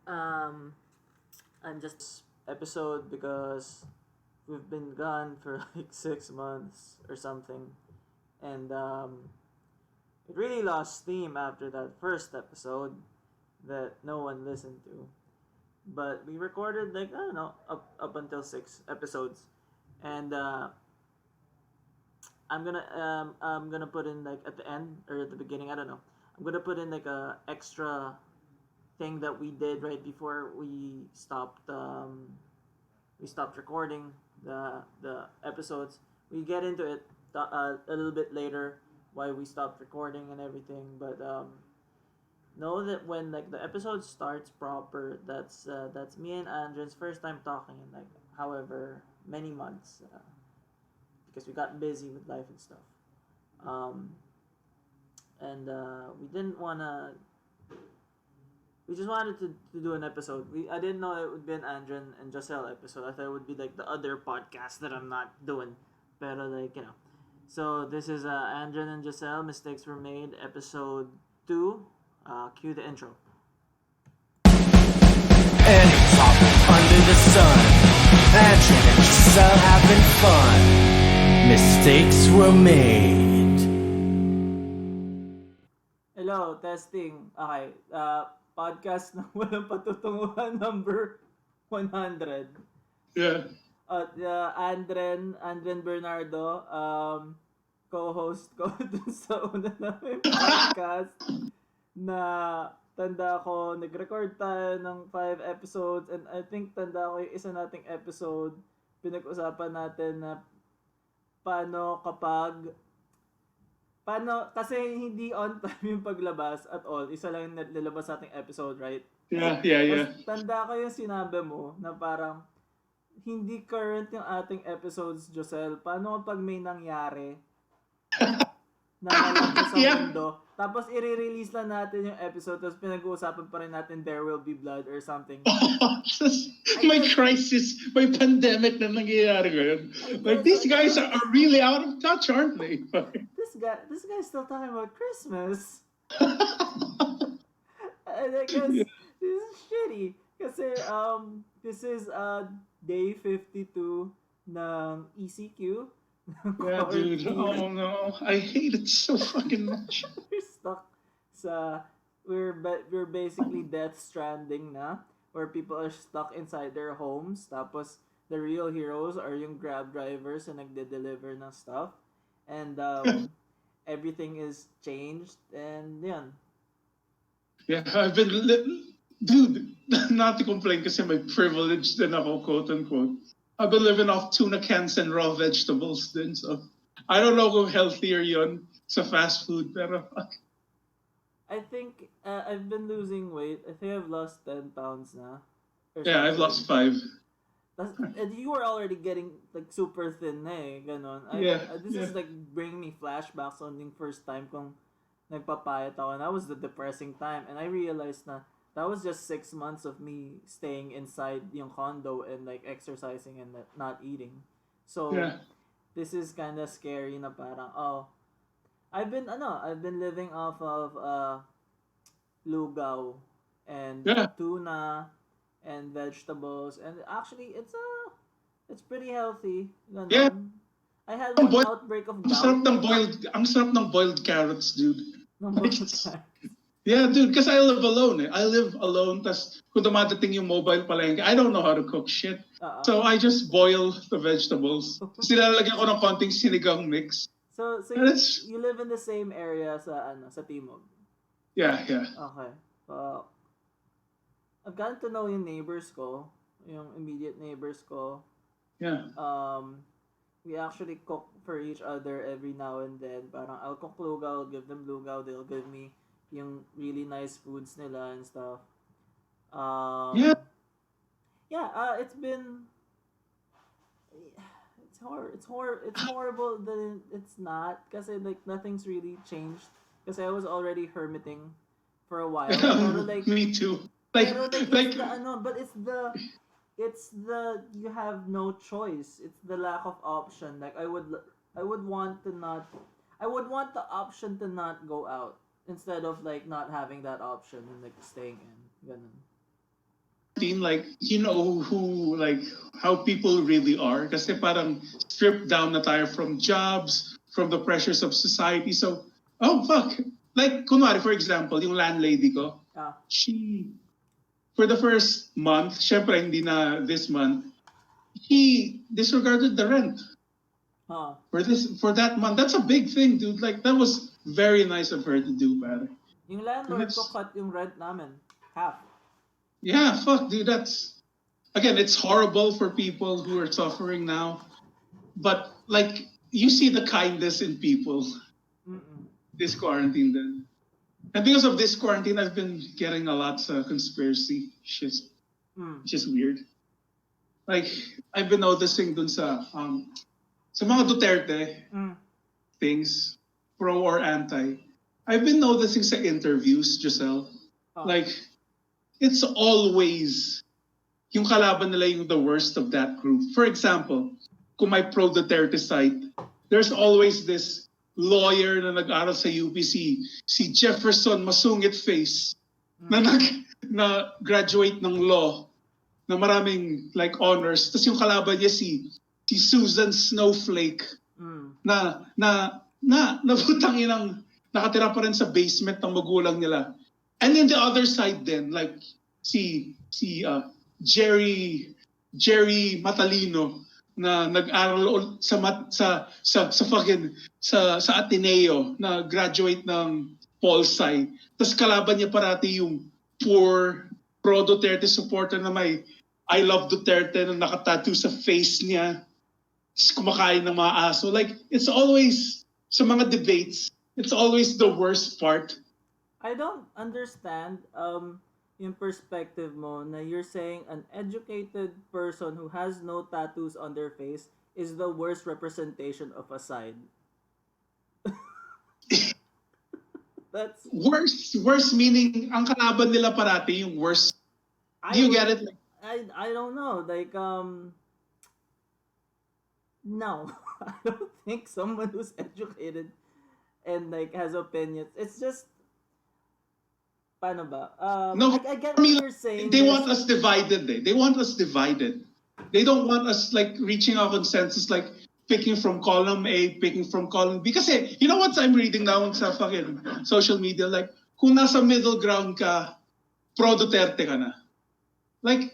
Um, I'm just episode because we've been gone for like 6 months or something, and it really lost steam after that first episode that no one listened to. But we recorded like I don't know up until 6 episodes, and I'm gonna put in like at the end or at the beginning, I don't know. I'm gonna put in like a extra thing that we did right before we stopped recording the episodes. We get into it a little bit later why we stopped recording and everything, but know that when like the episode starts proper, that's me and Andren's first time talking in like however many months, because we got busy with life and stuff. Um, and we didn't wanna. We just wanted to do an episode. I didn't know it would be an Andren and Josel episode. I thought it would be like the other podcast that I'm not doing. Pero like, you know. So this is Andren and Josel, Mistakes Were Made, episode 2. Cue the intro. Any topic under the sun, Andren and Giselle having fun. Mistakes were made. Hello, testing. Okay, podcast na walang patutunguhan number 100. Yeah. Andren Bernardo, co-host ko dun sa una namin podcast na tanda ko, nag-record tayo ng 5 episodes and I think tanda ko yung isa nating episode, pinag-usapan natin na paano kasi hindi on time yung paglabas at all. Isa lang yung nilabas sa ating episode, right? Yeah. Tapos, tanda ko yung sinabi mo na parang hindi current yung ating episodes, Josel. Paano kapag may nangyari na nalagay sa mundo, tapos i-release lang natin yung episode, tapos pinag-uusapan pa rin natin There Will Be Blood or something. May crisis, may pandemic na nangyayari ngayon. Like, these guys are really out of touch, aren't they? This guy's still talking about Christmas. And I guess this is shitty. Kasi, this is day 52 ng ECQ. Yeah, dude. Oh no, I hate it so fucking much. We're stuck we're basically Death Stranding na, where people are stuck inside their homes. Tapos the real heroes are yung Grab drivers na nagde-deliver ng stuff. And everything is changed and yan. Yeah, I've been dude, not to complain kasi may privilege din ako, quote unquote. I've been living off tuna cans and raw vegetables din, so I don't know kung healthier yun sa fast food, pero I think I've been losing weight. I think I've lost 10 pounds na. yeah, I've lost 5. And you were already getting like super thin na eh, ganon. This is like bringing me flashbacks on yung first time kong nagpapayat ako. And that was the depressing time. And I realized na that was just 6 months of me staying inside yung condo and like exercising and not eating. So, this is kind of scary na parang, I've been living off of lugaw and tuna and vegetables, and actually it's pretty healthy. Ganun. Yeah. I had one outbreak of gout. Ang sarap ng boiled carrots, dude. Yeah, dude, because I live alone. I live alone, tas kung dumadating yung mobile palengke, I don't know how to cook shit. So I just boil the vegetables. Silalagyan ko ng konting sinigang mix. So you live in the same area sa Timog? Yeah. Okay. I've gotten to know yung neighbors ko, yung immediate neighbors ko. Yeah. We actually cook for each other every now and then. Parang I'll cook lugaw, I'll give them lugaw, they'll give me yung really nice foods nila and stuff. It's been it's horrible that it's not kasi like nothing's really changed kasi I was already hermiting for a while. Pero, like, me too. It's the you have no choice. It's the lack of option. Like I would want the option to not go out instead of like not having that option and like staying in. Ganun. like, you know who, like, how people really are. Kasi parang stripped down na tayo from jobs, from the pressures of society. So, oh, fuck. Like, kunwari, for example, yung landlady ko, Ah. she, for the first month, syempre hindi na this month, he disregarded the rent for that month. That's a big thing, dude. Like, that was very nice of her to do, pare. Yung landlord ko cut yung rent namin. Half. Yeah, fuck, dude. That's, again, it's horrible for people who are suffering now, but like, you see the kindness in people this quarantine. Then, and because of this quarantine, I've been getting a lot of conspiracy shit. Which is weird. Like, I've been noticing dun sa mga Duterte things, pro or anti. I've been noticing sa interviews, Josel, like, it's always yung kalaban nila yung the worst of that group. For example, kung may pro-Duterte site, there's always this lawyer na nag-aral sa UPC, si Jefferson Masungit Face, na graduate ng law, na maraming like honors. Tapos yung kalaban niya si Susan Snowflake, na nabutang inang nakatira pa rin sa basement ng magulang nila. And then the other side then, like si Jerry Matalino na nag-aral sa fucking sa Ateneo, na graduate ng Pol Sci. Tapos kalaban niya parati yung poor pro Duterte supporter na may I love Duterte na nakatattoo sa face niya. Tapos kumakain ng mga aso. Like, it's always sa mga debates, it's always the worst part. I don't understand yung perspective mo na you're saying an educated person who has no tattoos on their face is the worst representation of a side. That's worst meaning ang kalaban nila parati yung worst. Do you get it? I don't know. Like no. I don't think someone who's educated and like has opinions. It's just paano ba? No, I get what you're saying. They want us divided. They want us divided. They don't want us like reaching a consensus, like picking from column A, picking from column B. Kasi, you know what I'm reading now sa fucking social media? Like, kung nasa middle ground ka, pro-Duterte ka na. Like,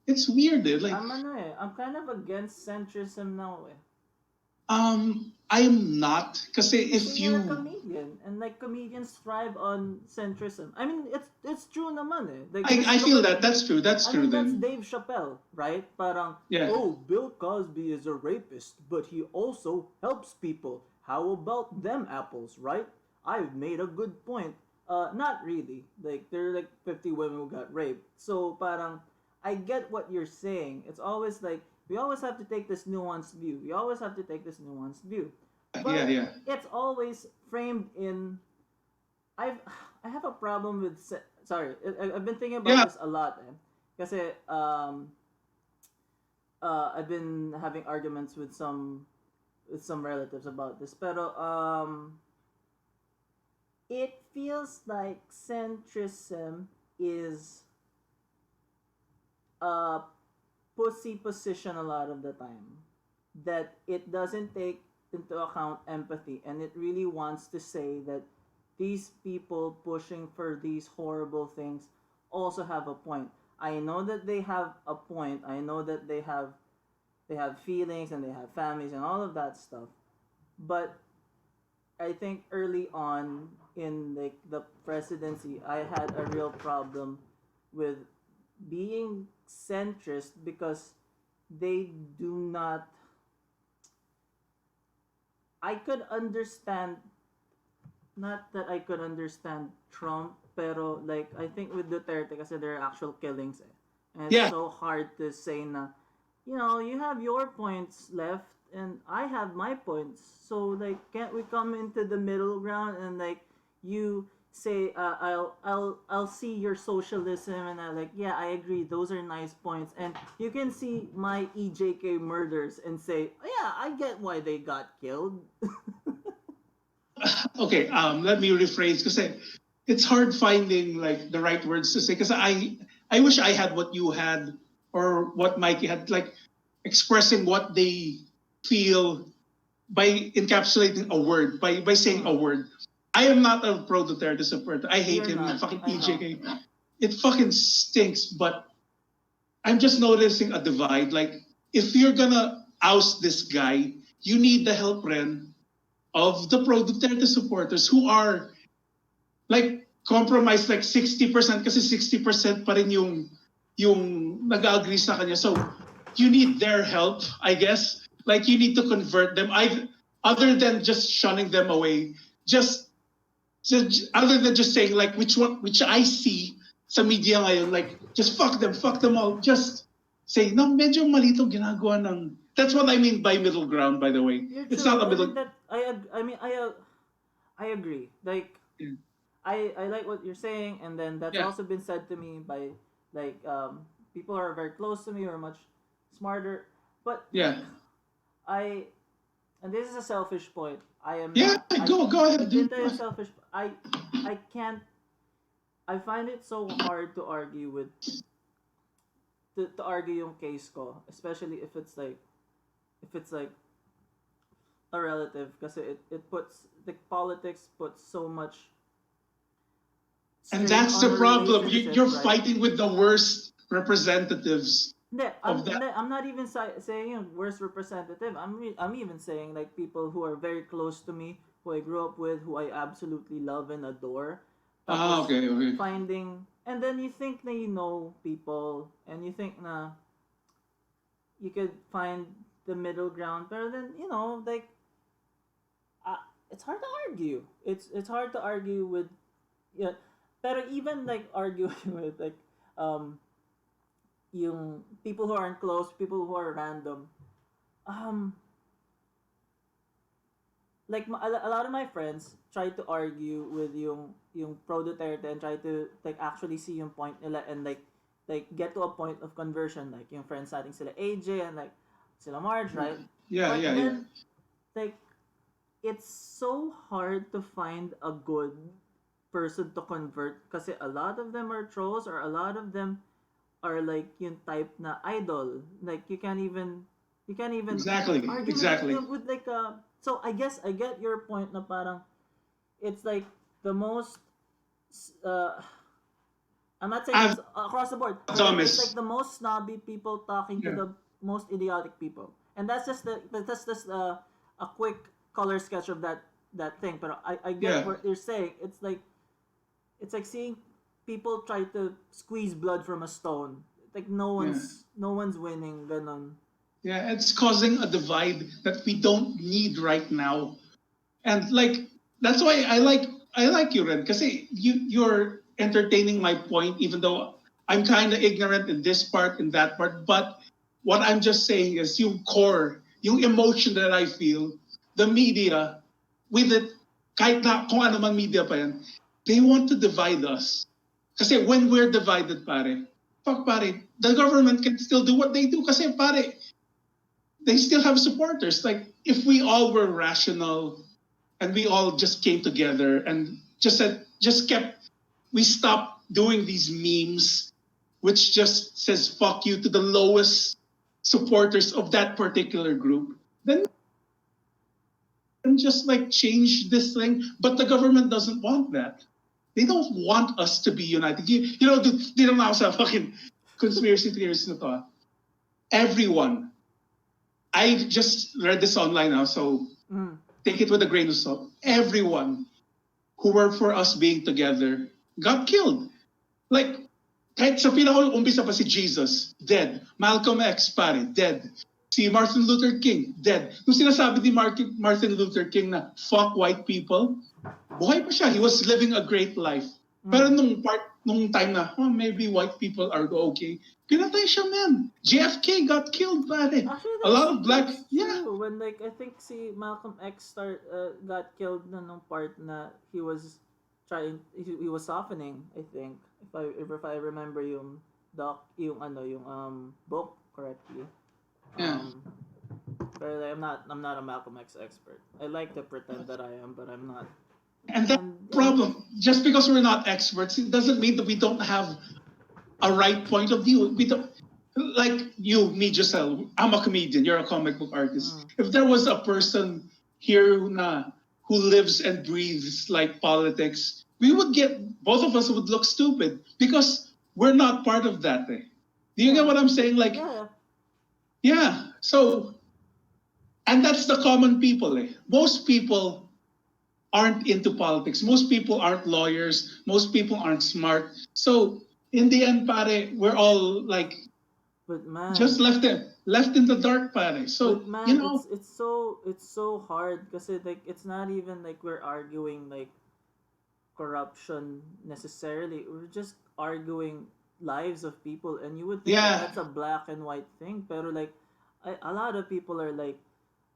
it's weird eh. Like, I'm kind of against centrism now eh. I'm not. Kasi if you're a comedian, and like comedians thrive on centrism. I mean, it's true naman eh. Like, I feel that. That's true. That's true that's then. Dave Chappelle, right? Parang, yeah. Oh, Bill Cosby is a rapist, but he also helps people. How about them apples, right? I've made a good point. Not really. Like, there are like 50 women who got raped. So, parang, I get what you're saying. It's always like, we always have to take this nuanced view. We always have to take this nuanced view. But yeah. It's always framed in. I have a problem with. Sorry, I've been thinking about this a lot. Kasi I've been having arguments with some relatives about this. Pero it feels like centrism is a pussy position a lot of the time, that it doesn't take into account empathy, and it really wants to say that these people pushing for these horrible things also have a point. I know that they have a point. I know that they have feelings and they have families and all of that stuff. But I think early on in like the presidency, I had a real problem with being centrist because they do not. I could understand, not that I could understand Trump, pero like I think with Duterte kasi there are actual killings eh. And it's so hard to say na, you know, you have your points left and I have my points. So like, can't we come into the middle ground and like you say I'll see your socialism and I like, yeah, I agree, those are nice points, and you can see my EJK murders and say, yeah, I get why they got killed. Okay, let me rephrase kasi it's hard finding like the right words to say because I I wish I had what you had or what Mikey had, like expressing what they feel by encapsulating a word, by saying a word. I am not a pro Duterte supporter. I hate You're him, not. fucking I know. PJK. It fucking stinks, but I'm just noticing a divide. Like, if you're gonna oust this guy, you need the help, Ren, of the pro Duterte supporters who are like compromised like 60% kasi 60% pa rin yung nag-agree sa kanya. So you need their help, I guess. Like you need to convert them. Other than just shunning them away, just other than just saying like which I see sa media ngayon, like just fuck them all. Just say no, medyo malito ginagawa ng. That's what I mean by middle ground, by the way. You're It's true. not a I middle. mean that I agree. Like Yeah. I like what you're saying, and then that's Yeah. also been said to me by like people who are very close to me or much smarter. But Yeah. I and this is a selfish point. I am Yeah, not. go ahead, It's dude. entirely selfish. I can't. I find it so hard to argue with to argue yung case ko, especially if it's like a relative, because it puts the politics puts so much And strain that's on the a problem. relationship, You're right? fighting with the worst representatives of that. I'm not even saying yung worst representative. I'm even saying like people who are very close to me, who I grew up with, who I absolutely love and adore. Ah, Tapos okay. finding, and then you think na you know people, and you think na you could find the middle ground, but then like it's hard to argue. It's hard to argue with, yeah. Pero even like arguing with like yung people who aren't close, people who are random, um like a lot of my friends try to argue with yung pro Duterte and try to like actually see yung point nila, and like get to a point of conversion, like yung friends natin sila AJ and like sila Marge, right? Yeah, But yeah, then yeah. like it's so hard to find a good person to convert kasi a lot of them are trolls, or a lot of them are like yung type na idol, like you can't even Exactly. argue Exactly. with like so I guess I get your point na parang it's like the most uh I'm not saying I've it's across the board, but like, it's like Thomas. the most snobby people talking to Yeah. the most idiotic people, and that's just a quick color sketch of that thing. But I get Yeah. what you're saying. It's like seeing people try to squeeze blood from a stone. Like Yeah. no one's winning. Ganon. Yeah. It's causing a divide that we don't need right now. And like that's why I like you, Ren, because you're entertaining my point, even though I'm kind of ignorant in this part, in that part. But what I'm just saying is yung core, yung emotion that I feel, the media, with it, kahit na kung ano man media pa yan, they want to divide us. Kasi when we're divided, pare, fuck pare, the government can still do what they do. Kasi pare, they still have supporters. Like if we all were rational and we all just came together and just kept, we stopped doing these memes which just says fuck you to the lowest supporters of that particular group, then just like change this thing. But the government doesn't want that. They don't want us to be united. You know, di naman ako sa fucking conspiracy theories na to. Everyone, I just read this online now, so take it with a grain of salt. Everyone who were for us being together got killed. Like, kahit sa pinaka-umpisa pa si Jesus, dead. Malcolm X, pare, dead. Si Martin Luther King, dead. Nung sinasabi ni Martin Luther King na fuck white people, buhay pa siya. He was living a great life. Pero nung time na, maybe white people are okay, pinatay siya, man. JFK got killed, pare. Actually, A lot of black, that's yeah. true. When like I think si Malcolm X got killed na nung part na he was he was softening. I think if I remember yung yung book correctly. Yeah. But like, I'm not a Malcolm X expert. I like to pretend that I am, but I'm not. And that's the problem. Just because we're not experts, it doesn't mean that we don't have a right point of view. Like you, me, Josel, I'm a comedian. You're a comic book artist. If there was a person here who lives and breathes like politics, both of us would look stupid because we're not part of that. Do you get what I'm saying? Like, yeah. So, and that's the common people. Most people aren't into politics. Most people aren't lawyers. Most people aren't smart. So in the end, pare, we're all like But man, just left in the dark, pare. So but man, you know, it's so hard kasi like it's not even like we're arguing like corruption necessarily. We're just arguing lives of people, and you would think that yeah. that's a black and white thing, pero like a lot of people are like,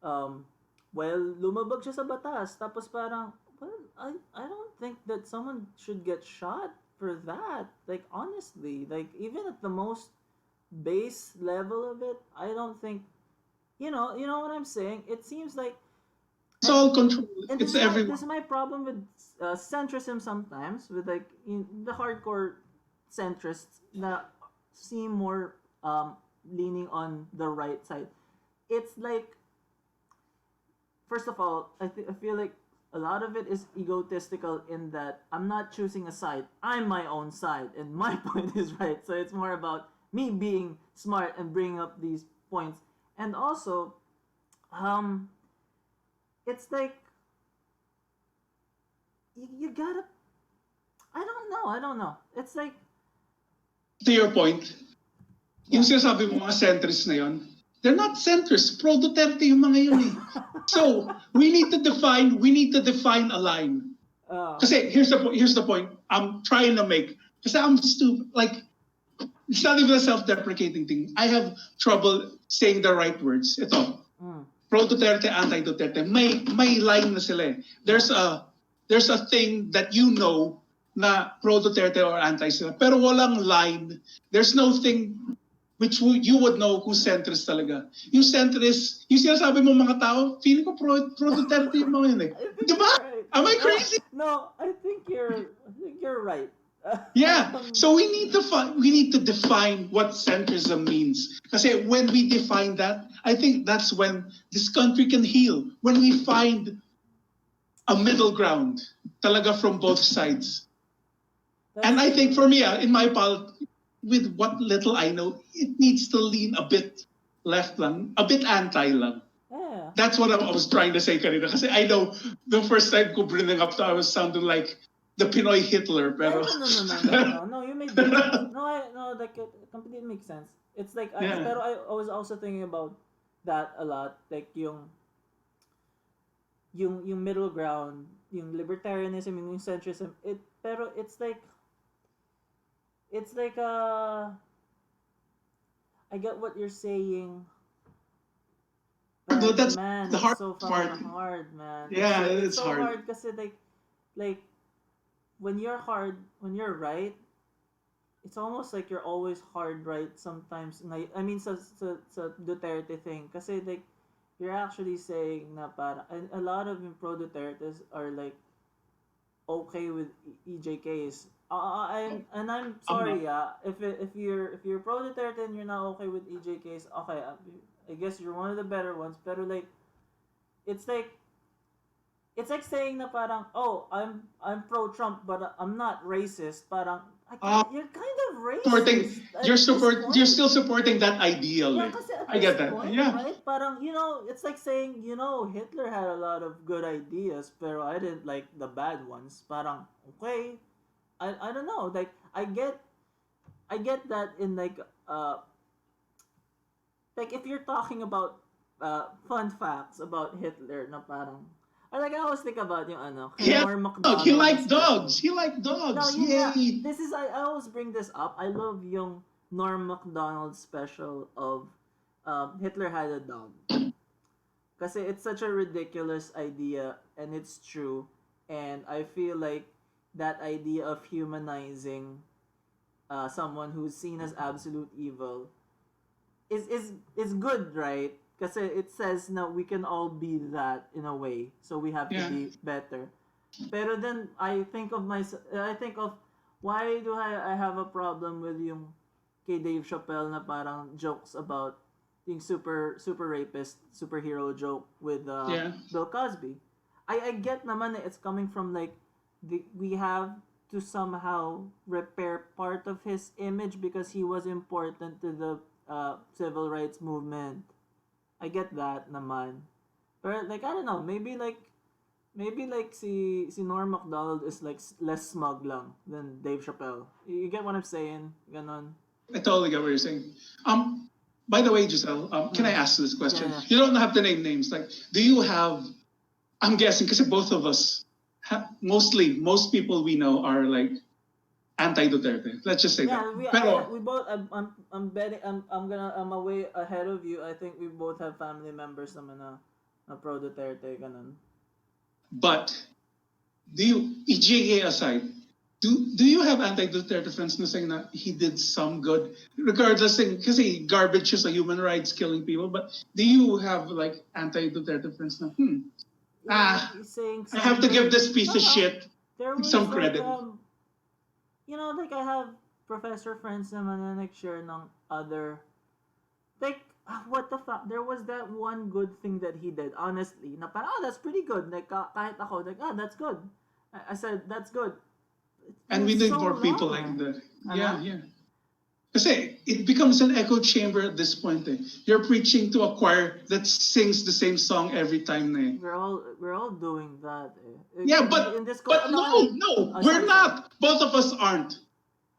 um, well, lumabag siya sa batas, tapos parang, well, I don't think that someone should get shot for that. Like honestly, like even at the most base level of it, I don't think, you know what I'm saying. It seems like, It's and all control. and It's this everyone. is my problem with centrism sometimes, with like the hardcore centrists that seem more leaning on the right side. It's like, first of all, I feel like a lot of it is egotistical in that I'm not choosing a side. I'm my own side, and my point is right. So it's more about me being smart and bringing up these points. And also, um, it's like you gotta. I don't know. It's like, To your point, yeah. yung sinasabi mo mga centrists na yun, they're not centrists. Pro Duterte yung mga yun eh. So we need to define a line. Kasi here's the point I'm trying to make. Kasi I'm stupid. Like, it's not even a self-deprecating thing. I have trouble saying the right words. Ito, pro Duterte, anti Duterte. May line na sila eh. There's a thing that you know na pro Duterte or anti sila. Pero walang line. There's no thing which you would know who's centrist talaga. Yung centrist, yung sinasabi mo mga tao, feeling ko pro Duterte yung mga yun eh. Diba? Right. Am I crazy? No, I think you're right. Yeah. So we need to define what centrism means. Kasi when we define that, I think that's when this country can heal. When we find a middle ground talaga from both sides. And I think for me, in my with what little I know, it needs to lean a bit left lang, a bit anti lang. Yeah. That's what I was trying to say kanina. Kasi I know the first time ko bringing up I was sounding like the Pinoy Hitler. Pero No, you made good sense. No, like it completely makes sense. It's like, Yeah. pero I was also thinking about that a lot, like yung middle ground, yung libertarianism, yung centrism. Pero it's like I get what you're saying. But No, that's man, the it's hard so part. fucking hard, man. Yeah, it's it's so hard. hard kasi like when you're right, it's almost like you're always hard right sometimes. I mean, sa Duterte thing, kasi like you're actually saying na para a lot of pro Dutertes are like okay with EJKs. And I'm sorry, if you're pro Duterte and you're not okay with EJKs, okay, I guess you're one of the better ones. Pero like, it's like saying na parang, oh, I'm pro Trump but I'm not racist. Parang you're kind of racist. You're still supporting that ideal. Yeah, kasi at I get this that. point, Yeah. right? Parang, it's like saying, Hitler had a lot of good ideas, pero I didn't like the bad ones. Parang, okay, I don't know. Like, I get that in like if you're talking about fun facts about Hitler, na parang, or like I always think about yung Norm Macdonald. He liked dogs. He liked dogs. No, Yay. this is I always bring this up. I love yung Norm Macdonald special of Hitler had a dog. Kasi it's such a ridiculous idea and it's true, and I feel like that idea of humanizing someone who's seen as absolute evil is good, right? Kasi it says na we can all be that in a way, so we have to be better. Pero then I think of why do I have a problem with yung kay Dave Chappelle na parang jokes about yung super rapist superhero joke with Yeah. Bill Cosby. I get naman it's coming from like we have to somehow repair part of his image because he was important to the civil rights movement. I get that naman. But like I don't know, maybe like si Norm Macdonald is like less smug lang than Dave Chappelle. You get what I'm saying? Ganon. I totally get what you're saying. By the way, Giselle, can I ask this question? Yeah. You don't have to name names. Like, do you have? I'm guessing because both of us, most people we know are like anti-Duterte. Let's just say Yeah, that. Pero, we both. I'm betting. I'm way ahead of you. I think we both have family members naman na pro Duterte ganon. but do you, EJA aside, do you have anti-Duterte friends na saying that he did some good, regardless, because garbage is a human rights killing people, but do you have like anti-Duterte friends na, Saying I have to give this piece of No, shit there was some like, credit. like I have professor friends naman na nag-share ng other, like, what the fuck, there was that one good thing that he did, honestly, na parang, that's pretty good, like, kahit ako, like, that's good. I said, that's good. And we need so more people like that. Yeah, yeah. Kasi it becomes an echo chamber at this point. You're preaching to a choir that sings the same song every time. We're all doing that. Yeah, but no, we're not. Both of us aren't.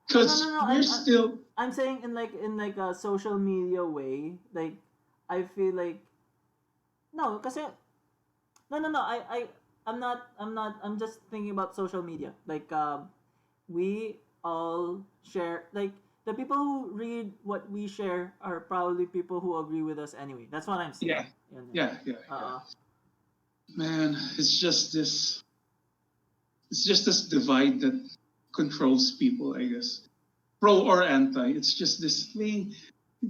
Because we're still. I'm saying in like a social media way. Like I feel like no, kasi no. I'm just thinking about social media. Like we all share, like the people who read what we share are probably people who agree with us anyway. That's what I'm saying. Yeah. Man, it's just this divide that controls people, I guess. Pro or anti. It's just this thing.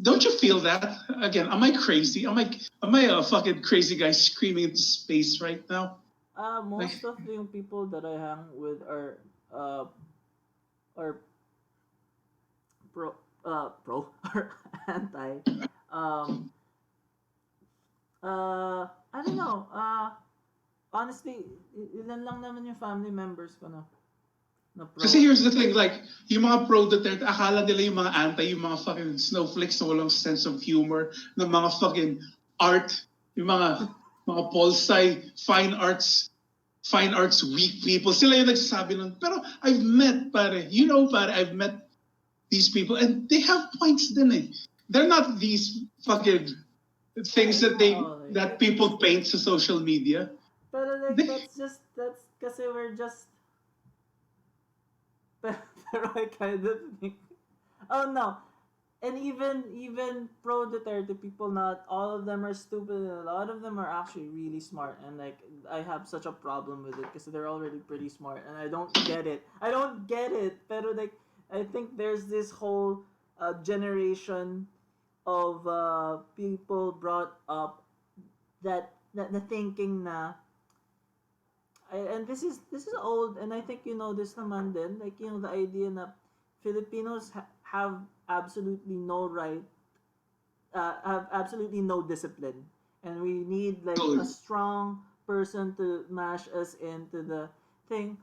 Don't you feel that? Again, am I crazy? Am I a fucking crazy guy screaming into space right now? Most of the people that I hang with are pro or anti. I don't know. Honestly, ilan lang naman yung family members ko na pro. Kasi here's the thing, like, yung mga pro Duterte, akala nila yung mga anti, yung mga fucking snowflakes na walang sense of humor, ng mga fucking art, yung mga pol sci, fine arts weak people. Sila yung nagsasabi nun. Pero I've met these people and they have points din eh. They're not these fucking things that people paint sa social media. Pero like, that's kasi we're just pero I kind of think, oh no, and even pro Duterte people, not all of them are stupid, and a lot of them are actually really smart, and like I have such a problem with it because they're already pretty smart and I don't get it. Pero like I think there's this whole generation of people brought up that the thinking na and this is old, and I think you know this naman din, like the idea na Filipinos have absolutely no right, have absolutely no discipline, and we need like a strong person to mash us into the thing.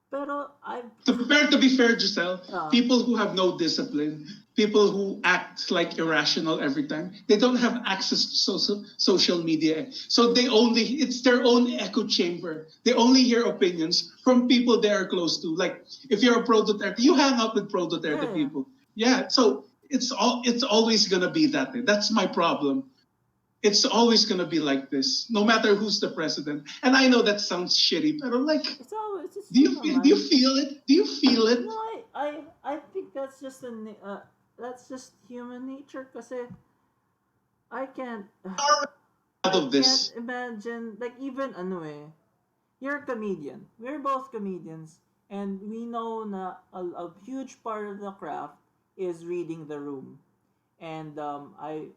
Pero to be fair, Giselle, people who have no discipline, people who act like irrational every time, they don't have access to social media. So it's their own echo chamber. They only hear opinions from people they are close to. Like if you're a pro Duterte, you hang out with pro Duterte people. Yeah, so it's always gonna be that way. That's my problem. It's always gonna be like this, no matter who's the president. And I know that sounds shitty, but like, do you feel it? Do you feel it? No, I think that's just that's just human nature. Kasi I can't. Out of this. Can't imagine, like even you're a comedian. We're both comedians, and we know na a huge part of the craft is reading the room. And I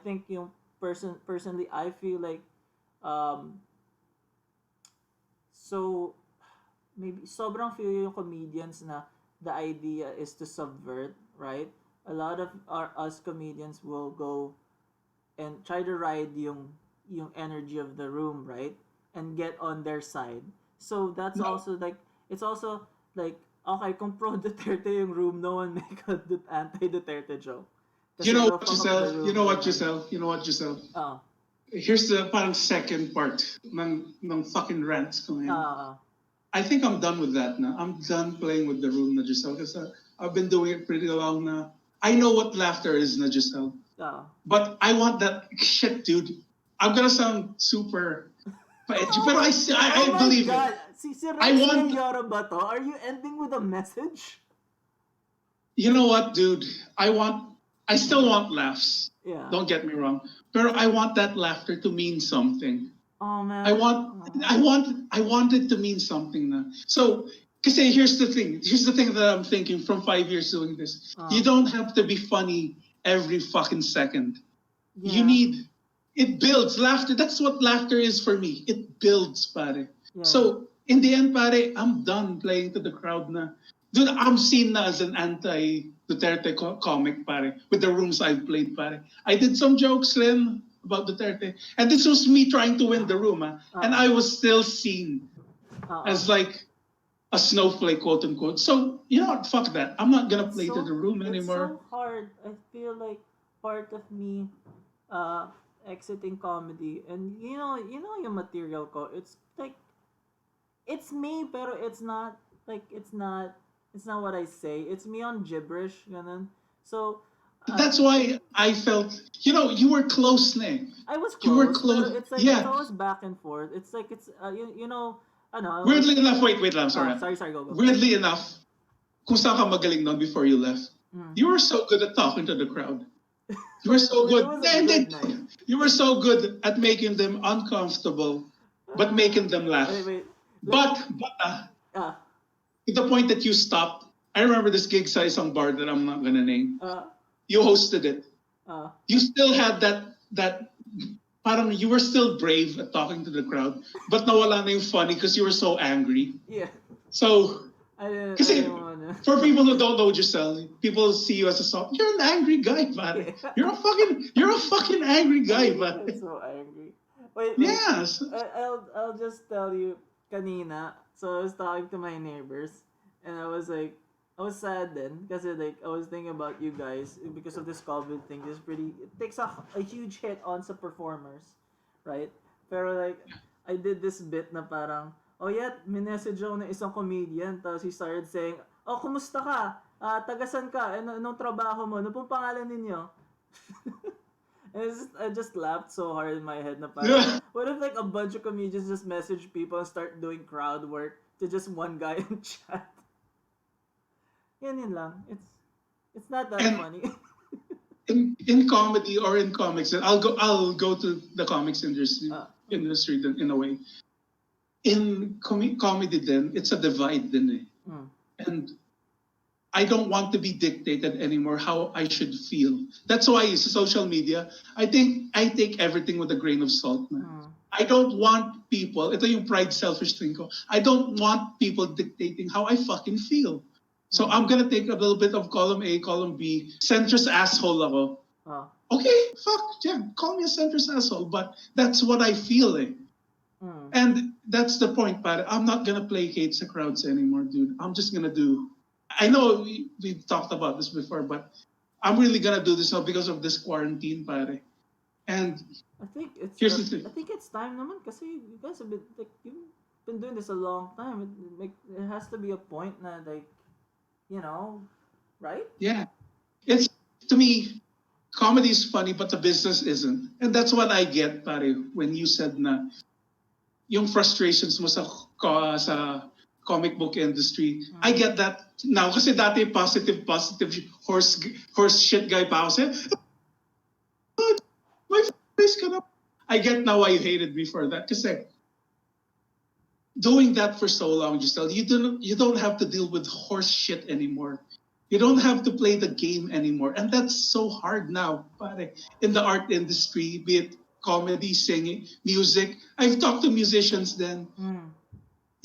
think yung personally I feel like so maybe sobrang few yung comedians na the idea is to subvert, right? A lot of us comedians will go and try to ride yung energy of the room, right? And get on their side. So that's No, also like it's also like okay, kung pro Duterte yung room, no one make a anti-Duterte joke. you Kasi know it'll what, fuck up the Giselle? You room, know what, ganun. Giselle? You know what, Giselle? Ah, Here's the parang second part ng fucking rants ko ngayon. ah, I think I'm done with that now. I'm done playing with the room na Giselle because I've been doing it pretty long now. I know what laughter is na Giselle. ah. But I want that shit, dude. I'm gonna sound super edgy, but I Oh my believe god! it. Si I Rex want, Meliora ba to? Are you ending with a message? you know what, dude? I still want laughs. Yeah. Don't get me wrong. But I want that laughter to mean something. Oh man. I want it to mean something now. So, because here's the thing. Here's the thing that I'm thinking from 5 years doing this. You don't have to be funny every fucking second. You Yeah. need it builds laughter. That's what laughter is for me. It builds, pare. Yeah. So in the end, pare, I'm done playing to the crowd na. Dude, I'm seen na as an anti-Duterte comic, pare, with the rooms I've played, pare. I did some jokes then about Duterte, and this was me trying to win the room, and I was still seen as like a snowflake, quote unquote. So you know what? Fuck that. I'm not gonna play to the room It's anymore. so hard. I feel like part of me uh exiting comedy, and yung material ko, it's like it's me pero it's not what I say. It's me on gibberish ganun. So That's why I felt, you were close, ne? I was You were close, pero close. it's like it's Yeah. always back and forth. It's like it's ano, like, Weirdly enough, wait, I'm sorry. sorry, go. Weirdly enough, kung saan ka magaling nun before you left, you were so good at talking to the crowd. You were so good. It was a good night. You were so good at making them uncomfortable, but making them laugh. Wait. But to the point that you stopped, I remember this gig sa isang bar that I'm not gonna name. You hosted it. You still had that parang you were still brave at talking to the crowd, but nawala na yung funny because you were so angry. Yeah. So, I didn't wanna. for people who don't know Giselle, people see you as a soft. You're an angry guy, man. You're a fucking angry guy, man. I'm so angry. Wait. Yes. I'll just tell you, kanina. So I was talking to my neighbors, and I was sad then because like I was thinking about you guys because of this COVID thing. It takes a huge hit on some performers, right? Pero like I did this bit na parang oh yeah, minessage ako ng isang comedian tapos he started saying, oh kumusta ka? Tagasan ka? Anong trabaho mo? Ano pong pangalan ninyo? And I just laughed so hard in my head na parang, what if like a bunch of comedians just message people and start doing crowd work to just one guy in chat? Yun lang. It's not that funny. in comedy or in comics, and I'll go to the comics industry then, in a way. In comedy then, it's a divide then. And I don't want to be dictated anymore how I should feel. That's why social media, I think I take everything with a grain of salt. I don't want people, ito yung pride selfish thing ko, I don't want people dictating how I fucking feel. So I'm gonna take a little bit of column A, column B, centrist asshole ako. Okay, fuck, yeah, call me a centrist asshole, but that's what I feel. And that's the point, pare. I'm not gonna placate the crowds anymore, dude. I'm just gonna do. I know we've talked about this before, but I'm really gonna do this now because of this quarantine, pare. And I think here's the thing. I think it's time naman kasi you guys have been like you've been doing this a long time. It has to be a point na like, right? Yeah, it's to me, comedy is funny, but the business isn't, and that's what I get, pare, when you said na yung frustrations mo sa comic book industry. I get that now kasi dati positive horse shit guy pa ako. My face ka na. I get now why you hated me for that kasi doing that for so long, Giselle, you don't have to deal with horse shit anymore. You don't have to play the game anymore, and that's so hard now, pare, in the art industry, be it comedy, singing, music. I've talked to musicians then.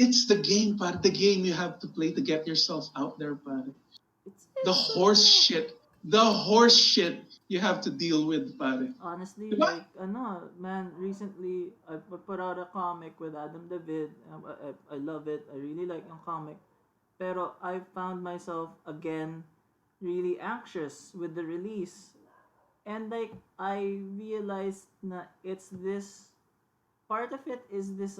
it's the game, pare. The game you have to play to get yourself out there, pare. The It's horse shit. The horse shit you have to deal with, pare. honestly, Diba? like, man, recently I put out a comic with Adam David. I love it. I really like yung comic. Pero I found myself again really anxious with the release. And like, I realized na it's this, part of it is this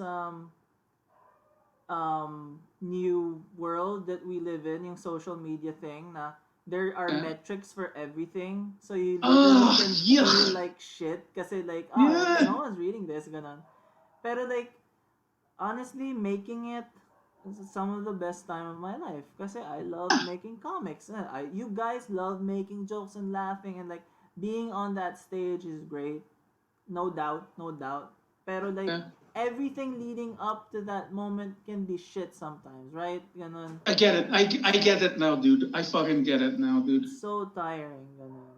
new world that we live in, yung social media thing na there are Yeah. metrics for everything. So you literally Ah, can yeah. feel like shit kasi like, Yeah. no one's reading this, ganon. Pero like, honestly, making it is some of the best time of my life kasi I love making comics. You guys love making jokes and laughing and like being on that stage is great. No doubt, no doubt. Pero like Yeah. everything leading up to that moment can be shit sometimes, right? Ganon. I get it. I get it now, dude. I fucking get it now, dude. So tiring, ganon.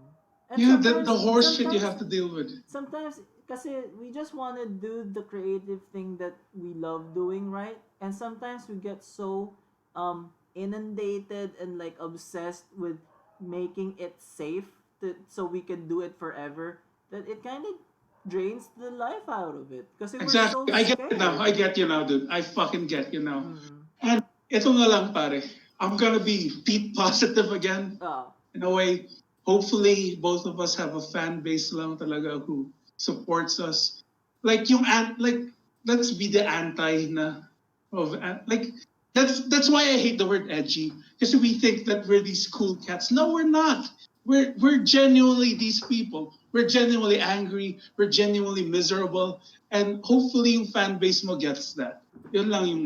And Yeah, the horse shit you have to deal with. sometimes kasi we just want to do the creative thing that we love doing, right? And sometimes we get so inundated and like obsessed with making it safe so we can do it forever that it kind of drains the life out of it because we're so Exactly. I get it now. scared. I get you now, dude. I fucking get you now. Mm-mm. And ito nga lang, pare. I'm gonna be Pete positive again. Ah, In a way, hopefully, both of us have a fan base lang talaga who supports us. Like like let's be the anti na of like that's why I hate the word edgy because we think that we're these cool cats. No, we're not. We're genuinely these people. We're genuinely angry. We're genuinely miserable. And hopefully yung fan base mo gets that. Yun lang yung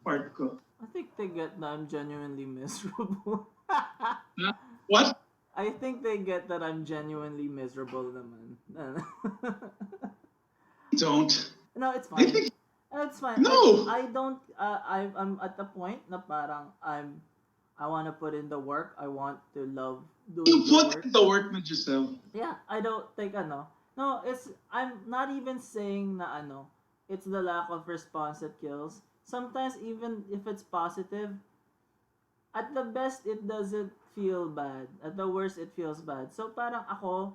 part ko. I think they get that I'm genuinely miserable. Huh? What? I think they get that I'm genuinely miserable naman. Don't. No, it's They fine. think It's fine. no. I don't. I'm at the point na parang I want to put in the work. I want to love You doing the put work. in the work with yourself. Yeah, I don't think ano. No, it's I'm not even saying na ano. It's the lack of response that kills. Sometimes even if it's positive, at the best it doesn't feel bad. At the worst it feels bad. So parang ako,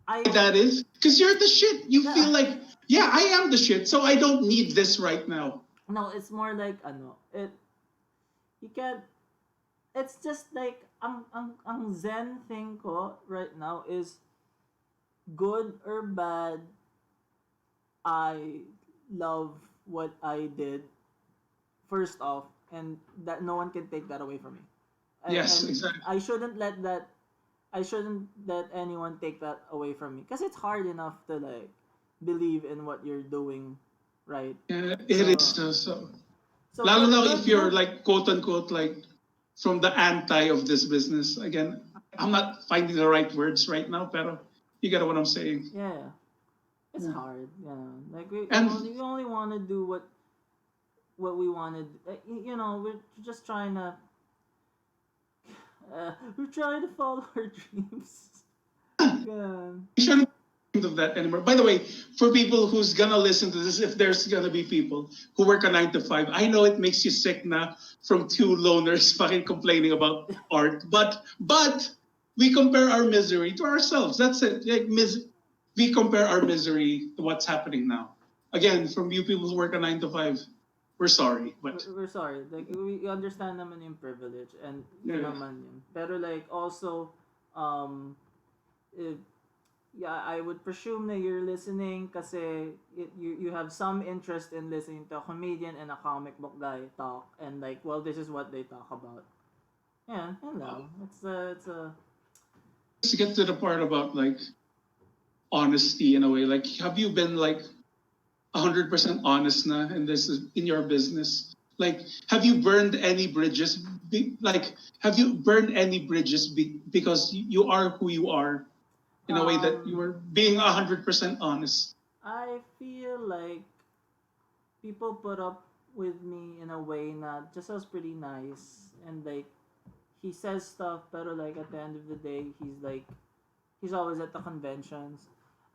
I That is because you're the shit. You yeah. feel like, yeah, I am the shit, so I don't need this right now. No, it's more like ano. You can't. It's just like ang zen thing ko right now is good or bad. I love what I did first off, and that no one can take that away from me. Yes, And exactly. I shouldn't let that. I shouldn't let anyone take that away from me because it's hard enough to like believe in what you're doing, right? Yeah, it is. So Lalo good, na good, if you're good. like quote unquote like from the anti of this business. Again, I'm not finding the right words right now, pero you get what I'm saying. Yeah, it's Yeah. hard. Yeah, like And we only want to do what we wanted. We're just trying to we're trying to follow our dreams. Yeah. we shouldn't think of that anymore. By the way, for people who's gonna listen to this, if there's gonna be people who work a 9 to 5, I know it makes you sick na from two loners fucking complaining about art, but we compare our misery to ourselves. That's it. Like we compare our misery to what's happening now. Again, from you people who work a 9 to 5, we're sorry, but We're sorry. Like we understand naman yung privilege and yun yeah. naman yun. Pero like also if, yeah, I would presume that you're listening kasi you have some interest in listening to a comedian and a comic book guy talk and like well this is what they talk about. Yeah, yun lang. It's a Let's get to the part about like honesty in a way. Like, have you been like 100% honest na in this in your business? Like, have you burned any bridges? Like, have you burned any bridges because you are who you are in a way that you um are being 100% honest? I feel like people put up with me in a way na just was pretty nice and like he says stuff pero like at the end of the day he's always at the conventions.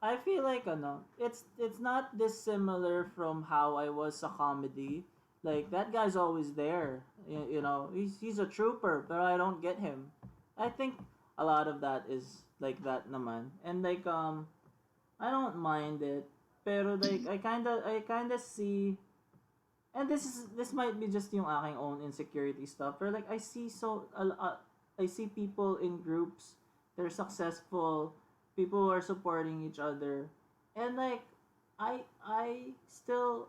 I feel like it's not dissimilar from how I was sa comedy like that guy's always there. He's a trooper, but I don't get him. I think a lot of that is like that naman. And like I don't mind it. Pero like I kinda see, and this might be just yung aking own insecurity stuff. Pero like I see people in groups, they're successful, people who are supporting each other, and like I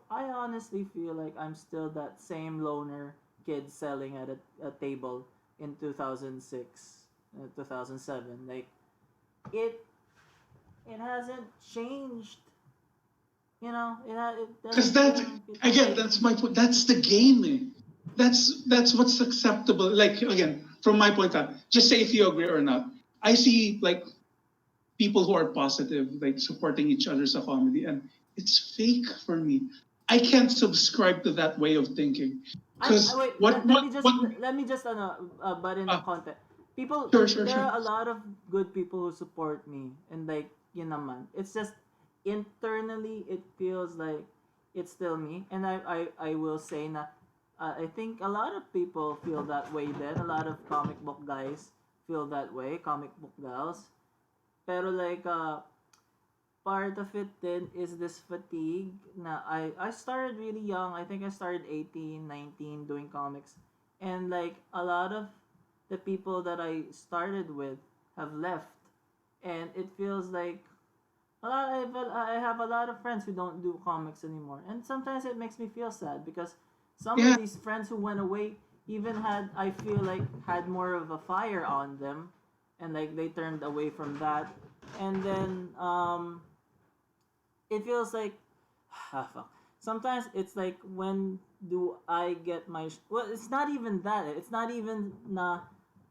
honestly feel like I'm still that same loner kid selling at a table in 2006, 2007. Like it it hasn't changed. It Because doesn't feel that like it again, changed. that's my point. That's the game. That's what's acceptable. Like again, from my point of just say if you agree or not. I see like people who are positive, like supporting each other's comedy, and it's fake for me. I can't subscribe to that way of thinking I because wait. Let me just but in the uh, content, people, sure, sure, there sure. are a lot of good people who support me, and like yun naman. It's just internally it feels like it's still me, and I will say na I think a lot of people feel that way. Then a lot of comic book guys feel that way, comic book gals. Pero like part of it then is this fatigue na I started really young. I think I started 18, 19 doing comics. And like a lot of the people that I started with have left. And it feels like I have a lot of friends who don't do comics anymore. And sometimes it makes me feel sad because some of Yeah, these friends who went away even had, I feel like, had more of a fire on them, and like they turned away from that. And then it feels like fuck. Sometimes it's like, when do I get my well, it's not even that. It's not even na,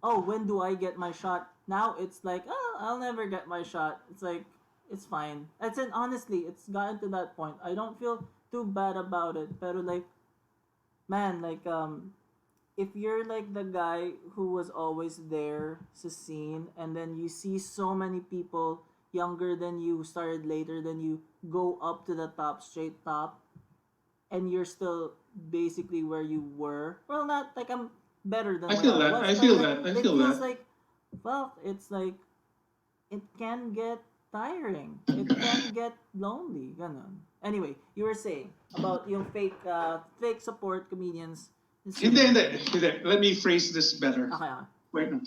oh, when do I get my shot? Now it's like, oh, I'll never get my shot. It's like, it's fine. It's an honestly, it's gotten to that point. I don't feel too bad about it. But like, man, like if you're like the guy who was always there sa scene, and then you see so many people younger than you, who started later than you, go up to the top, straight top, and you're still basically where you were. Well, not like I'm better than I where feel I that. was, I but feel like that. I it feel feels that. like, well, it's like it can get tiring. It can get lonely. Ganon. Anyway, you were saying about yung fake support comedians. Hindi, Sino? hindi, hindi. Let me phrase this better. Okay, okay. Wait, no.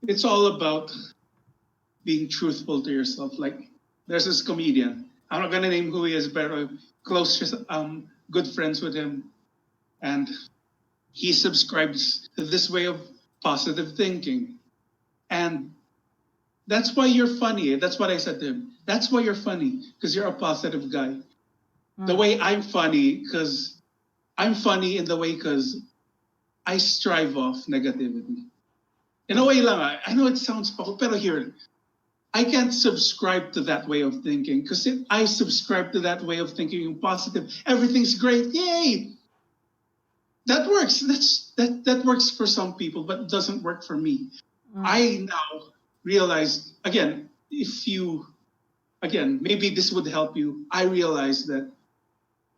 It's all about being truthful to yourself. Like, there's this comedian. I'm not gonna name who he is, but close, good friends with him, and he subscribes to this way of positive thinking, and that's why you're funny. That's what I said to him. That's why you're funny because you're a positive guy. The Mm. way I'm funny because I'm funny in the way because I strive off negativity. In a Mm. way lang, I know it sounds poco, pero here, I can't subscribe to that way of thinking because if I subscribe to that way of thinking, positive, everything's great, yay! That works. That works for some people, but it doesn't work for me. Mm. I now realize again, if you again, maybe this would help you. I realize that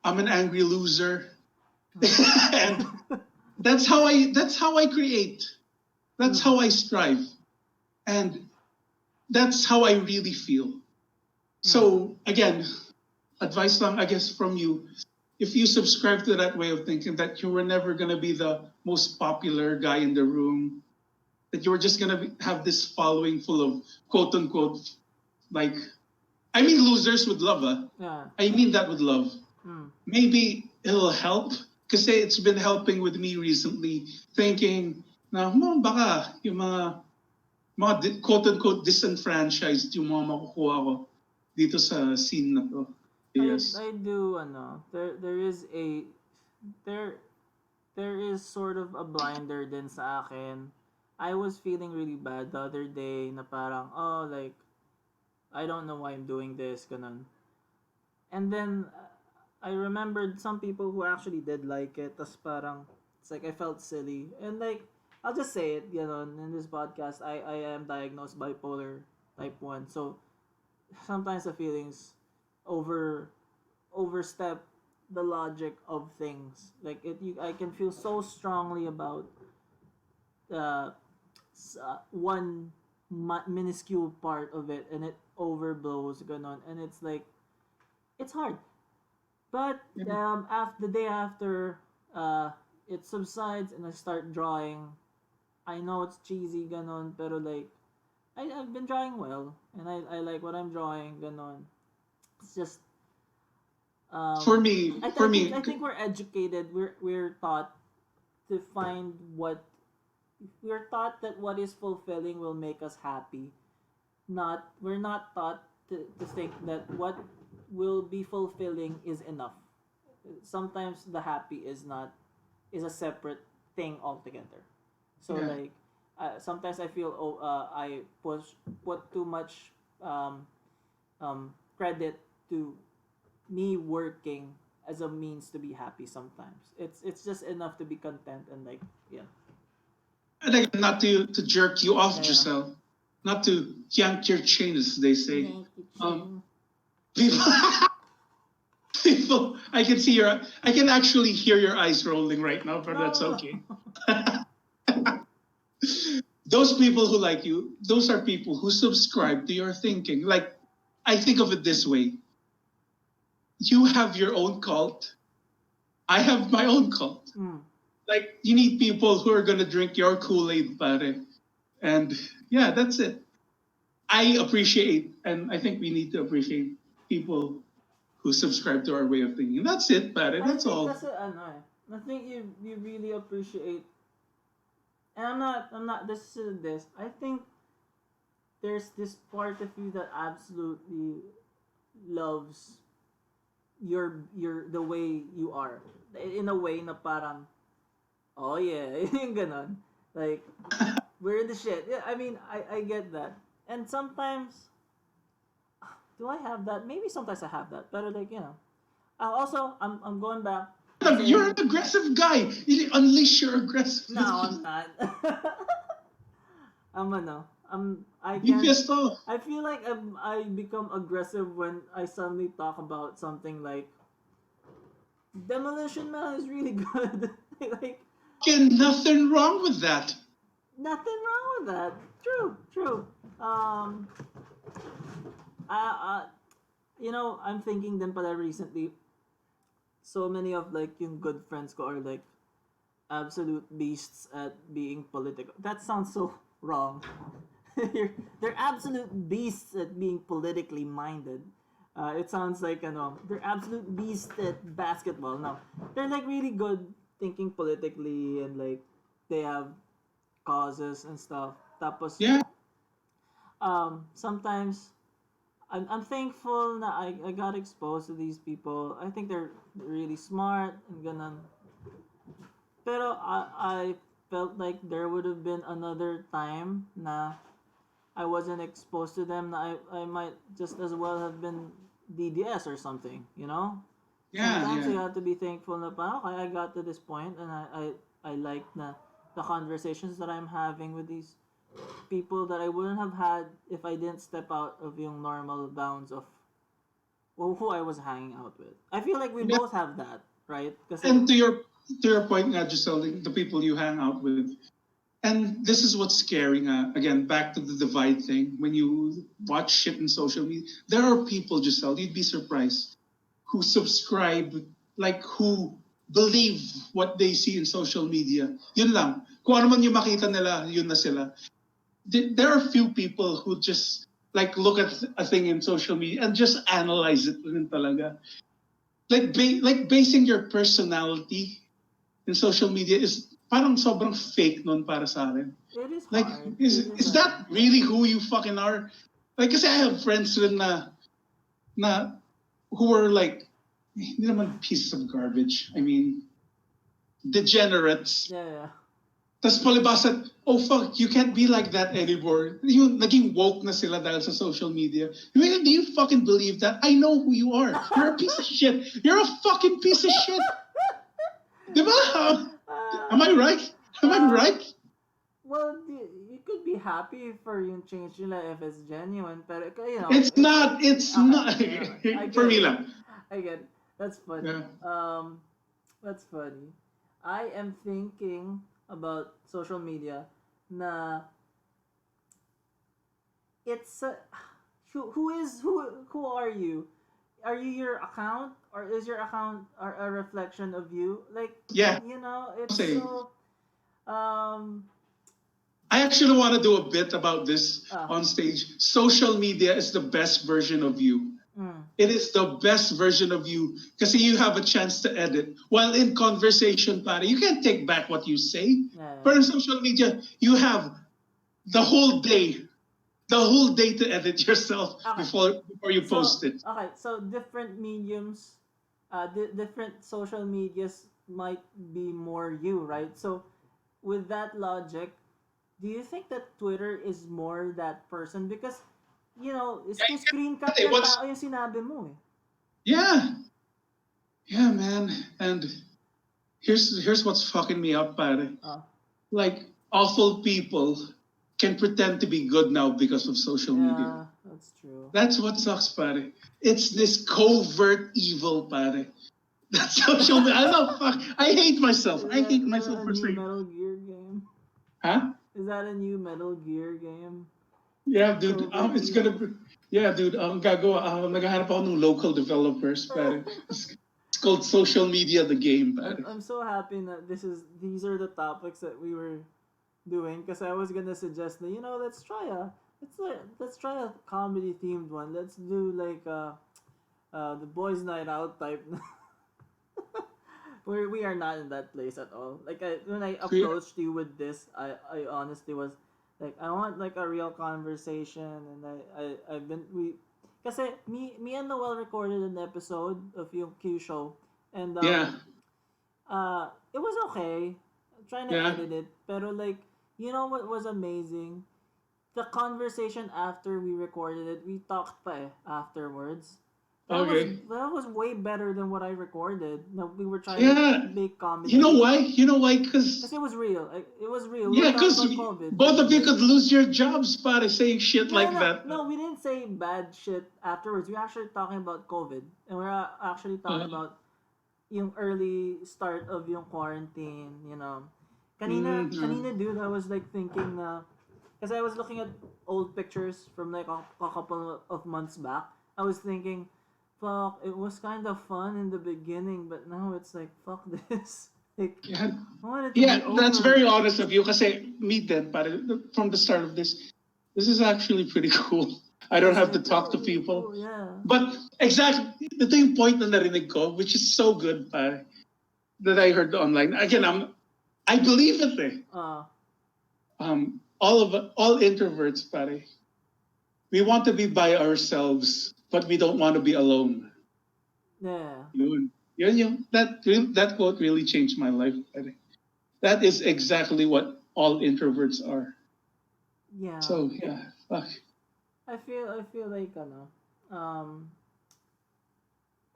I'm an angry loser, Mm. and that's how I create. That's Mm. how I strive, and that's how I really feel. Mm. So again, advice lang, I guess, from you. If you subscribe to that way of thinking that you were never gonna be the most popular guy in the room, that you were just gonna have this following full of quote unquote like, I mean losers with love. Yeah. I mean that with love. Mm. Maybe it'll help kasi it's been helping with me recently. Thinking na baka yung mga quote unquote disenfranchised yung mga makukuha ko dito sa scene na to. Yes. I do there is there there is sort of a blinder din sa akin. I was feeling really bad the other day na parang, oh, like, I don't know why I'm doing this, ganun. And then I remembered some people who actually did like it. Tas parang, it's like I felt silly. And like, I'll just say it, in this podcast, I am diagnosed bipolar type 1. So sometimes the feelings over overstep the logic of things. Like I can feel so strongly about uh, one minuscule part of it, and it overblows, ganon, and it's like it's hard. But after the day after, uh, it subsides and I start drawing. I know it's cheesy, ganon, pero like I've been drawing well, and I like what I'm drawing, ganon. It's just For um, me, for I me, think we're educated. We're taught to find what we're taught that what is fulfilling will make us happy. Not we're not taught to think that what will be fulfilling is enough. Sometimes the happy is a separate thing altogether. So yeah. like sometimes I feel I put too much um, credit to me working as a means to be happy. Sometimes it's just enough to be content and like yeah And again, not to jerk you off, yeah Giselle, not to yank your chain, as they say. yank it Um, chain. people, people, I can actually hear your eyes rolling right now, but that's No. okay. Those people who like you, those are people who subscribe to your thinking. Like, I think of it this way: you have your own cult, I have my own cult. Mm. Like, you need people who are gonna drink your Kool-Aid, pare. And yeah, that's it. I appreciate, and I think we need to appreciate people who subscribe to our way of thinking. That's it, pare. I That's think all. that's ano eh. I think you really appreciate, and I'm not this is this. I think there's this part of you that absolutely loves your the way you are. In a way na parang oh yeah, yung ganon. Like we're the shit. Yeah, I mean I get that. And sometimes do I have that? Maybe sometimes I have that. But like, you know. Also, I'm going back. I'm You're saying an aggressive guy. You unleash your no, aggressiveness. I'm not. I'm ano. I Be can't. pissed off. I feel like I become aggressive when I suddenly talk about something like Demolition Man is really good. Like Again, nothing wrong with that. nothing wrong with that. True, true. Um, I you know, I'm thinking din pala recently. So many of like yung good friends ko are like absolute beasts at being political. That sounds so wrong. They're absolute beasts at being politically minded. It sounds like they're absolute beasts at basketball. No, they're like really good thinking politically and like they have causes and stuff. Tapos Yeah. sometimes I'm thankful that I got exposed to these people. I think they're really smart and ganun. Pero I felt like there would have been another time na I wasn't exposed to them na I might just as well have been DDS or something, you know? Yeah, Sometimes you yeah. have to be thankful na parang, okay, I got to this point and I like na the conversations that I'm having with these people that I wouldn't have had if I didn't step out of yung normal bounds of who I was hanging out with. I feel like we Yeah. both have that, right? Kasi, And to your point, nga, Giselle, the people you hang out with. And this is what's scary, nga. Again, back to the divide thing. When you watch shit in social media, there are people, Giselle, you'd be surprised, who subscribe, like who believe what they see in social media. Yun lang. Kung ano man yung makita nila, yun na sila. There are few people who just like look at a thing in social media and just analyze it rin talaga. Like like basing your personality in social media is parang sobrang fake nun para sa akin. it is Like, hard. is that really who you fucking are? Like, kasi I have friends rin na who are like, hindi naman pieces of garbage. I mean, degenerates. Yeah. Tapos palibasa, oh fuck, you can't be like that anymore. Yung naging woke na sila dahil sa social media. Do you fucking believe that? I know who you are. You're a piece of shit. You're a fucking piece of shit. Diba? Am I right? Am I right? Well, you could be happy for yung change nila if it's genuine, pero you know, It's not. It's okay, not. I For get me it. lang. I get it. That's funny. Yeah. That's funny. I am thinking about social media na it's who are you? Are you your account or is your account a reflection of you? Like Yeah. it's Say, so um I actually want to do a bit about this ah on stage. Social media is the best version of you. mm, It is the best version of you because you have a chance to edit. While in conversation, pare, you can't take back what you say. yeah. But in social media, you have the whole day, to edit yourself Okay. before you So post it. okay, so different mediums, different social medias might be more you, right? So with that logic, do you think that Twitter is more that person? Because, screen cap Hey, ng what's tao yung sinabi mo eh. yeah, yeah, man. And here's what's fucking me up, pare. Oh, Like awful people can pretend to be good now because of social media. yeah, that's true. That's what sucks, pare. It's this covert evil, pare. That's social media. I know, fuck. I hate myself. I hate Is that myself a for new saying, Metal Gear game? huh? Is that a new Metal Gear game? Yeah, dude. Covert It's gonna Evil? be. Yeah, dude. Gagawa. Naghahanap ako ng local developers, pare. It's called Social Media the Game, pare. I'm so happy that these are the topics that we were doing because I was gonna suggest that let's try a comedy themed one. Let's do like the boys' night out type. Where we are not in that place at all. Like when I Yeah, approached you with this, I honestly was like I want like a real conversation, and I've been we. Kasi me and Noel recorded an episode of yung Q show, and yeah, it was okay. I'm trying to yeah. edit it, pero like you know what was amazing? The conversation after we recorded it, we talked pa afterwards. Okay. That was way better than what I recorded. No, we were trying to Yeah. make You know comedy why? You know why? because Because it was real. Like, it was real. We were yeah, talking because about COVID both of and you like could lose your jobs by saying shit no, no, like no, that. no. We didn't say bad shit afterwards. We actually talking about COVID, and we're actually talking Uh, about yung early start of yung quarantine. mm, Kanina, dude, I was like thinking because I was looking at old pictures from like a couple of months back. I was thinking, fuck, it was kind of fun in the beginning, but now it's like, fuck this. Like, yeah, I want it to be yeah, that's over. very honest of you. Because meet then, but from the start of this is actually pretty cool. I don't have to talk to people. Cool, yeah. But exactly the same point na narinig ko, which is so good, pare, that I heard online. Again, I believe it. All introverts, pare, we want to be by ourselves, but we don't want to be alone. Yeah. That quote really changed my life, pare. That is exactly what all introverts are. Yeah. So yeah, fuck. I feel like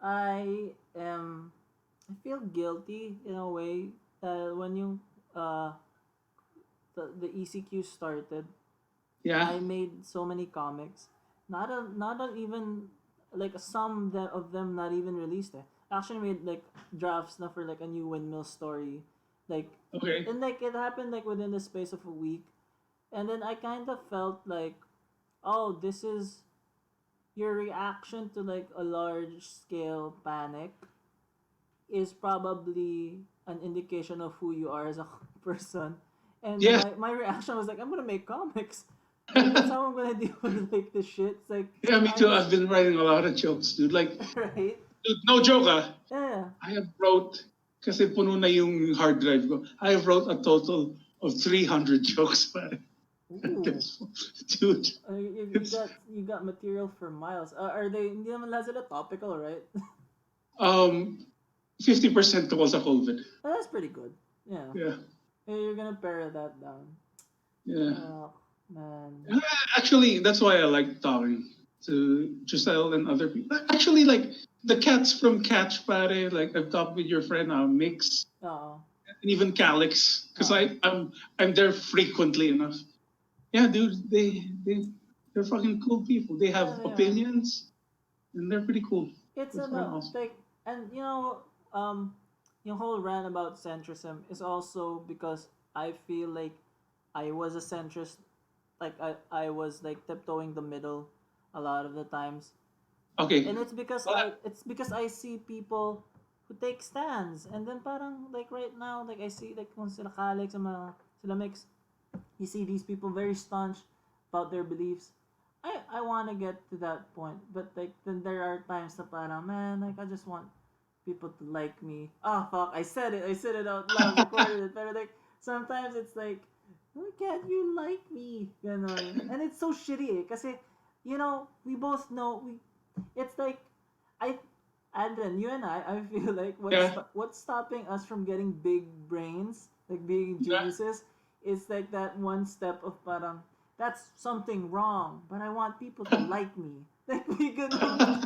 I am I feel guilty in a way when uh the ECQ started, Yeah. I made so many comics. Not even like some of them not even released. I actually made like drafts na for like a new windmill story, like Okay. and like it happened like within the space of a week, and then I kind of felt like, oh, this is your reaction to like a large scale panic is probably an indication of who you are as a person. And Yeah. my reaction was like, I'm gonna make comics. Like that's how I'm gonna deal with like this shit. It's like Yeah, me I too. just I've been writing a lot of jokes, dude. Like, right. dude, no joke, ah. Yeah. I have wrote, kasi puno na yung hard drive ko. I have wrote a total of 300 jokes, pare. Ooh. Dude, You got material for miles. Are they hindi naman lahat sila topical, right? um, 50% tungkol sa COVID. Oh, that's pretty good. Yeah. Yeah, Hey, you're gonna pare that down. yeah. Oh man. Actually, that's why I like talking to Giselle and other people. Actually, like the cats from Catch Pare, like I've talked with your friend Mix Oh. and even Calix, because Oh. I'm there frequently enough. Yeah, dude, they're fucking cool people. They have Yeah, they are. opinions, and they're pretty cool. It's They're a fucking no, awesome. like And yung whole rant about centrism is also because I feel like I was a centrist, like I was like tiptoeing the middle a lot of the times, Okay. and it's because I see people who take stands, and then parang like right now, like I see like kung sila Alex and sila Mix, you see these people very staunch about their beliefs. I want to get to that point, but like then there are times na parang man, like I just want people to like me. Ah, fuck, I said it out loud, recorded it, but like sometimes it's like, why can't you like me? Ganon. And it's so shitty kasi, we both know, it's like, I, Andren, you and I feel like Yeah. what's stopping us from getting big brains, like being Yeah. geniuses, is like that one step of parang, that's something wrong, but I want people to like me. Like, we ganon.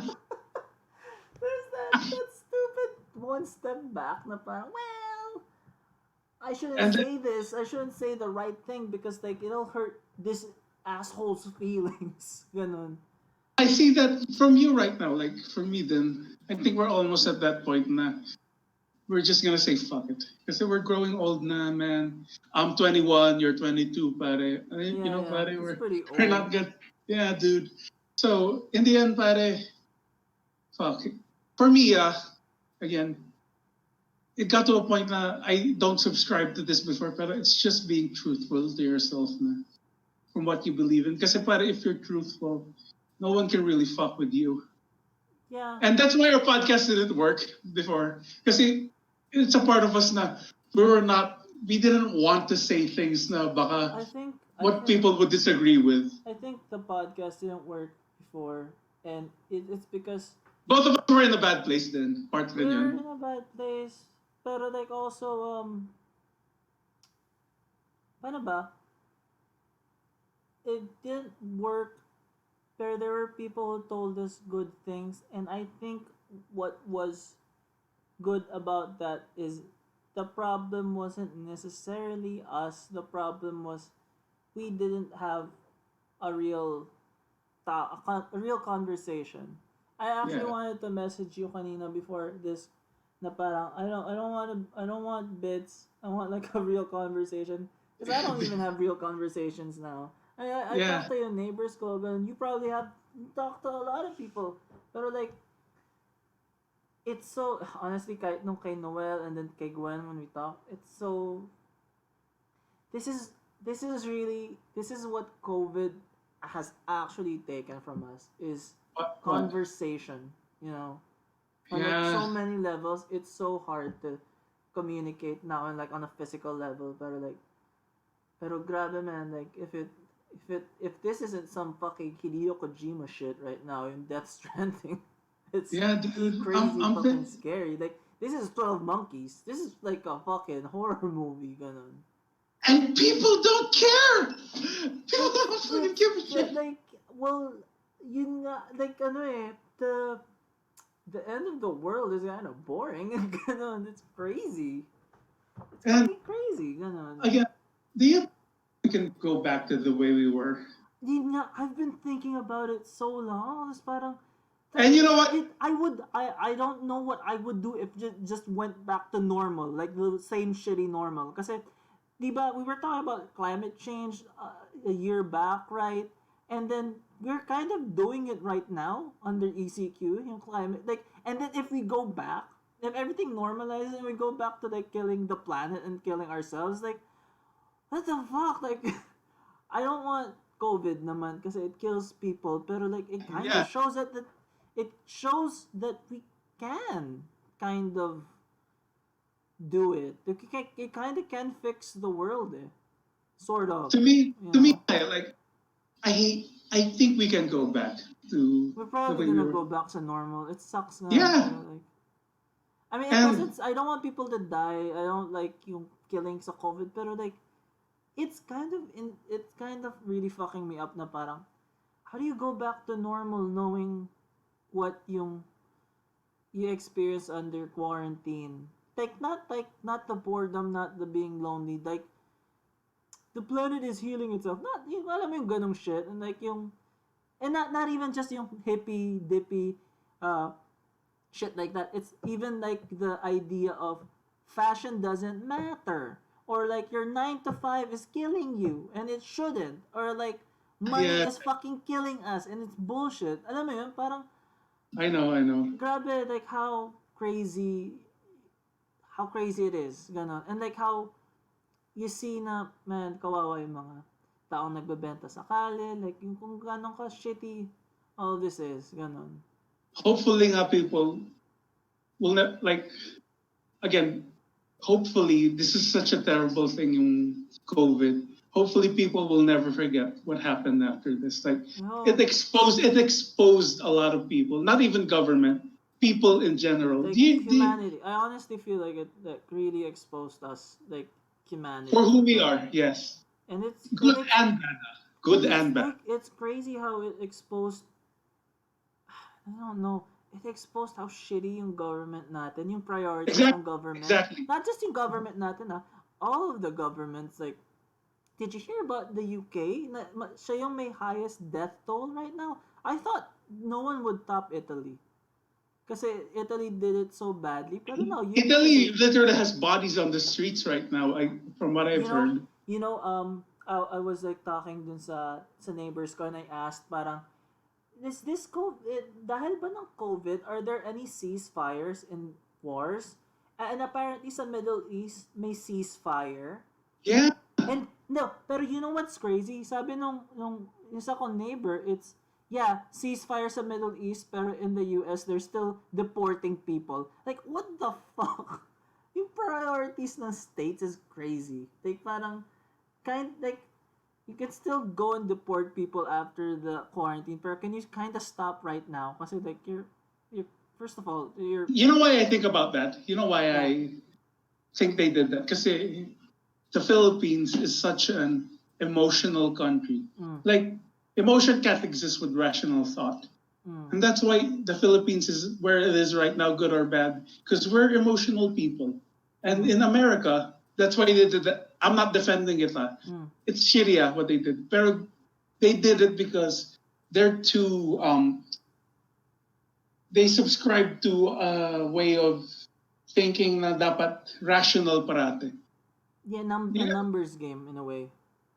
There's that stupid one step back na parang, well, I shouldn't And say this. I shouldn't say the right thing because like it'll hurt this asshole's feelings. Ganon. I see that from you right now. Like for me, then I think we're almost at that point now. We're just gonna say fuck it because we're growing old now, man. I'm 21, you're 22, pare. Yeah, pare, it's we're pretty we're old. not good. Yeah, dude. So in the end, pare, fuck. For me, again, it got to a point now. I don't subscribe to this before, but it's just being truthful to yourself, na, from what you believe in. Because if you're truthful, no one can really fuck with you. Yeah, And that's why our podcast didn't work before. Because it's a part of us na we didn't want to say things na baka I think I what think people would disagree with. I think the podcast didn't work before, and it's because Both of us were in a bad place then. Part rin we're yun. in a bad place. Pero like also paano ba? It didn't work. There were people who told us good things, and I think what was good about that is the problem wasn't necessarily us. The problem was we didn't have a real a real conversation. I actually Yeah. wanted to message you kanina before this na parang I don't want bits. I want like a real conversation because I don't even have real conversations now. I Yeah. talk to your neighbors ko, and you probably have talked to a lot of people. But like it's so honestly kahit nung kay Noel and then kay Gwen when we talk, it's so this is this is what COVID has actually taken from us is What? conversation. You know, on like Yeah. so many levels, it's so hard to communicate now and like on a physical level. Pero grabe man, like if this isn't some fucking Hideo Kojima shit right now in Death Stranding, it's Yeah, dude. crazy fucking scary. Like this is 12 Monkeys. This is like a fucking horror movie, ganon. And people don't care. People don't fucking give a shit. Like, well, like ano eh, the end of the world is kind of boring. Ganon, it's crazy. It's And fucking crazy. Ganon. again, do you we can go back to the way we were? I've been thinking about it so long. It's parang, And you know what? I don't know what I would do if just went back to normal, like the same shitty normal. Kasi, di ba, we were talking about climate change a year back, right? And then we're kind of doing it right now under ECQ, yung climate. Like, and then if we go back, if everything normalizes and we go back to like killing the planet and killing ourselves, like, what the fuck? Like, I don't want COVID naman kasi it kills people, pero like it kind Yeah. of shows that it shows that we can kind of do it. It kind of can fix the world, eh. Sort of. To me, You to me, know? like I think we can go back to We're the probably way we gonna were. go back to normal. It sucks nga, Yeah. pero like, I mean, it And doesn't. I don't want people to die. I don't like yung killing sa COVID, pero like, it's kind of really fucking me up na parang, how do you go back to normal knowing what yung you experience under quarantine? Not the boredom, not the being lonely, like the planet is healing itself. Not yung alam mo yung ganong shit and like yung and not even just yung hippy dippy uh shit like that. It's even like the idea of fashion doesn't matter, or like your 9 to 5 is killing you and it shouldn't, or like money Yeah, is fucking killing us and it's bullshit. Alam mo yun, parang I know. grabe like how crazy it is, ganon. And like how you see na, man, kawawa yung mga taong nagbebenta sa kalye, like yung kung ganon ka shitty all this is, ganon. Hopefully, nga people will not like again. Hopefully, this is such a terrible thing, yung COVID. Hopefully, people will never forget what happened after this. Like No, it exposed a lot of people, not even government, people in general. like humanity. I honestly feel like it like really exposed us, like humanity. For who we are, yes, And it's good and bad, good and bad. like it's crazy how it exposed. I don't know. It exposed how shitty yung government natin, yung priorities Exactly, ng government. exactly. Not just yung government natin, all of the governments. Like, did you hear about the UK? Siya yung may highest death toll right now. I thought no one would top Italy. Kasi Italy did it so badly. Pero no, Italy literally has bodies on the streets right now. From what I've heard. I was like talking dun sa neighbors ko and I asked parang, is this COVID, dahil ba ng COVID, are there any ceasefires in wars? And apparently sa Middle East, may ceasefire. Yeah. And, no, pero you know what's crazy? Sabi nung isa kong neighbor, it's, yeah, ceasefire sa Middle East, pero in the US, they're still deporting people. Like, what the fuck? Yung priorities ng states is crazy. Like, parang, you can still go and deport people after the quarantine, pero can you kind of stop right now? Kasi like you're first of all, you're. You know why I think about that? You know why I think they did that? Because the Philippines is such an emotional country. Like emotion can't exist with rational thought, and that's why the Philippines is where it is right now, good or bad. Because we're emotional people, and in America, that's why they did that. I'm not defending it. It's shitty what they did. Pero they did it because they're too they subscribe to a way of thinking na dapat rational parate. Yeah, a numbers game in a way.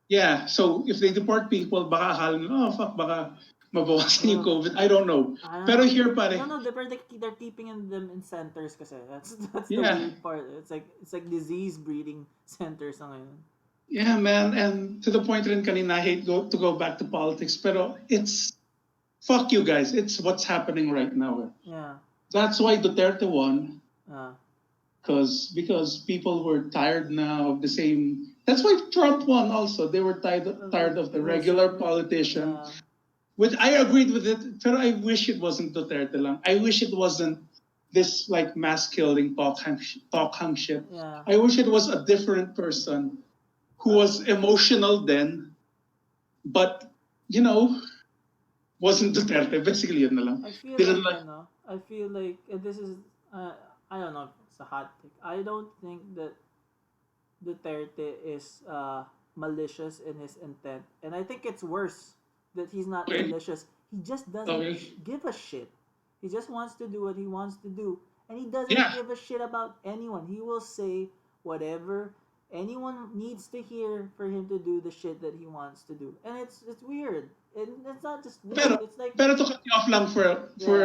Yeah, so if they deport people, baka akala nila, oh fuck, baka mabawasan yung COVID. I don't know. Pero here pare. No, they're keeping them in centers kasi. That's the weird part. It's like disease breeding centers na ngayon. Yeah, man, and to the point rin kanina, I hate to go back to politics, pero it's fuck you guys. It's what's happening right now. Yeah. That's why Duterte won. Because people were tired now of the same. That's why Trump won also. They were tired of the regular politician. Which I agreed with it, but I wish it wasn't Duterte lang. I wish it wasn't this like mass killing talk hang shit. Yeah. I wish it was a different person who was emotional then, but wasn't Duterte. Basically, yun na lang. I feel like this is I don't know if it's a hot take. I don't think that Duterte is malicious in his intent, and I think it's worse that he's not malicious. He just doesn't give a shit. He just wants to do what he wants to do, and he doesn't give a shit about anyone. He will say whatever anyone needs to hear for him to do the shit that he wants to do, and it's weird. And it's not just weird. It's like. Pero to cut you off lang for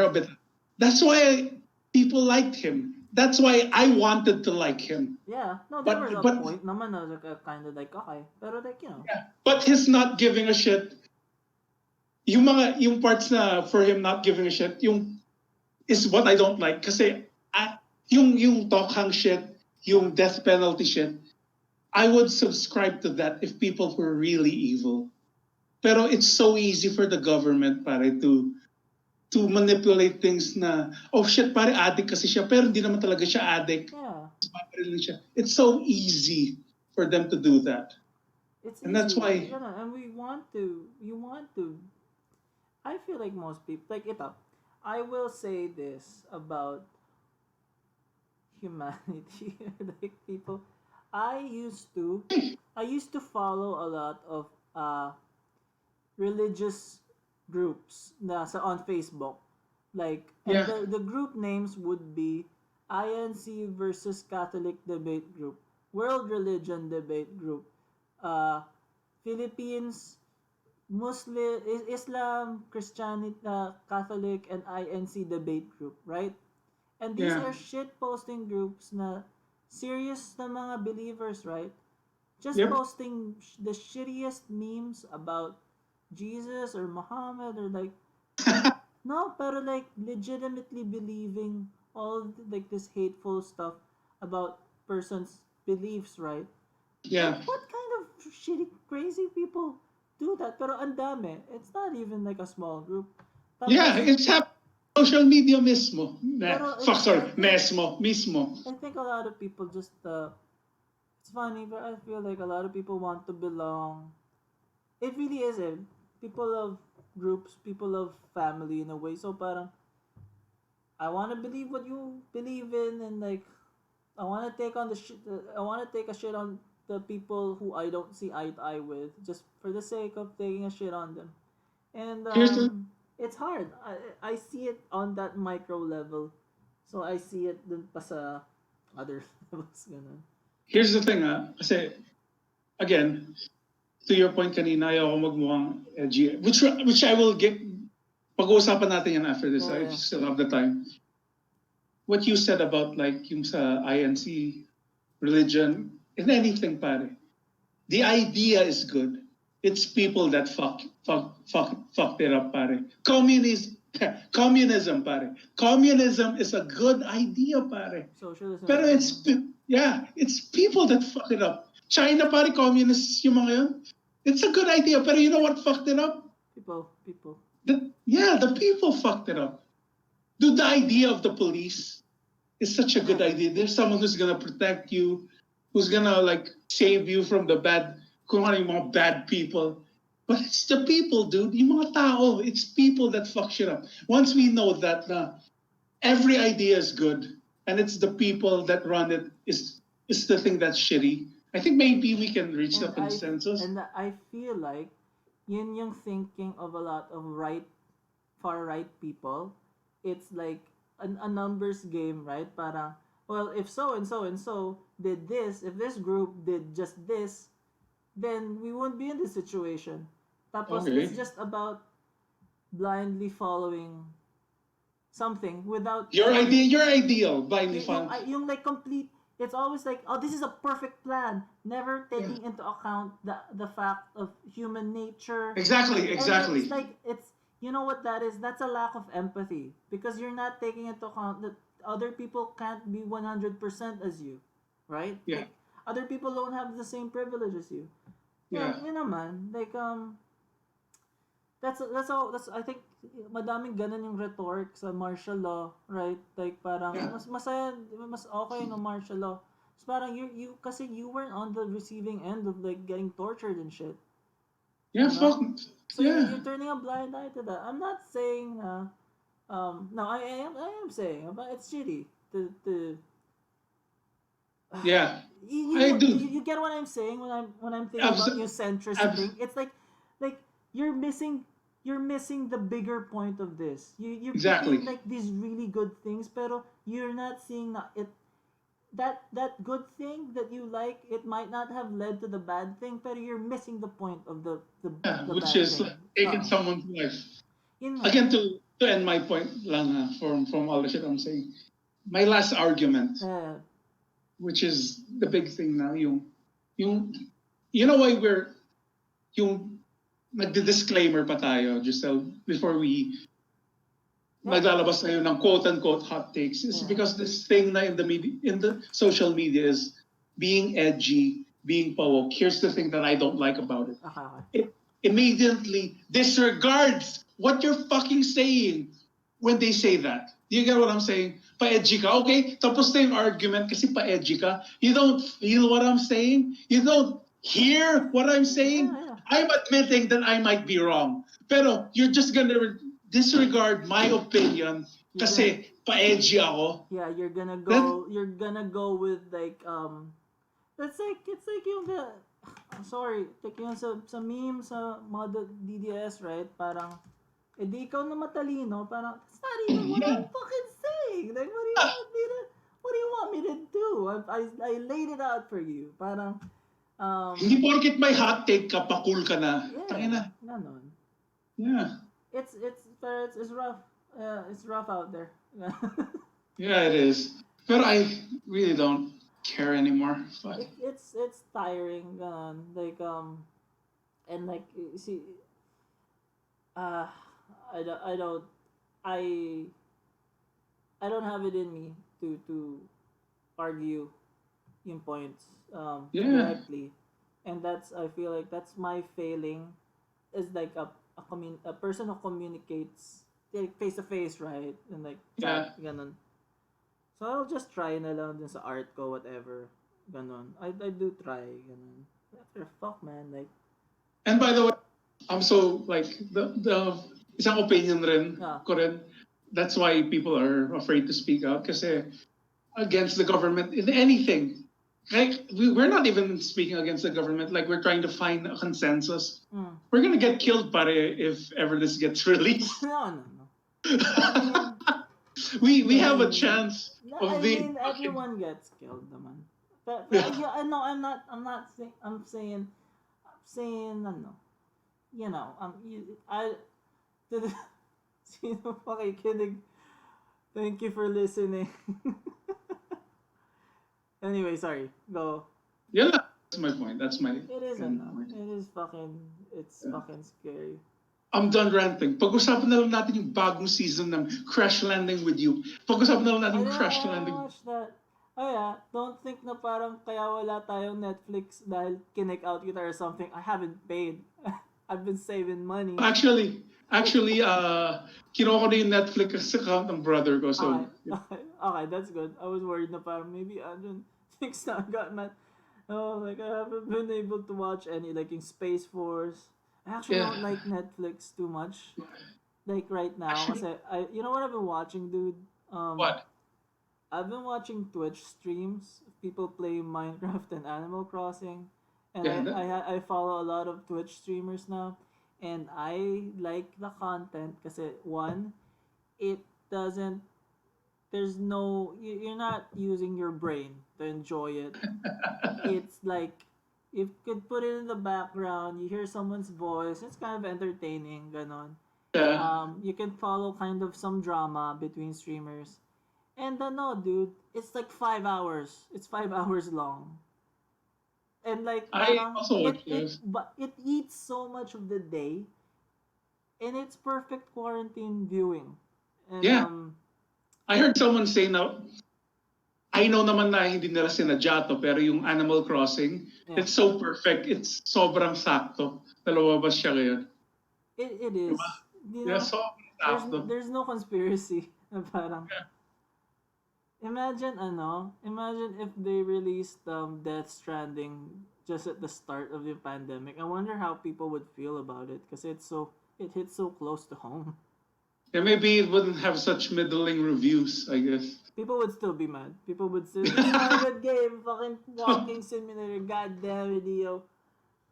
a bit. That's why people liked him. That's why I wanted to like him. Yeah, no, there was a point naman na kind of like okay, pero like Yeah, but his not giving a shit. Yung parts na for him not giving a shit, is what I don't like. Kasi yung talk hang shit, yung death penalty shit, I would subscribe to that if people were really evil. Pero it's so easy for the government pare to manipulate things na, oh shit, pare addict kasi siya, pero hindi naman talaga siya addict. Yeah. It's so easy for them to do that. And that's why. And you want to. I feel like most people, like ito, I will say this about humanity, like people. I used to follow a lot of religious groups on Facebook. And Yeah. the group names would be INC versus Catholic Debate Group, World Religion Debate Group, uh, Philippines Islam, Christianity, Catholic, and INC Debate Group, right? And these Yeah. are shit posting groups na serious na mga believers, right? Just Yep. posting the shittiest memes about Jesus or Muhammad or no, pero legitimately believing all this hateful stuff about persons' beliefs, right? Yeah. What kind of shitty, crazy people do that? Pero ang dami. It's not even like a small group. Yeah, Tapos, it's happening social media mismo. pero Fuck, I sorry, think mismo. I think a lot of people just it's funny, but I feel like a lot of people want to belong. It really isn't. People of groups, people of family in a way. So parang I want to believe what you believe in, and I want to take on the shit. I want to take a shit on the people who I don't see eye to eye with, just for the sake of taking a shit on them. And Here's the it's hard. I see it on that micro level, so I see it dun pa sa other levels ganun. here's the thing, kasi again, to your point kanina, ayaw ako magmukhang edgy, which I will get. Pag-uusapan natin yan after this. I Yeah. still have the time. What you said about yung sa INC religion in anything, pare. The idea is good. It's people that fucked it up, pare. Communism, pare. Communism is a good idea, pare. Socialism. Pero it's people that fuck it up. China, pare, communists yung mga yun. It's a good idea, pero you know what fucked it up? People. The people fucked it up. Dude, the idea of the police is such a good idea. There's someone who's gonna protect you, who's gonna save you from the kung ano yung mga bad people. But it's the people, dude. Yung mga tao, it's people that fuck shit up. Once we know that every idea is good, and it's the people that run it is the thing that's shitty, I think maybe we can reach the consensus. I feel like yun yung thinking of a lot of far right people. It's like a numbers game, right? Parang, well, if so and so and so did this, if this group did just this, then we won't be in this situation. Tapos Okay. it's just about blindly following something without Your ideal, blindly yung, found. yung complete. It's always like, oh, this is a perfect plan, never taking into account the fact of human nature. Exactly. And it's like you know what that is? That's a lack of empathy, because you're not taking into account that other people can't be 100% as you, right? Yeah. Other people don't have the same privilege as you. Yeah. Yun naman, that's all. That's, I think, madaming ganun yung rhetoric sa martial law, right? Like parang mas masaya, mas okay no martial law. It's parang you kasi you weren't on the receiving end of getting tortured and shit. Yeah, fuck. So Yeah. you're turning a blind eye to that. I'm not saying no, I am saying, but it's shitty to Yeah. you, I do. you get what I'm saying when I'm thinking about your centrist thing. It's like you're missing the bigger point of this. You're Exactly. picking these really good things, pero you're not seeing that good thing that you like. It might not have led to the bad thing, pero you're missing the point of the Which bad is thing. taking someone's life. Yun Again, to end my point lang from all the shit I'm saying. My last argument, which is the big thing now, yung you know why we're yung nagdi-disclaimer pa tayo, Josel, before we naglalabas tayo ng quote-unquote hot takes, is because this thing na in the social media is being edgy, being woke. Here's the thing that I don't like about it. It immediately disregards what you're fucking saying when they say that. Do you get what I'm saying? Pa-edgy ka. Okay, tapos na yung argument kasi pa-edgy ka. You don't feel what I'm saying? You don't hear what I'm saying? Yeah. I'm admitting that I might be wrong. Pero you're just gonna disregard my opinion kasi pa-edgy ako. Yeah, you're gonna go with it's like yung sorry, like yung sa meme sa mga DDS, right? Parang di ikaw na matalino, parang, that's not even what I'm fucking saying. Like, what do you want me to, do? I laid it out for you. Parang, Hindi porket may hot take ka, pa-cool ka na. yeah, Tangina. ganon. Yeah. It's rough. It's rough out there. Yeah, it is. But I really don't care anymore. Fuck. It's tiring, ganon. Like, and like, you see, uh, I don't, I don't, I, I don't have it in me to argue yung points Yeah. directly, and that's, I feel like that's my failing, is like a person who communicates like face to face, right, and like chat, ganon. So I'll just try na lang din sa art ko, whatever, ganon. I do try, ganon. After fuck, man, like. And by the way, I'm so like the isang opinion rin ko rin. That's why people are afraid to speak out kasi against the government in anything. Like we're not even speaking against the government. Like we're trying to find a consensus. We're gonna get killed, pare, if ever this gets released. No. We have a chance of being. Everyone gets killed, naman. But yeah, no, I'm not saying. I'm saying, ano, you know, sino pakikinig? Thank you for listening. Anyway, sorry. Go. Yeah, that's my point. That's my. It is, ano. It is fucking. It's fucking scary. I'm done ranting. Pag-usapan na lang natin yung bagong season ng Crash Landing with You. Pag-usapan na lang natin yung Crash Landing. Watch that. Oh yeah, don't think na parang kaya wala tayong Netflix dahil kinik out kita or something. I haven't paid. I've been saving money. Actually, kinuha ko na yung Netflix account ng brother ko. So, okay, that's good. I was worried na parang maybe Andren thinks na I got mad. Oh, like I haven't been able to watch any, like in Space Force. I actually don't like Netflix too much. Like right now, kasi you know what I've been watching, dude? What? I've been watching Twitch streams of people play Minecraft and Animal Crossing, and I follow a lot of Twitch streamers now, and I like the content kasi one, it doesn't. There's no, you're not using your brain to enjoy it. It's like, you could put it in the background, you hear someone's voice, it's kind of entertaining, ganon. Yeah. You can follow kind of some drama between streamers. And no, dude, it's like 5 hours. It's 5 hours long. And like, I also watch this. But it eats so much of the day. And it's perfect quarantine viewing. And, yeah. I heard someone say now, I know naman na hindi nila sinadya to, pero yung Animal Crossing, it's so perfect. It's sobrang sakto. Nalabas siya ngayon. It is. Diba? You know, sobrang sakto. There's no conspiracy. Parang, imagine if they released Death Stranding just at the start of the pandemic. I wonder how people would feel about it because it hits so close to home. Yeah, maybe it wouldn't have such middling reviews, I guess. People would still be mad. People would say, it's not a good game, fucking walking simulator, goddamn video.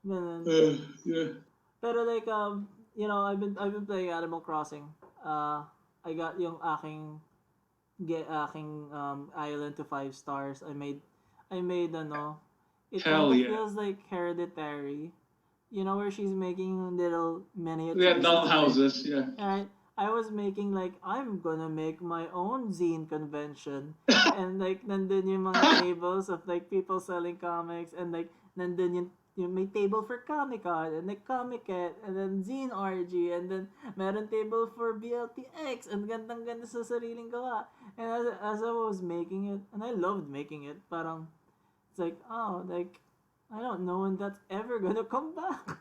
Yeah. Pero like, you know, I've been playing Animal Crossing. I got yung aking island to 5 stars. I made it kind of feels like Hereditary. You know where she's making little miniatures. Yeah, doll houses, yeah. Alright. I was making like, I'm gonna make my own zine convention. And like, nandun yung mga tables of like people selling comics. And like, nandun yung may table for Comic-Con. And like Comic-Con. And then Zine RG. And then meron table for BLTX. And gandang-ganda sa sariling gawa. And as I was making it, and I loved making it, parang, it's like, oh, like, I don't know when that's ever gonna come back.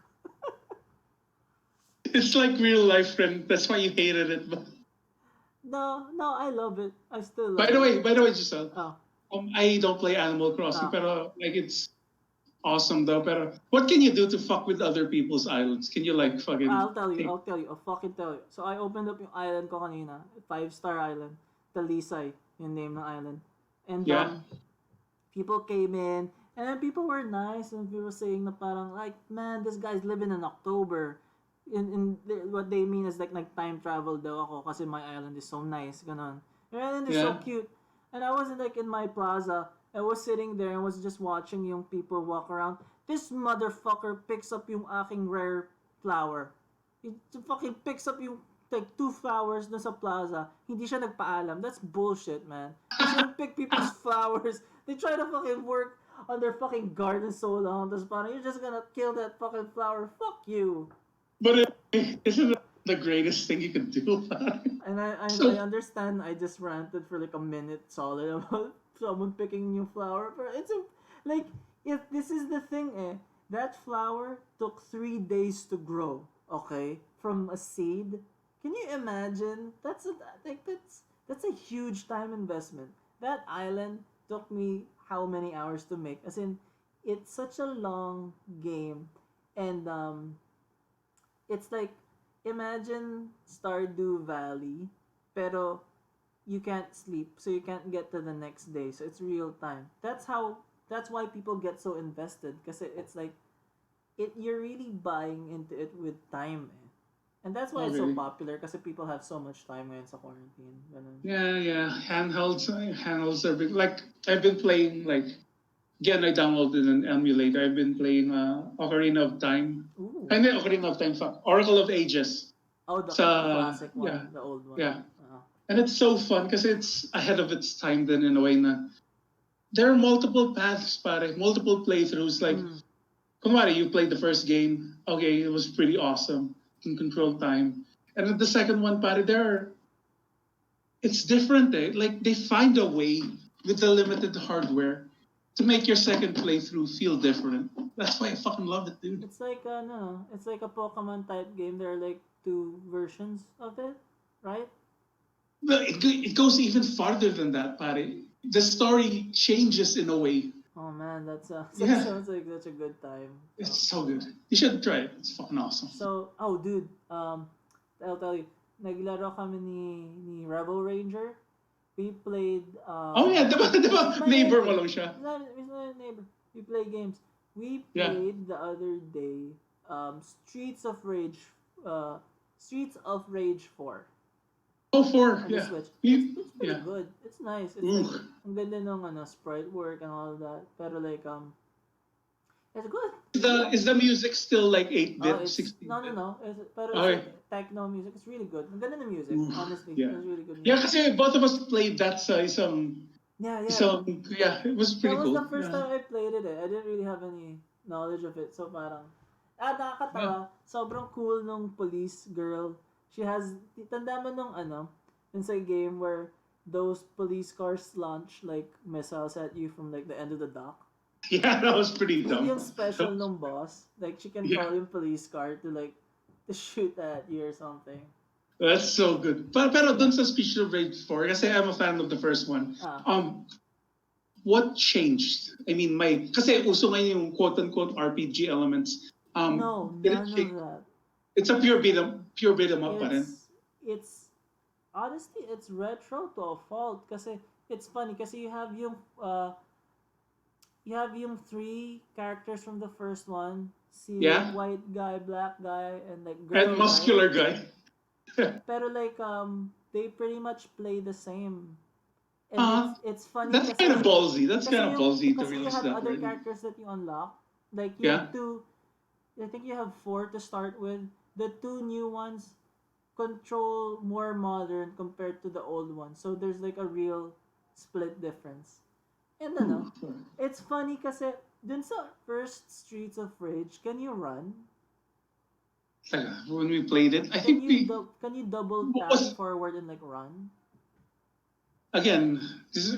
It's like real life, friend. That's why you hated it. But... No, I love it. I still love By the way, Giselle, oh. I don't play Animal Crossing, pero like it's awesome though. Pero what can you do to fuck with other people's islands? Can you like fucking... I'll tell you. I'll fucking tell you. So I opened up yung island ko kanina. 5-star island. Talisay, yung name ng island. And people came in, and then people were nice, and people were saying na parang like, man, this guy's living in October. what they mean is like time travel daw ako kasi my island is so nice, ganon. Your island is so Yeah. cute. And I wasn't like in my plaza. I was sitting there and was just watching yung people walk around. This motherfucker picks up yung aking rare flower. He fucking picks up yung like 2 flowers na sa plaza. Hindi siya nagpaalam. That's bullshit, man. You shouldn't pick people's flowers. They try to fucking work on their fucking garden so long. Tapos parang, you're just gonna kill that fucking flower. Fuck you. But isn't that the greatest thing you can do? And I understand I just ranted for like a minute solid about someone picking new flower. But it's like, if this is the thing that flower took 3 days to grow, okay? From a seed. Can you imagine? That's a huge time investment. That island took me how many hours to make? As in, it's such a long game, and it's like, imagine Stardew Valley, pero you can't sleep, so you can't get to the next day. So it's real time. That's why people get so invested, because it's like you're really buying into it with time. And that's why it's so popular, kasi people have so much time ngayon sa quarantine. Ganun. Yeah. Handhelds are big. Like, I've been playing, like, again, I downloaded an emulator. I've been playing Ocarina of Time. Ooh. I mean, Ocarina of Time, Oracle of Ages. Oh, the classic one, yeah, the old one. Yeah. Uh-huh. And it's so fun because it's ahead of its time then, in a way na there are multiple paths, pare, multiple playthroughs. Like, kunwari, you played the first game. Okay, it was pretty awesome. You can control time. And then the second one, pare, it's different. Like, they find a way with the limited hardware to make your second playthrough feel different. That's why I fucking love it, dude. It's like it's like a Pokemon type game. There are like 2 versions of it, right? But it goes even farther than that, pare. The story changes in a way. Oh man, that sounds like such a good time. It's so good. You should try it. It's fucking awesome. So, dude, I'll tell you, naglaro kami ni Rebel Ranger. We played. Oh yeah, diba neighbor mo lang siya. It's not a neighbor. We play games. We played the other day, Streets of Rage 4. Oh, 4, On the Switch. It's pretty good. It's nice. It's like, ang ganda nung sprite work and all that. Pero like it's good. Is the music still like 8-bit, 16-bit? No. Pero Okay. it's like techno music. It's really good. Ang ganda ng music, honestly. Yeah. It's really good music. Yeah, kasi both of us played that sa isang. Yeah. Yeah, it was pretty cool. That was the first time I played it. I didn't really have any knowledge of it. So parang, nakakatawa. Sobrang cool nung police girl. She has, tanda mo nung in sa game where those police cars launch like missiles at you from like the end of the dock. Yeah, that was pretty dumb. Yung special nung boss. Like, she can call yung police car to shoot at you or something. That's so good. Pero dun sa Speech of Rage 4, kasi I'm a fan of the first one. What changed? I mean, kasi uso ngayon yung quote-unquote RPG elements. No, none of that. It's a pure beat 'em up pa rin. It's honestly, it's retro to a fault. Kasi it's funny kasi you have yung 3 characters from the first one. Si white guy, black guy, and like girl and muscular guy. Pero like they pretty much play the same. And it's funny. That's kind of ballsy. That's kind of ballsy to release that. Because you have other characters that you unlock. Like you have I think you have 4 to start with. The 2 new ones control more modern compared to the old ones. So there's like a real split difference. And it's funny kasi dun sa first Streets of Rage, can you run? When we played it, I think can you double tap forward and like run? Again,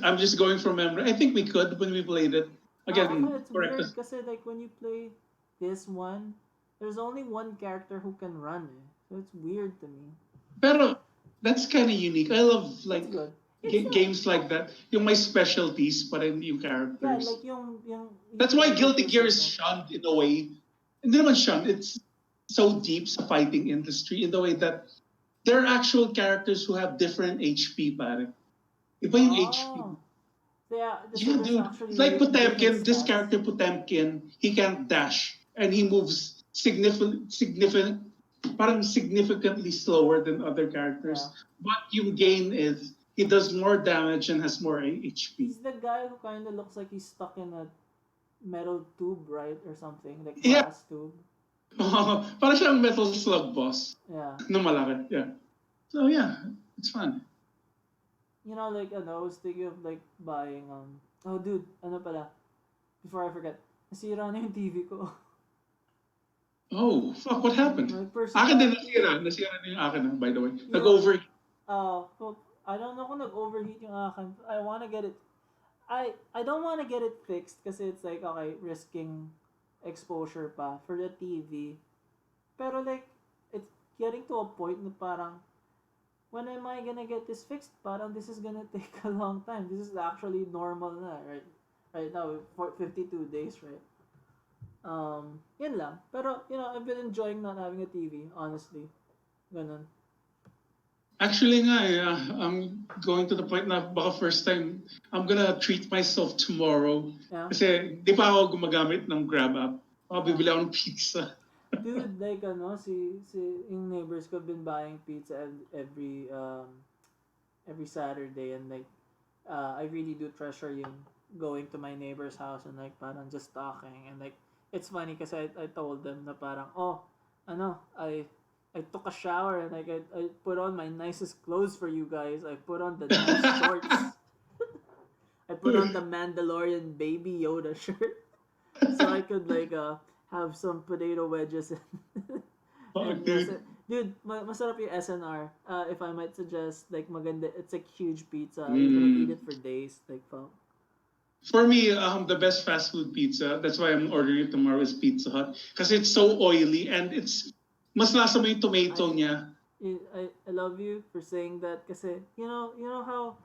I'm just going from memory. I think we could when we played it. Again, it's weird kasi like when you play this one, there's only one character who can run. So it's weird to me. Pero that's kind of unique. I love like games like that. Yung may specialties pa rin yung characters. Yeah, like yung that's why Guilty Gear is shunned in a way. Hindi naman shunned. It's so deep sa fighting industry in the way that there are actual characters who have different HP pare. Iba yung HP. Yeah, dude. Like Potemkin, this character Potemkin, he can't dash and he moves significantly parang significantly slower than other characters. Yeah. What you gain is he does more damage and has more HP. He's the guy who kind of looks like he's stuck in a metal tube, right, or something like Yeah, glass tube. parang siyang Metal Slug boss Yeah. na malaki. Yeah. So yeah, it's fun. You know, like I was thinking of like buying Oh, dude, ano pala? Before I forget, nasira na yung TV ko. Oh, fuck, what happened? My Akin din personal. nasira. Nasira na yung akin, by the way. Yeah. Nag-over. Well, I don't know kung nag-overheat yung akin. I wanna get it. I don't wanna get it fixed kasi it's like okay, risking exposure pa for the TV. Pero like it's getting to a point na parang when am I gonna get this fixed? Parang this is gonna take a long time. This is actually normal na, right? Right now, for 52 days, right? Yun lang. Pero, I've been enjoying not having a TV, honestly. Ganun. Actually nga, I'm going to the point na baka first time, I'm gonna treat myself tomorrow. Yeah. Kasi di pa ako gumagamit ng Grab app. Bibili ako ng pizza. Dude, like yung neighbors ko have been buying pizza every Saturday, and like I really do treasure yung going to my neighbor's house and like parang just talking, and like it's funny kasi I told them na parang I took a shower and like I put on my nicest clothes for you guys. I put on the nice shorts. I put on the Mandalorian Baby Yoda shirt so I could like have some potato wedges. Dude, masarap yung SNR. If I might suggest, like maganda, it's a huge pizza. You can eat it for days. Like, fuck. For me, the best fast food pizza, that's why I'm ordering it tomorrow, is Pizza Hut. Kasi it's so oily and it's mas lasa mo yung tomato niya. I love you for saying that kasi you know how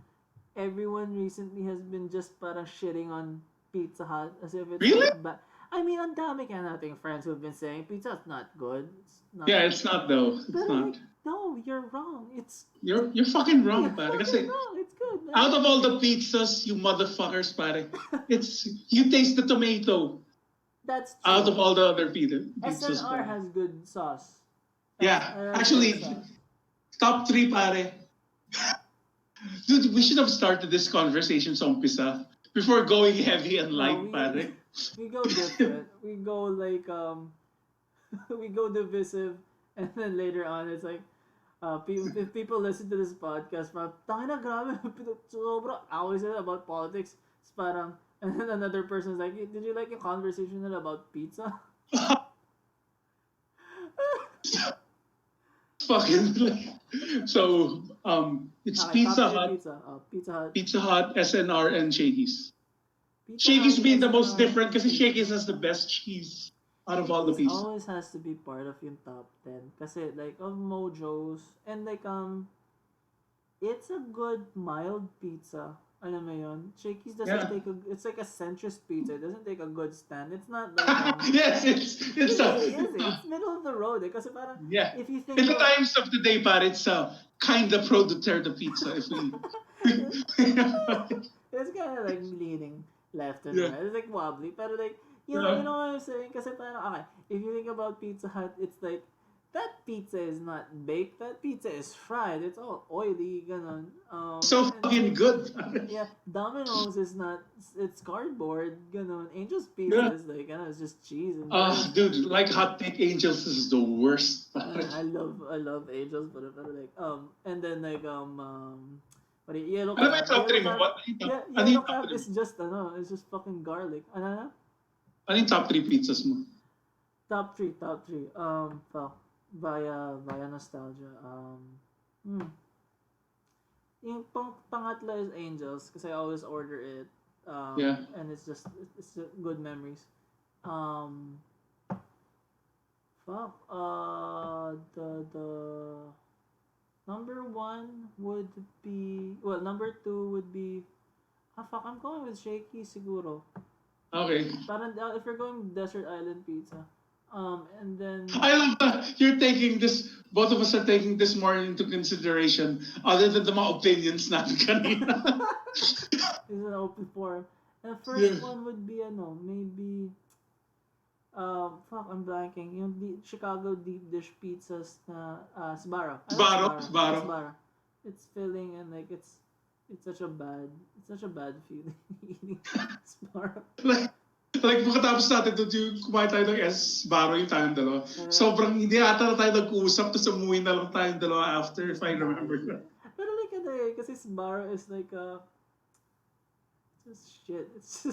everyone recently has been just parang shitting on Pizza Hut as if it's Really? bad. I mean, ang dami kaya nating friends who've been saying pizza's not good. It's not Yeah, it's not though. It's but not. like, no, you're wrong. You're fucking wrong, You're pare. fucking Kasi wrong. It's good, man. out of all the pizzas, you motherfuckers, pare, you taste the tomato. That's true. Out of all the other pizzas. SNR pare. has good sauce. Yeah, actually, top 3, pare. Dude, we should have started this conversation sa umpisa before going heavy and light, pare. We go different. We go like we go divisive, and then later on it's like if people listen to this podcast, tangina grabe, sobra away sila about politics. It's parang, and then another person's like, did you like a conversation about pizza? Fucking so it's Okay, Pizza top three Hut, Pizza Hut. Pizza Hut, SNR, and Shakey's. Pizza Shakey's Hut being the is, most different because Shakey's has the best cheese out of all the Shakey's pizzas. always has to be part of yung top 10 kasi like of Mojo's, and like it's a good mild pizza. Alam mo yun? Shakey's doesn't take it's like a centrist pizza. It doesn't take a good stand. It's not like Yes, it's it's middle of the road kasi parang yeah. if you think In the of, times of the day, but it's kind of pro Duterte pizza. If we, it's kind of like leaning left and Yeah. right. It's like wobbly, but like you Yeah. know what I'm saying? Kasi parang okay, if you think about Pizza Hut, it's like that pizza is not baked. That pizza is fried. It's all oily, ganon. so and- fucking good. Yeah, Domino's is not. It's cardboard, ganon. Angel's pizza Yeah. is like, it's just cheese and. Dude, like Hot Take Angels is the worst. I love Angels, but like and then like what yellow Ano ba crab. yung top 3 mo? Yellow What? crab- Ano Yellow yung top crab 3 is just it's just fucking garlic. Ano? Ano yung top 3 pizzas mo? Top three. Fuck. Via nostalgia. Yung pangatlo is Angels because I always order it. Yeah. And it's just good memories. Fuck. The number one would be number two would be fuck, I'm going with Shaky siguro. Okay. Parang if you're going Desert Island Pizza. And then I love that you're taking this, both of us are taking this more into consideration other than the mga opinions natin kanina. is an open forum. And the first Yeah. one would be maybe Fuck, I'm blanking. Yung Chicago deep dish pizzas na Sbarro. I like Sbarro, Sbarro. I like Sbarro. Sbarro. It's filling and like it's such a bad feeling eating Sbarro. Like pagkatapos natin doon yung kumain tayo ng Sbarro yung tayong dalawa. Sobrang hindi ata na tayo nag-uusap tapos umuwi na lang tayong dalawa after if I remember. Pero like kasi Sbarro is like it's just shit. It's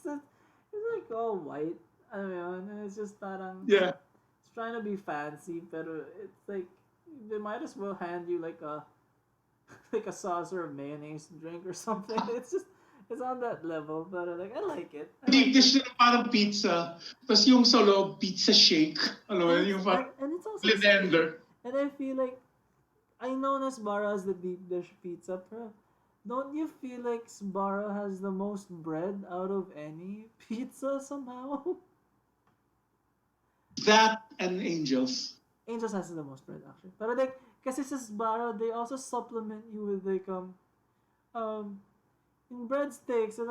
like all white. Ano yun? It's just parang Yeah. it's trying to be fancy, pero it's like they might as well hand you like a saucer of mayonnaise drink or something. It's on that level, but like I like it. Deep dish na parang pizza. Tapos yung sa loob, pizza shake. Alam mo, yung parang and it's also blender. and I feel like I know na Sbarro has the deep dish pizza, pero don't you feel like Sbarro has the most bread out of any pizza somehow? That and Angels. Angels has the most bread actually. Pero like, kasi sa Sbarro, they also supplement you with like in breadsticks, in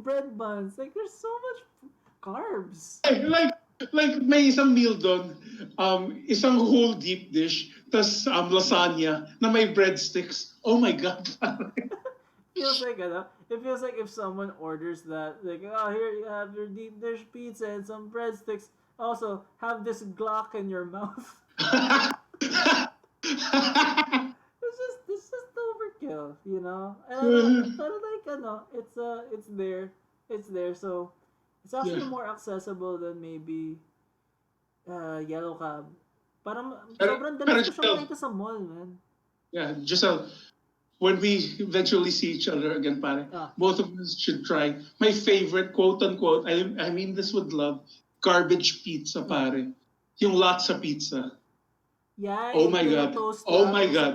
bread buns. Like there's so much carbs. Like may isang meal doon, isang whole deep dish, tas lasagna na may breadsticks. Oh my God. It feels like if someone orders that, like, oh, here you have your deep dish pizza and some breadsticks. Also, have this Glock in your mouth. It's just overkill, you know. And but like, it's there. So it's actually more accessible than maybe Yellow Cab. Parang sobrang dalas ko siyang makita sa mall, man. Yeah, Josel, when we eventually see each other again, pare, both of us should try my favorite, quote unquote, I mean this with love, garbage pizza, pare. Yung latsa pizza. Yeah, oh my God. Oh my God.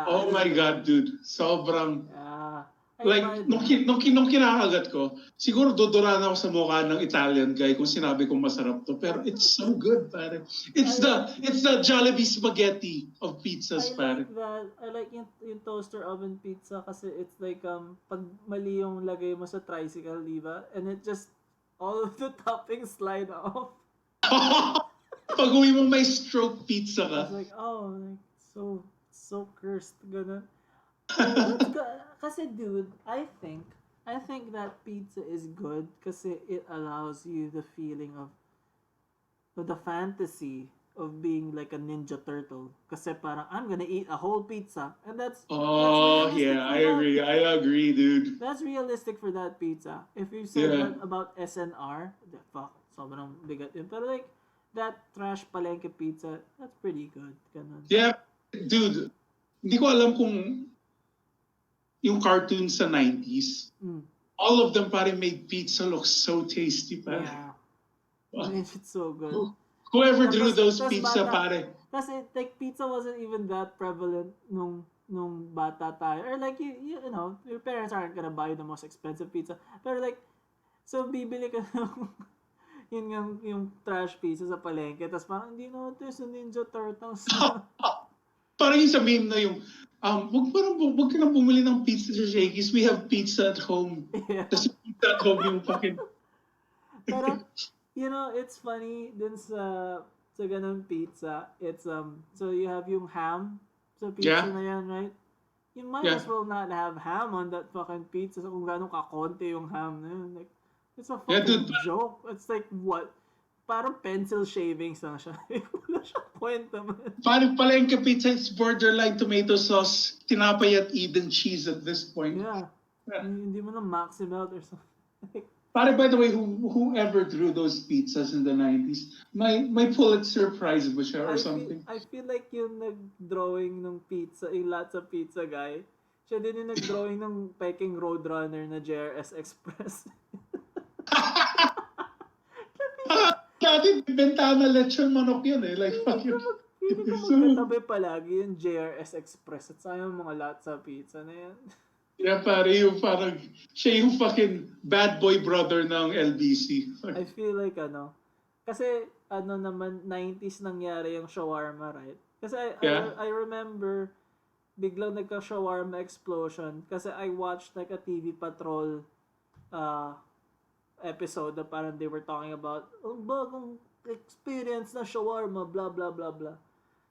Oh my God, dude. Sobrang. Yeah. Like, nung kinakagat ko, siguro duduraan ako sa mukha ng Italian guy kung sinabi kong masarap to. Pero it's so good, pare. It's the Jollibee spaghetti of pizzas, pare. I like yung toaster oven pizza kasi it's like, pag mali yung lagay mo sa tricycle, di ba? And it just, all of the toppings slide off. Pag uwi mo may stroke pizza ka. It's like, oh, like, so cursed, ganun. Kasi dude, I think that pizza is good kasi it allows you the feeling of the fantasy of being like a Ninja Turtle. Kasi parang, I'm gonna eat a whole pizza. And that's yeah, I agree, dude. That's realistic for that pizza. If you said that about SNR, fuck, sobrang bigat yun. Pero like, that trash palengke pizza, that's pretty good. Ganun. Yeah, dude. Hindi ko alam kung yung cartoons sa 90s, all of them pare made pizza look so tasty, pare. Yeah. It's so good. Whoever drew those pizza, pare. Kasi like pizza wasn't even that prevalent nung bata tayo. Or like, you know, your parents aren't gonna buy the most expensive pizza. Pero like, so bibili ka ng yung trash pizza sa palengke. Tapos parang, hindi na ito yung Ninja Turtles. Parang yung sabihin na yung, wag ka nang bumili ng pizza sa Shakey's. We have pizza at home. Yeah. Tapos pizza at home yung fucking... Pero, you know, it's funny dun sa ganun pizza. It's, so you have yung ham sa pizza na yan, right? You might as well not have ham on that fucking pizza kung gano'ng kakonti yung ham na yun. Like, it's a fucking joke. It's like, what? Parang pencil shavings lang siya. Wala siyang kwenta, man. Parang palengke pizza, it's borderline tomato sauce, tinapay at Eden cheese at this point. Yeah. Hindi mo na maximelt or something. Pare, by the way, whoever drew those pizzas in the 90s, may Pulitzer Prize ba siya or something? I feel like yung nag-drawing ng pizza, yung lots of pizza guy, siya din yung nag-drawing ng Peking Roadrunner na JRS Express. Dati, bentana lechon manok yun eh. Like, fucking... Hindi ko magkatabi palagi yung JRS Express at sayang mga latsa pizza na yan. Yeah, pare, yung parang, siya yung fucking bad boy brother ng LBC. I feel like kasi naman, 90s nangyari yung shawarma, right? Kasi I remember, biglang nagka-shawarma explosion kasi I watched like a TV Patrol episode na parang they were talking about ang bagong experience na shawarma, blah, blah, blah, blah.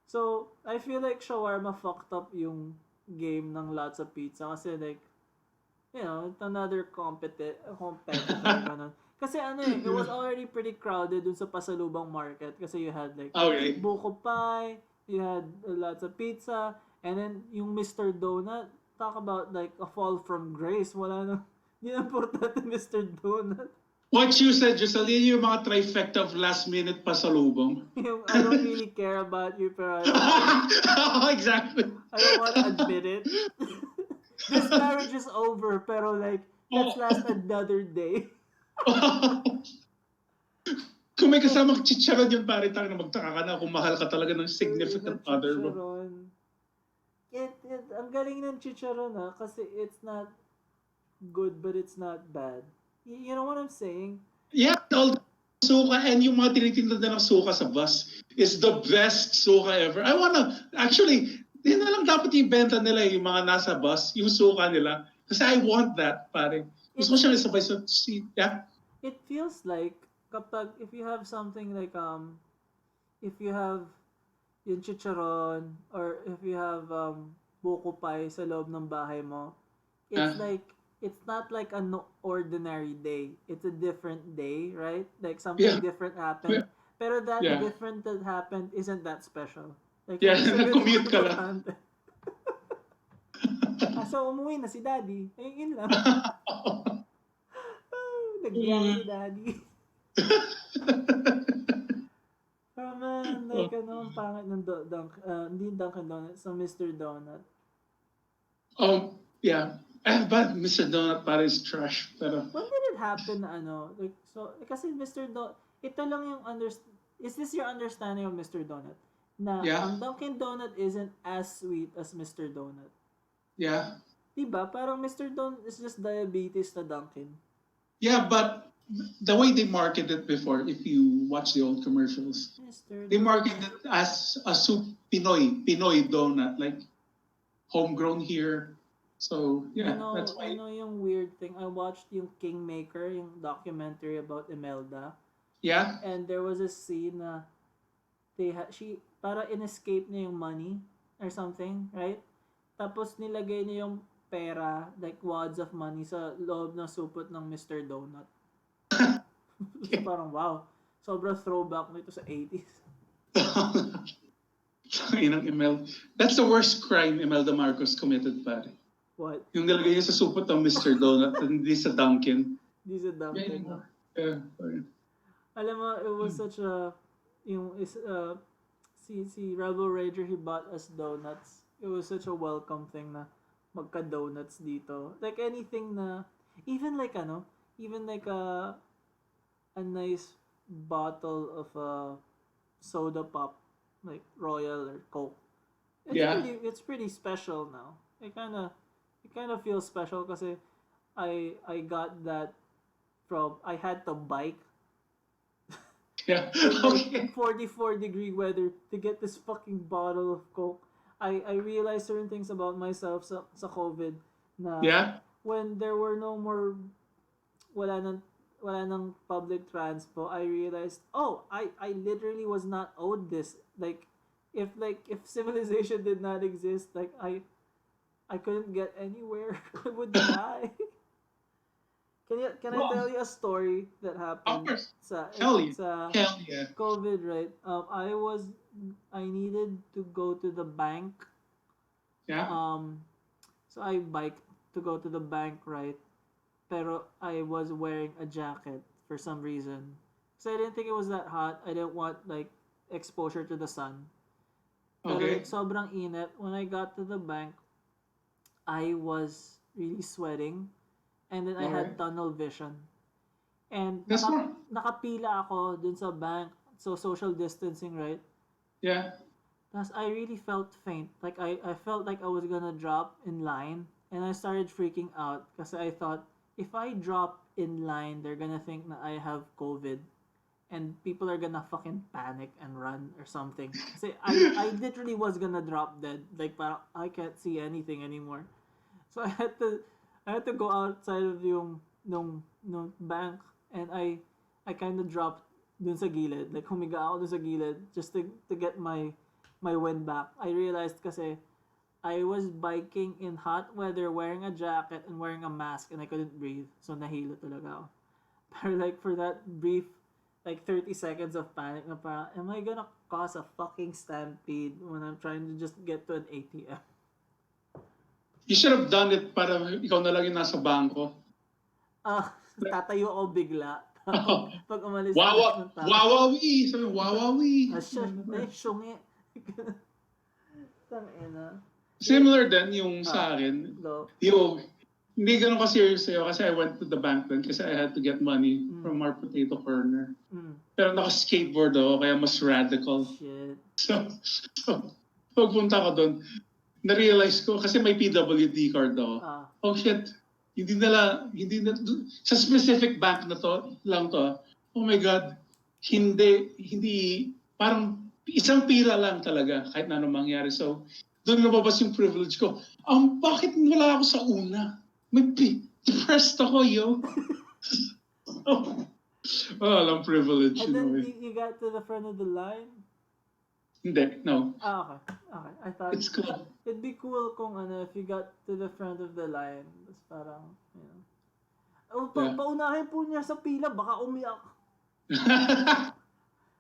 So, I feel like shawarma fucked up yung game ng lots of pizza kasi like, it's another competitor, ganun. Kasi it was already pretty crowded dun sa pasalubong market kasi you had like Okay. buko pie, you had lots of pizza, and then yung Mr. Donut, talk about like a fall from grace, wala na, hindi na importante Mr. Donut. What you said, Josel, yun yung mga trifecta of last minute pasalubong. I don't really care about you, pero Exactly. I don't want to admit it. This marriage is over, pero like, let's last another day. Kung may kasamang chicharon yun, pare, tayo na magtaka ka na kung mahal ka talaga ng significant other mo. Ang galing ng chicharon kasi it's not good but it's not bad. You know what I'm saying? Yeah, all the suka and yung mga tinitinda ng suka sa bus is the best suka ever. I wanna, actually, yun na lang dapat ibenta nila yung mga nasa bus, yung suka nila. Kasi I want that, pare. Gusto ko siya isabay sa seat. Yeah. It feels like kapag if you have something like if you have yung chicharon or if you have buko pie sa loob ng bahay mo, it's like it's not like an ordinary day. It's a different day, right? Like something different happened. Pero that different that happened isn't that special. Like nag-commute ka lang. So umuwi na si Daddy. Yun lang. Nagbiyahe si Daddy. Pero man, like ang pangit ng hindi Dunkin' Donuts, so Mr. Donut. Yeah. But Mr. Donut pare is trash. Pero when did it happen na like so kasi Mr. Donut, ito lang yung is this your understanding of Mr. Donut? Na ang Dunkin' Donut isn't as sweet as Mr. Donut. Yeah. Diba? Parang Mr. Donut is just diabetes na Dunkin'. Yeah, but the way they marketed it before, if you watch the old commercials, they marketed it as a soup Pinoy donut, like homegrown here. So yeah, that's why. You know yung weird thing. I watched yung Kingmaker, yung documentary about Imelda. Yeah. And there was a scene na she para in-escape niya yung money or something, right? Tapos nilagay niya yung pera, like wads of money sa loob ng supot ng Mr. Donut. So parang wow. Sobrang throwback nito sa 80s. That's the worst crime Imelda Marcos committed, pare. What? Yung nilagay niya sa supot ng Mr. Donut hindi sa Dunkin'. Hindi sa Dunkin'. Yeah. Alam mo, it was such a si Rebel Rager, he bought us donuts. It was such a welcome thing na magka-donuts dito. Like anything na, even like a nice bottle of soda pop, like Royal or Coke. It's pretty special now. It kind of feels special kasi I got that I had to bike. Yeah. Okay. 44-degree weather to get this fucking bottle of Coke. I realized certain things about myself sa COVID na when there were no more wala nang public transpo, I realized I literally was not owed this. Like if civilization did not exist, like I couldn't get anywhere. I would die. Can I tell you a story that happened sa COVID, right? I needed to go to the bank. Yeah. So I biked to go to the bank, right? Pero I was wearing a jacket for some reason. So I didn't think it was that hot. I didn't want like exposure to the sun. Pero like sobrang init. When I got to the bank, I was really sweating. And then I had tunnel vision. And nakapila ako dun sa bank. So social distancing, right? Yeah. Tapos I really felt faint. Like I felt like I was gonna drop in line. And I started freaking out. Kasi I thought, if I drop in line, they're gonna think na I have COVID. And people are gonna fucking panic and run or something. Kasi I literally was gonna drop dead. Like parang I can't see anything anymore. So I had to go outside of yung bank and I kind of dropped dun sa gilid. Like, humiga ako dun sa gilid just to get my wind back. I realized kasi I was biking in hot weather wearing a jacket and wearing a mask and I couldn't breathe. So, nahilo talaga ako. Pero like, for that brief, like 30 seconds of panic na parang, am I gonna cause a fucking stampede when I'm trying to just get to an ATM? You should have done it para ikaw na lang yung nasa bangko. Tatayo ako bigla. Pag umalis Wawa, ng tao. wawawi! Sabi, wawawi! Shit, syungi. Tangina. Similar din yung sa akin. Go. Yung, hindi ganun ka-serious sa'yo kasi I went to the bank then kasi I had to get money from our potato corner. Pero naka-skateboard ako kaya mas radical. Shit. So pagpunta ko doon, na-realize ko kasi may PWD card ako. Oh shit, hindi na, sa specific bank na to, lang to, oh my God, hindi, parang isang pira lang talaga kahit na anong mangyari. So, doon lumabas yung privilege ko. Bakit wala ako sa una? May depressed ako, yo. Walang privilege. And then you got to the front of the line? Hindi, no. Okay. I thought It's cool. it'd be cool kung if you got to the front of the line. Tapos parang, paunahin po niya sa pila, baka umiyak.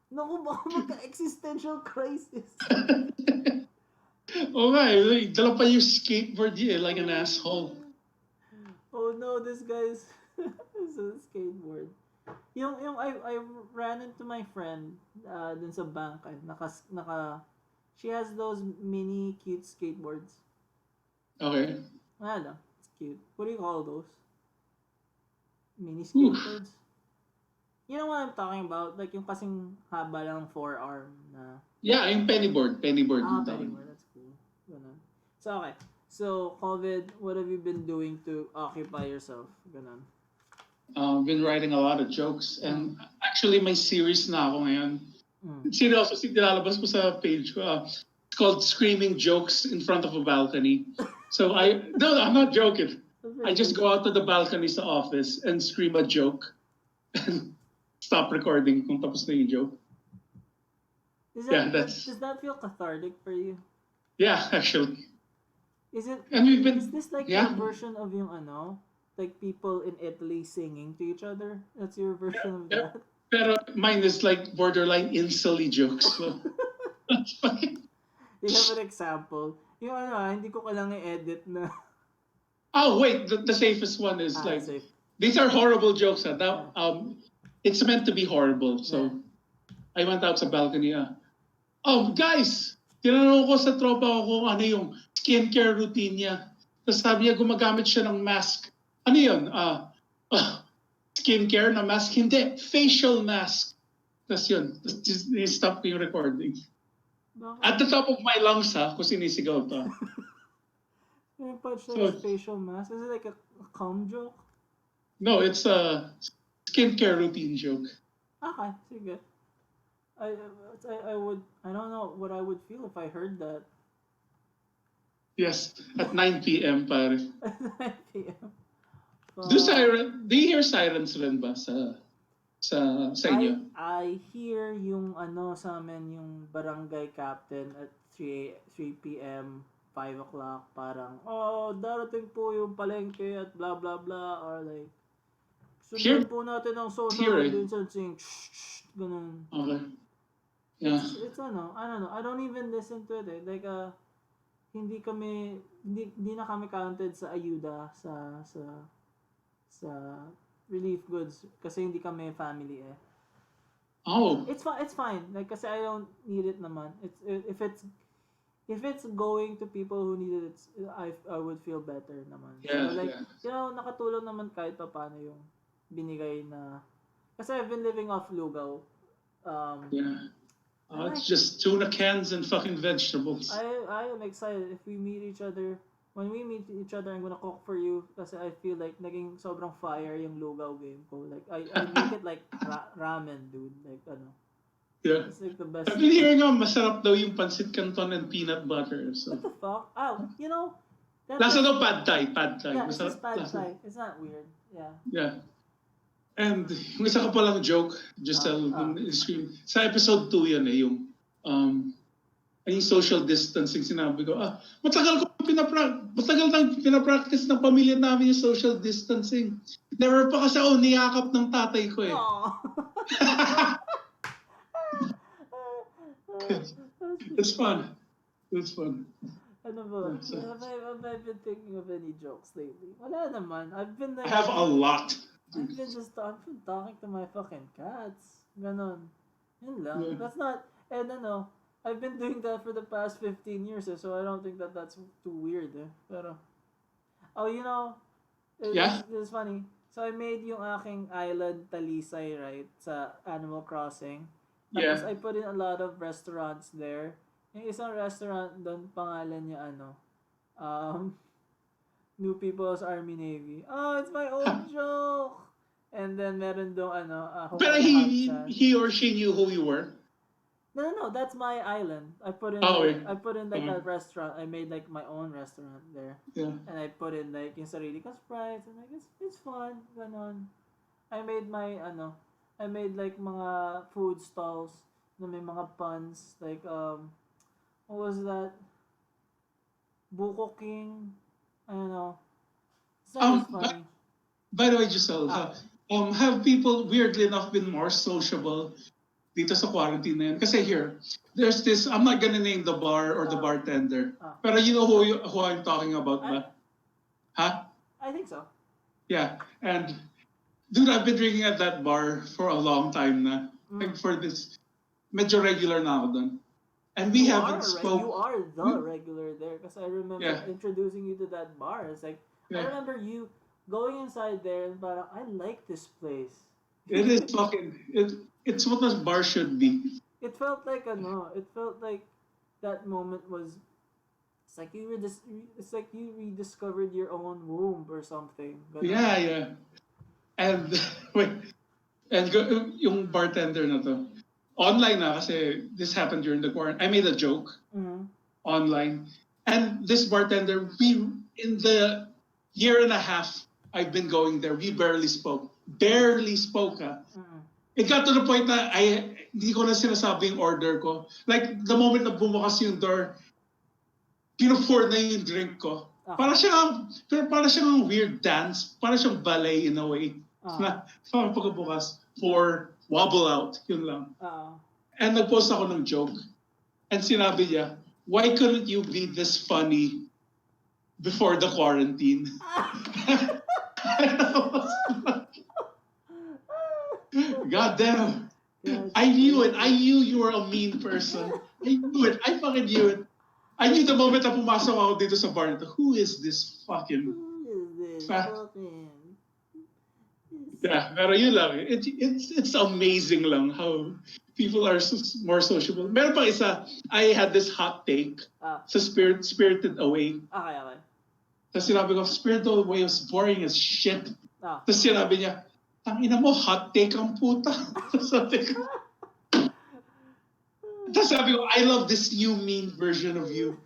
Naku, baka magka-existential crisis. Okay, dala pa yung skateboard like an asshole. Oh no, this guy's is a skateboard. Yung I ran into my friend dun sa bank. She has those mini cute skateboards. Okay. Ano, it's cute. What do you call those? Mini skateboards? You know what I'm talking about? Like yung kasing haba lang forearm na... Yeah, yung pennyboard. Pennyboard. Pennyboard. That's cool. Ganun. So, okay. So, COVID, what have you been doing to occupy yourself? Ganun. Been writing a lot of jokes. And actually, may series na ako ngayon. Seryoso, nilalabas ko sa page ko. It's called Screaming Jokes in Front of a Balcony. So, no, I'm not joking. I just go out to the balcony sa office and scream a joke. And stop recording kung tapos na yung joke. Does that feel cathartic for you? Yeah, actually. Is this like your version of yung like people in Italy singing to each other? That's your version of that? Pero mine is like borderline insulty jokes. So that's fine. You have an example? Yung hindi ko kailangan i-edit na. Oh, wait. The safest one is safe. These are horrible jokes. Now, it's meant to be horrible. So, I went out sa balcony. Guys! Tinanong ko sa tropa ko kung ano yung skincare routine niya. Tapos sabi niya, gumagamit siya ng mask. Ano yun? Skincare na mask? Hindi. Facial mask. Tapos yun. Stop ko yung recording. At the top of my lungs, kung sinisigaw to. Facial mask? Is it like a cum joke? No, it's a skincare routine joke. Okay, sige. I don't know what I would feel if I heard that. Yes, at 9 p.m. pare. At 9 p.m. Do you hear sirens rin ba sa inyo? I hear yung sa amin yung barangay captain at 3 p.m. 5 o'clock parang darating po yung palengke at blah blah blah or like sundan po natin ang social distancing. Ganun. Okay. Yeah. It's I don't know. I don't even listen to it. Like hindi na kami counted sa ayuda sa relief goods kasi hindi kami family eh. Oh. It's fine. Like kasi I don't need it naman. If it's going to people who need it, I would feel better naman. Yeah, so nakatulong naman kahit pa paano yung binigay na kasi I've been living off lugaw. It's just tuna cans and fucking vegetables. I am excited if we meet each other. When we meet each other, I'm gonna cook for you kasi I feel like naging sobrang fire yung lugaw game ko. Like I make it like ramen, dude. Like Yeah. It's like the best. I've been hearing masarap daw yung pancit canton and peanut butter. So. What the fuck? You know. Lasa daw pad thai. Yeah, it's just pad thai. It's not weird. Yeah. Yeah. And yung isa ka palang joke, Josel, screen. Sa episode 2 yan eh, yung social distancing, sinabi ko, matagal nang pinapractice ng pamilya namin yung social distancing. Never pa kasi ako niyakap ng tatay ko eh. It's fun. It's fun. Ano ba? Have I been thinking of any jokes lately? Wala naman. I've been like... I have a lot. I've been talking to my fucking cats. Ganon. Yun lang. Yeah. That's not... And I've been doing that for the past 15 years so I don't think that's too weird Pero... Oh, it's funny. So I made yung aking island Talisay, right? Sa Animal Crossing. Tapos I put in a lot of restaurants there. Yung isang restaurant doon, pangalan niya New People's Army Navy. Oh, it's my old joke! And then meron doon Pero he or she knew who you were? No, that's my island. I put in I put in like a restaurant. I made like my own restaurant there. Yeah. And I put in like yung sarili kong sprites and like it's fun, ganon. I made like mga food stalls na may mga puns like what was that? Buko King. I don't know. It's not funny. By the way, Josel, have people weirdly enough been more sociable dito sa quarantine na yun? Kasi here, there's this, I'm not gonna name the bar or the bartender. Pero you know who I'm talking about ba? Huh? I think so. Yeah. And dude, I've been drinking at that bar for a long time na. Like for this, medyo regular na ako dun. And we haven't spoken. You are the regular there because I remember introducing you to that bar. It's like, I remember you going inside there and parang, I like this place. It is fucking, it's what a bar should be. It felt like that moment was, it's like you rediscovered your own womb or something. But Yeah. And, yung bartender na to, online na kasi this happened during the quarantine. I made a joke online. And this bartender, in the year and a half I've been going there, we barely spoke. It got to the point na hindi ko na sinasabi yung order ko. Like, the moment na bumukas yung door, pinupour na yung drink ko. Para siyang weird dance. Para siyang ballet in a way. Na, pagkabukas, pour, wobble out. Yun lang. And nag-post ako ng joke. And sinabi niya, why couldn't you be this funny before the quarantine? God damn. I knew it. I knew you were a mean person. I knew it. I fucking knew it. I knew the moment na pumasok ako dito sa bar nito, who is this fucking... Yeah, pero yun lang. It's amazing lang how people are more sociable. Meron pang isa, I had this hot take sa Spirited Away. Okay. Tapos sinabi ko, Spirited Away was boring as shit. Tapos sinabi niya, tangina mo, hot take ang puta. Tapos sabi ko, I love this new mean version of you.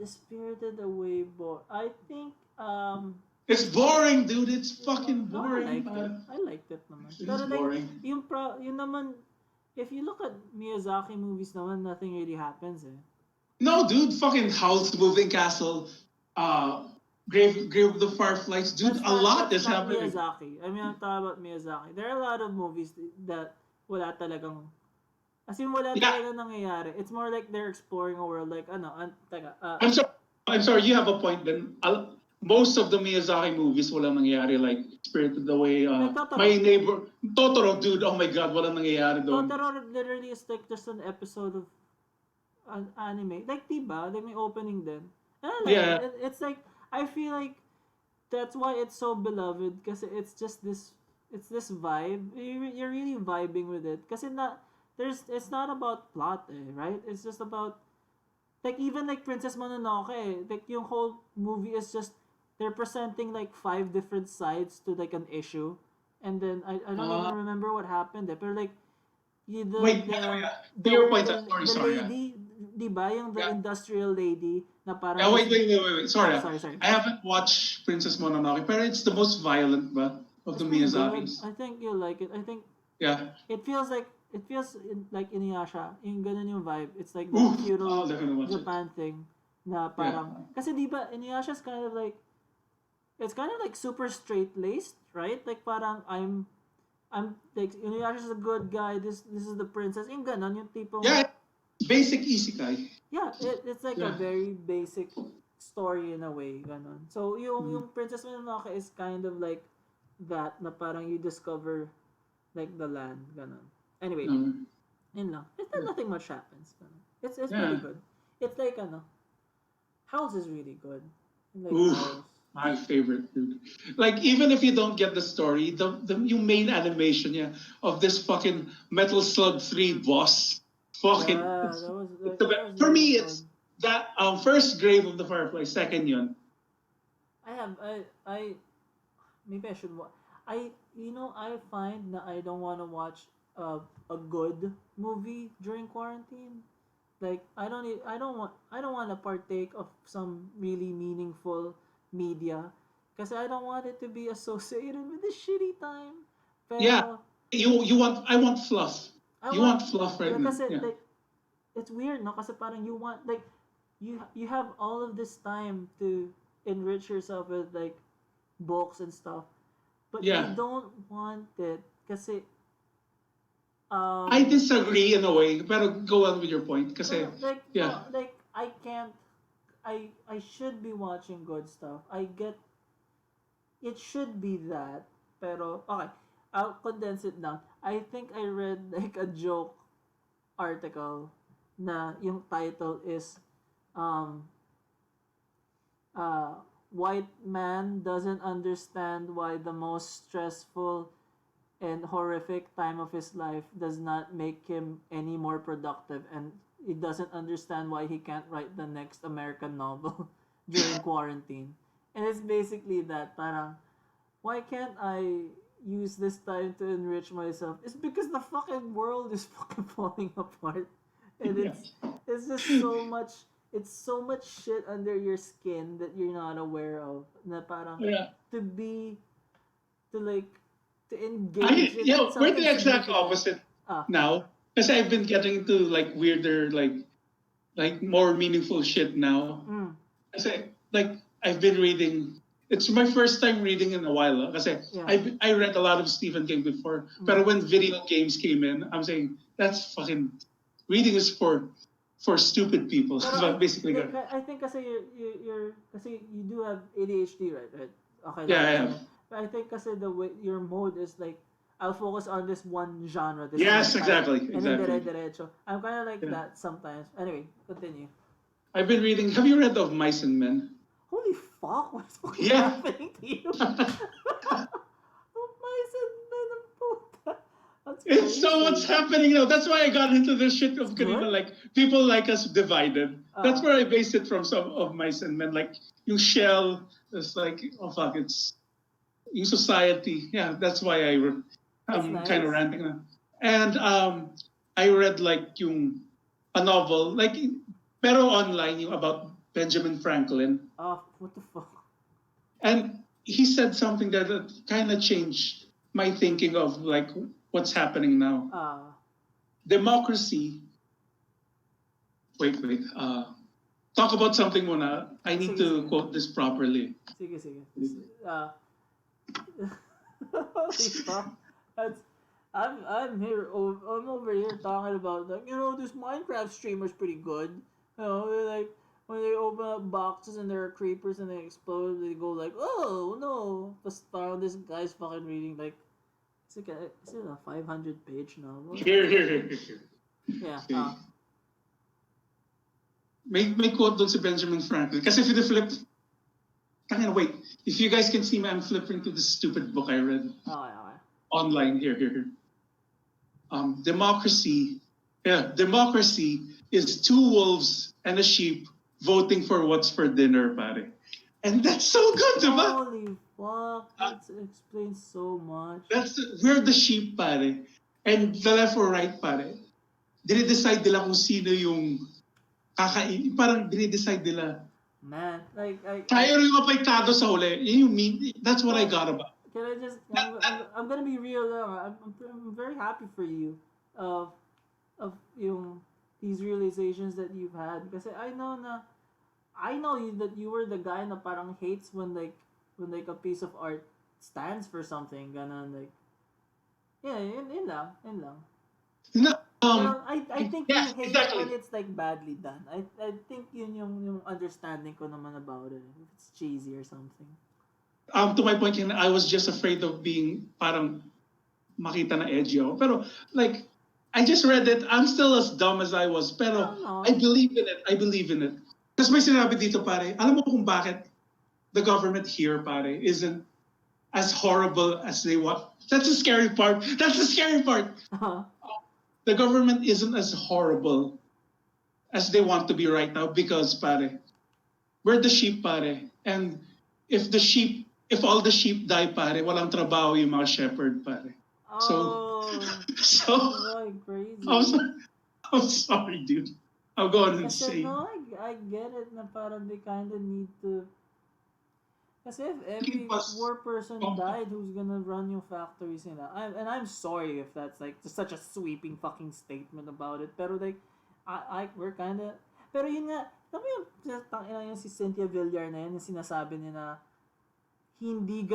Spirited Away, I think it's boring, dude. It's fucking boring. I liked it naman. It's boring. Yung naman, if you look at Miyazaki movies naman, nothing really happens No, dude. Fucking Howl's Moving Castle, Grave of the Fireflies, dude. A lot is happening. Miyazaki. I mean, I'm talking about Miyazaki. There are a lot of movies that wala talagang, as in wala talagang nangyayari. It's more like they're exploring a world like, I'm sorry, you have a point then. Most of the Miyazaki movies walang nangyayari, like Spirited Away, My Neighbor, Totoro, dude, oh my god, walang nangyayari doon. Totoro literally is like just an episode of an anime. Like, diba? Like, may opening din. It's like, I feel like that's why it's so beloved kasi it's just this vibe. You're really vibing with it kasi it's not about plot right? It's just about, like, even like Princess Mononoke like yung whole movie is just they're presenting like 5 different sides to like an issue, and then I don't even remember what happened but like your point, sorry. Lady, diba, yung the industrial lady Na parang Yeah, wait. Sorry. sorry. I haven't watched Princess Mononoke, but it's the most violent of It's the pretty good. Miyazakis. I think you'll like it. I think Yeah. it feels like like Inuyasha. Yung ganun yung vibe. It's like the Oof. feudal I'll definitely watch it. Japan thing. Na parang kasi di ba Inuyasha's kind of like it's kind of like super straight laced, right? Like parang I'm like Inuyasha's a good guy. This is the princess. Yung ganon yung tipong Yeah, basic isekai. yeah, it's like a very basic story in a way, ganon. So yung Princess Mononoke is kind of like that na parang you discover like the land, ganon. Anyway, yun lang. It's not nothing much happens. Ganon. It's pretty good. It's like House is really good. Like House. My favorite, dude. Like even if you don't get the story, the main animation of this fucking Metal Slug 3 boss. Fucking for me it's that first Grave of the Firefly, second yun. I maybe I should watch. I find that I don't want to watch a good movie during quarantine. Like I don't want to partake of some really meaningful media because I don't want it to be associated with the shitty time. Pero, I want fluff. You want fluff right now. Kasi, like, it's weird, no? Kasi parang you want like you have all of this time to enrich yourself with like books and stuff. But you don't want it kasi I disagree in a way, but go on with your point kasi I can't I should be watching good stuff. I get it should be that, pero okay, I'll condense it down. I think I read like a joke article na yung title is white man doesn't understand why the most stressful and horrific time of his life does not make him any more productive, and he doesn't understand why he can't write the next American novel during quarantine. And it's basically that, parang, why can't I use this time to enrich myself? It's because the fucking world is fucking falling apart. And it's just so much, it's so much shit under your skin that you're not aware of. Na parang, to engage in something we're the exact opposite now. Because I've been getting to like weirder, like more meaningful shit now. Kasi like I've been reading. It's my first time reading in a while. Kasi I read a lot of Stephen King before. But when video games came in, I'm saying that's fucking reading is for stupid people. But basically, I think kasi you're kasi you do have ADHD, right? Okay. Yeah, I have. But I think kasi the way your mode is like, I'll focus on this one genre. Exactly. And then diretso. I'm kind of like that sometimes. Anyway, continue. I've been reading. Have you read of Mice and Men? Holy fuck! What's fucking happening to you? Mice and Men, puta. That's crazy. It's so what's happening now. That's why I got into this shit of Kanina, like people like us divided. That's where I based it from, some of Mice and Men. Like yung shell, it's like, oh fuck, it's in society. Yeah, that's why I'm nice. Kind of ranting now. And I read like a novel, like pero online, about Benjamin Franklin. Oh, what the fuck? And he said something that kind of changed my thinking of like what's happening now. Democracy. Wait. Talk about something muna. I need to quote this properly. Sige. Holy fuck. I'm over here talking about like, this Minecraft streamer's pretty good. They're like when they open up boxes and there are creepers and they explode, they go like, oh no. But this guy's fucking reading like is it a 500-page novel? Here. Yeah. May quote doon si Benjamin Franklin. Kasi if you flip, wait. If you guys can see me, I'm flipping to this stupid book I read. Okay. Online. Here. Democracy is two wolves and a sheep voting for what's for dinner, pare. And that's so good, diba? Holy fuck, that explains so much. We're the sheep, pare. And the left or right, pare. Dine-decide nila kung sino yung kakain. Parang dine-decide nila Man, like Tayo rin yung apektado sa huli. You mean, that's what I got about. Can I just? I'm gonna be real now. I'm very happy for you, of yung these realizations that you've had. Kasi I know you that you were the guy na parang hates when like a piece of art stands for something. Ganon like yeah, yun lang. No, Pero I think you yes, hate it exactly. when it's like badly done. I think yun yung understanding ko naman about it. If it's cheesy or something. To my point, I was just afraid of being parang makita na edgy ako. Pero like, I just read it. I'm still as dumb as I was. Pero No. I believe in it. I believe in it. Tapos may sinabi dito, pare. Alam mo kung bakit the government here, pare, isn't as horrible as they want. That's the scary part. That's the scary part. The government isn't as horrible as they want to be right now because, pare, we're the sheep, pare. And if all the sheep die, pare, walang trabaho yung mga shepherd, pare. So, Like crazy. I'm sorry, dude. I'm going insane. No, I get it na parang they kind of need to. Kasi if every poor person died, who's gonna run yung factories nila? And I'm sorry if that's like such a sweeping fucking statement about it. Pero like, we're kind of. Pero yun nga, sabi yung si Cynthia Villar na yun, yung sinasabi niya na hindi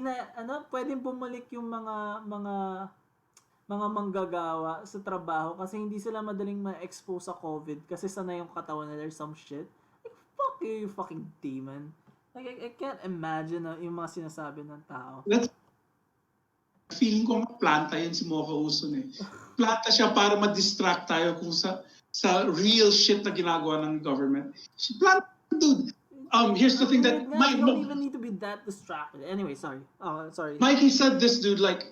na, pwedeng bumalik yung mga manggagawa sa trabaho kasi hindi sila madaling ma-expose sa COVID kasi sanay yung katawan nila or some shit. Like, fuck you fucking demon. Like, I can't imagine yung mga sinasabi ng tao. Feeling ko nga planta yun si Mocha Uson eh. Planta siya para ma-distract tayo kung sa real shit na ginagawa ng government. Planta, dude. Here's the thing that you don't even need to be that distracted. Anyway, sorry. Sorry. Mikey said this, dude, like,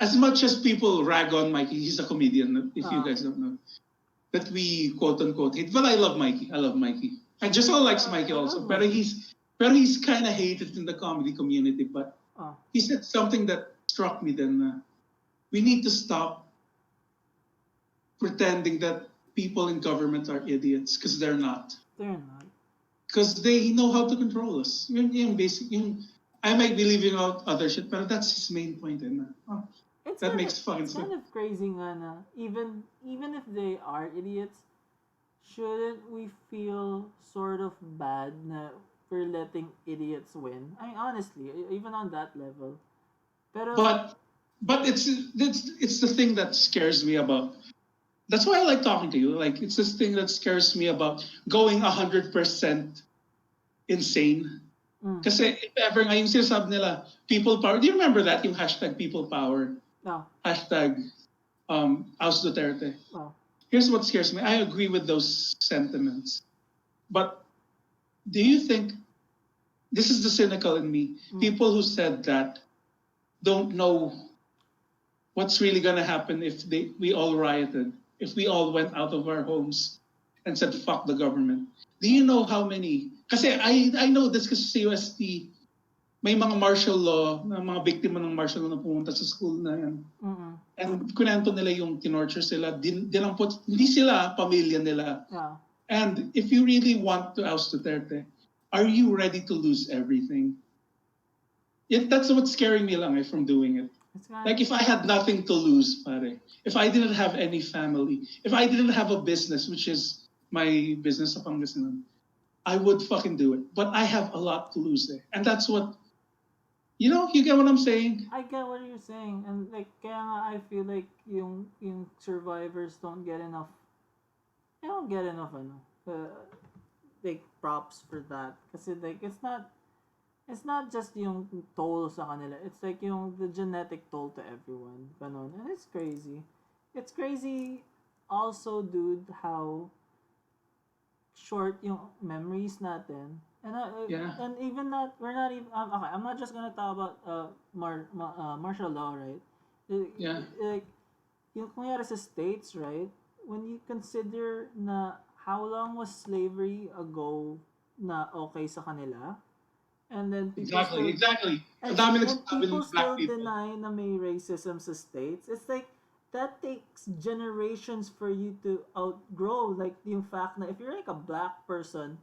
as much as people rag on Mikey, he's a comedian, if you guys don't know, that we quote-unquote hate. But I love Mikey. And Josel likes Mikey also. But he's kind of hated in the comedy community. But he said something that struck me then. We need to stop pretending that people in government are idiots because they're not. They're not. Because they know how to control us. I might be leaving out other shit, but that's his main point. That makes fucking sense. It's kind of crazy nga na even if they are idiots, shouldn't we feel sort of bad na we're letting idiots win? I mean, honestly, even on that level. Pero, but it's the thing that scares me about. That's why I like talking to you. Like, it's this thing that scares me about going 100% insane. Kasi if ever nga yung sinasabi nila, people power. Do you remember that? Yung hashtag people power. No. Hashtag Oust Duterte. Oh. Here's what scares me. I agree with those sentiments. But do you think, this is the cynical in me, people who said that don't know what's really going to happen if we all rioted, if we all went out of our homes and said, fuck the government. Do you know how many? Kasi I know this kasi sa UST, may mga martial law, mga biktima ng martial law na pumunta sa school na yan. And kunento nila yung tinorture sila, hindi sila, pamilya nila. Yeah. And if you really want to oust Duterte, are you ready to lose everything? That's what's scaring me lang from doing it. Like if I had nothing to lose, pare, if I didn't have any family, if I didn't have a business, which is my business sa Pangasinan, I would fucking do it. But I have a lot to lose there. And that's what, you get what I'm saying? I get what you're saying. And like, kaya nga I feel like yung survivors don't get enough, like props for that. Kasi like, it's not just yung toll sa kanila. It's like the genetic toll to everyone. Ganon. And it's crazy. It's crazy also, dude, how short yung memories natin. And even that, we're not even, okay, I'm not just gonna talk about martial law, right? Like, yung kunyari sa states, right? When you consider na how long was slavery ago na okay sa kanila, and then exactly. And people still deny na may racism sa states. It's like that takes generations for you to outgrow. Like, yung fact na if you're like a black person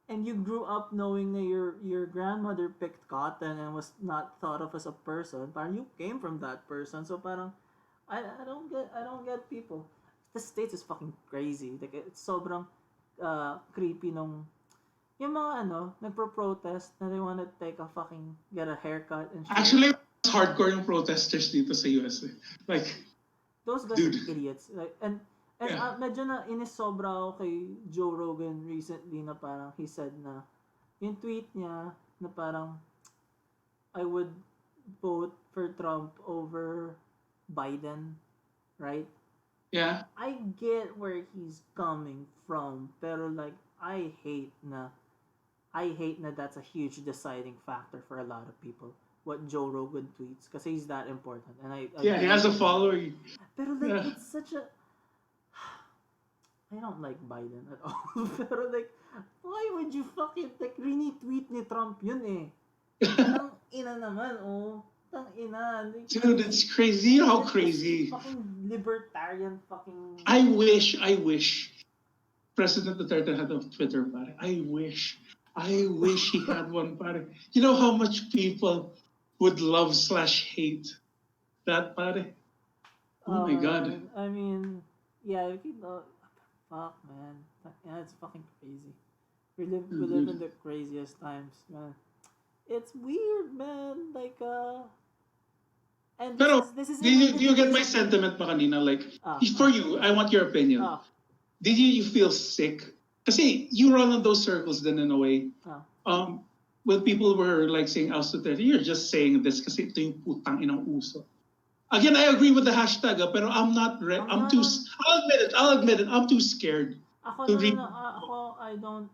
and you grew up knowing that your grandmother picked cotton and was not thought of as a person, parang you came from that person. So parang I don't get people. The States is fucking crazy. Like it's sobrang creepy nung yung mga nagpro-protest na they want to take a fucking get a haircut and shit. Actually, it's hardcore yung protesters dito sa US. Like, those guys dude. are idiots. Like, and Yeah. medyo na inis sobra ako kay Joe Rogan recently na parang he said na yung tweet niya na parang I would vote for Trump over Biden, right? Yeah. I get where he's coming from, pero like I hate na that's a huge deciding factor for a lot of people. What Joe Rogan tweets, kasi he's that important, and I Yeah, he has a following. Pero like Yeah. it's such a I don't like Biden at all. Pero like, why would you fucking like retweet ni Trump yun eh? Tang ina naman, oh. Tang ina. Like, Dude, it's crazy. You know how it's crazy. fucking libertarian fucking... I wish President Duterte had a Twitter, pare. I wish he had one, pare. You know how much people would love/hate that, pare? Oh my God. Man. I mean, yeah, you know, fuck, man. Yeah, it's fucking crazy. We live in the craziest times, man. It's weird, man. Like, and Pero, this is do you get my sentiment pa kanina? Like, for you, I want your opinion. Did you feel sick? Kasi you run on those circles then in a way. When people were like saying, Duterte, you're just saying this kasi ito yung putang inang uso. Again, I agree with the hashtag, pero I'm not I'll admit it. I'm too scared. Ako, I don't,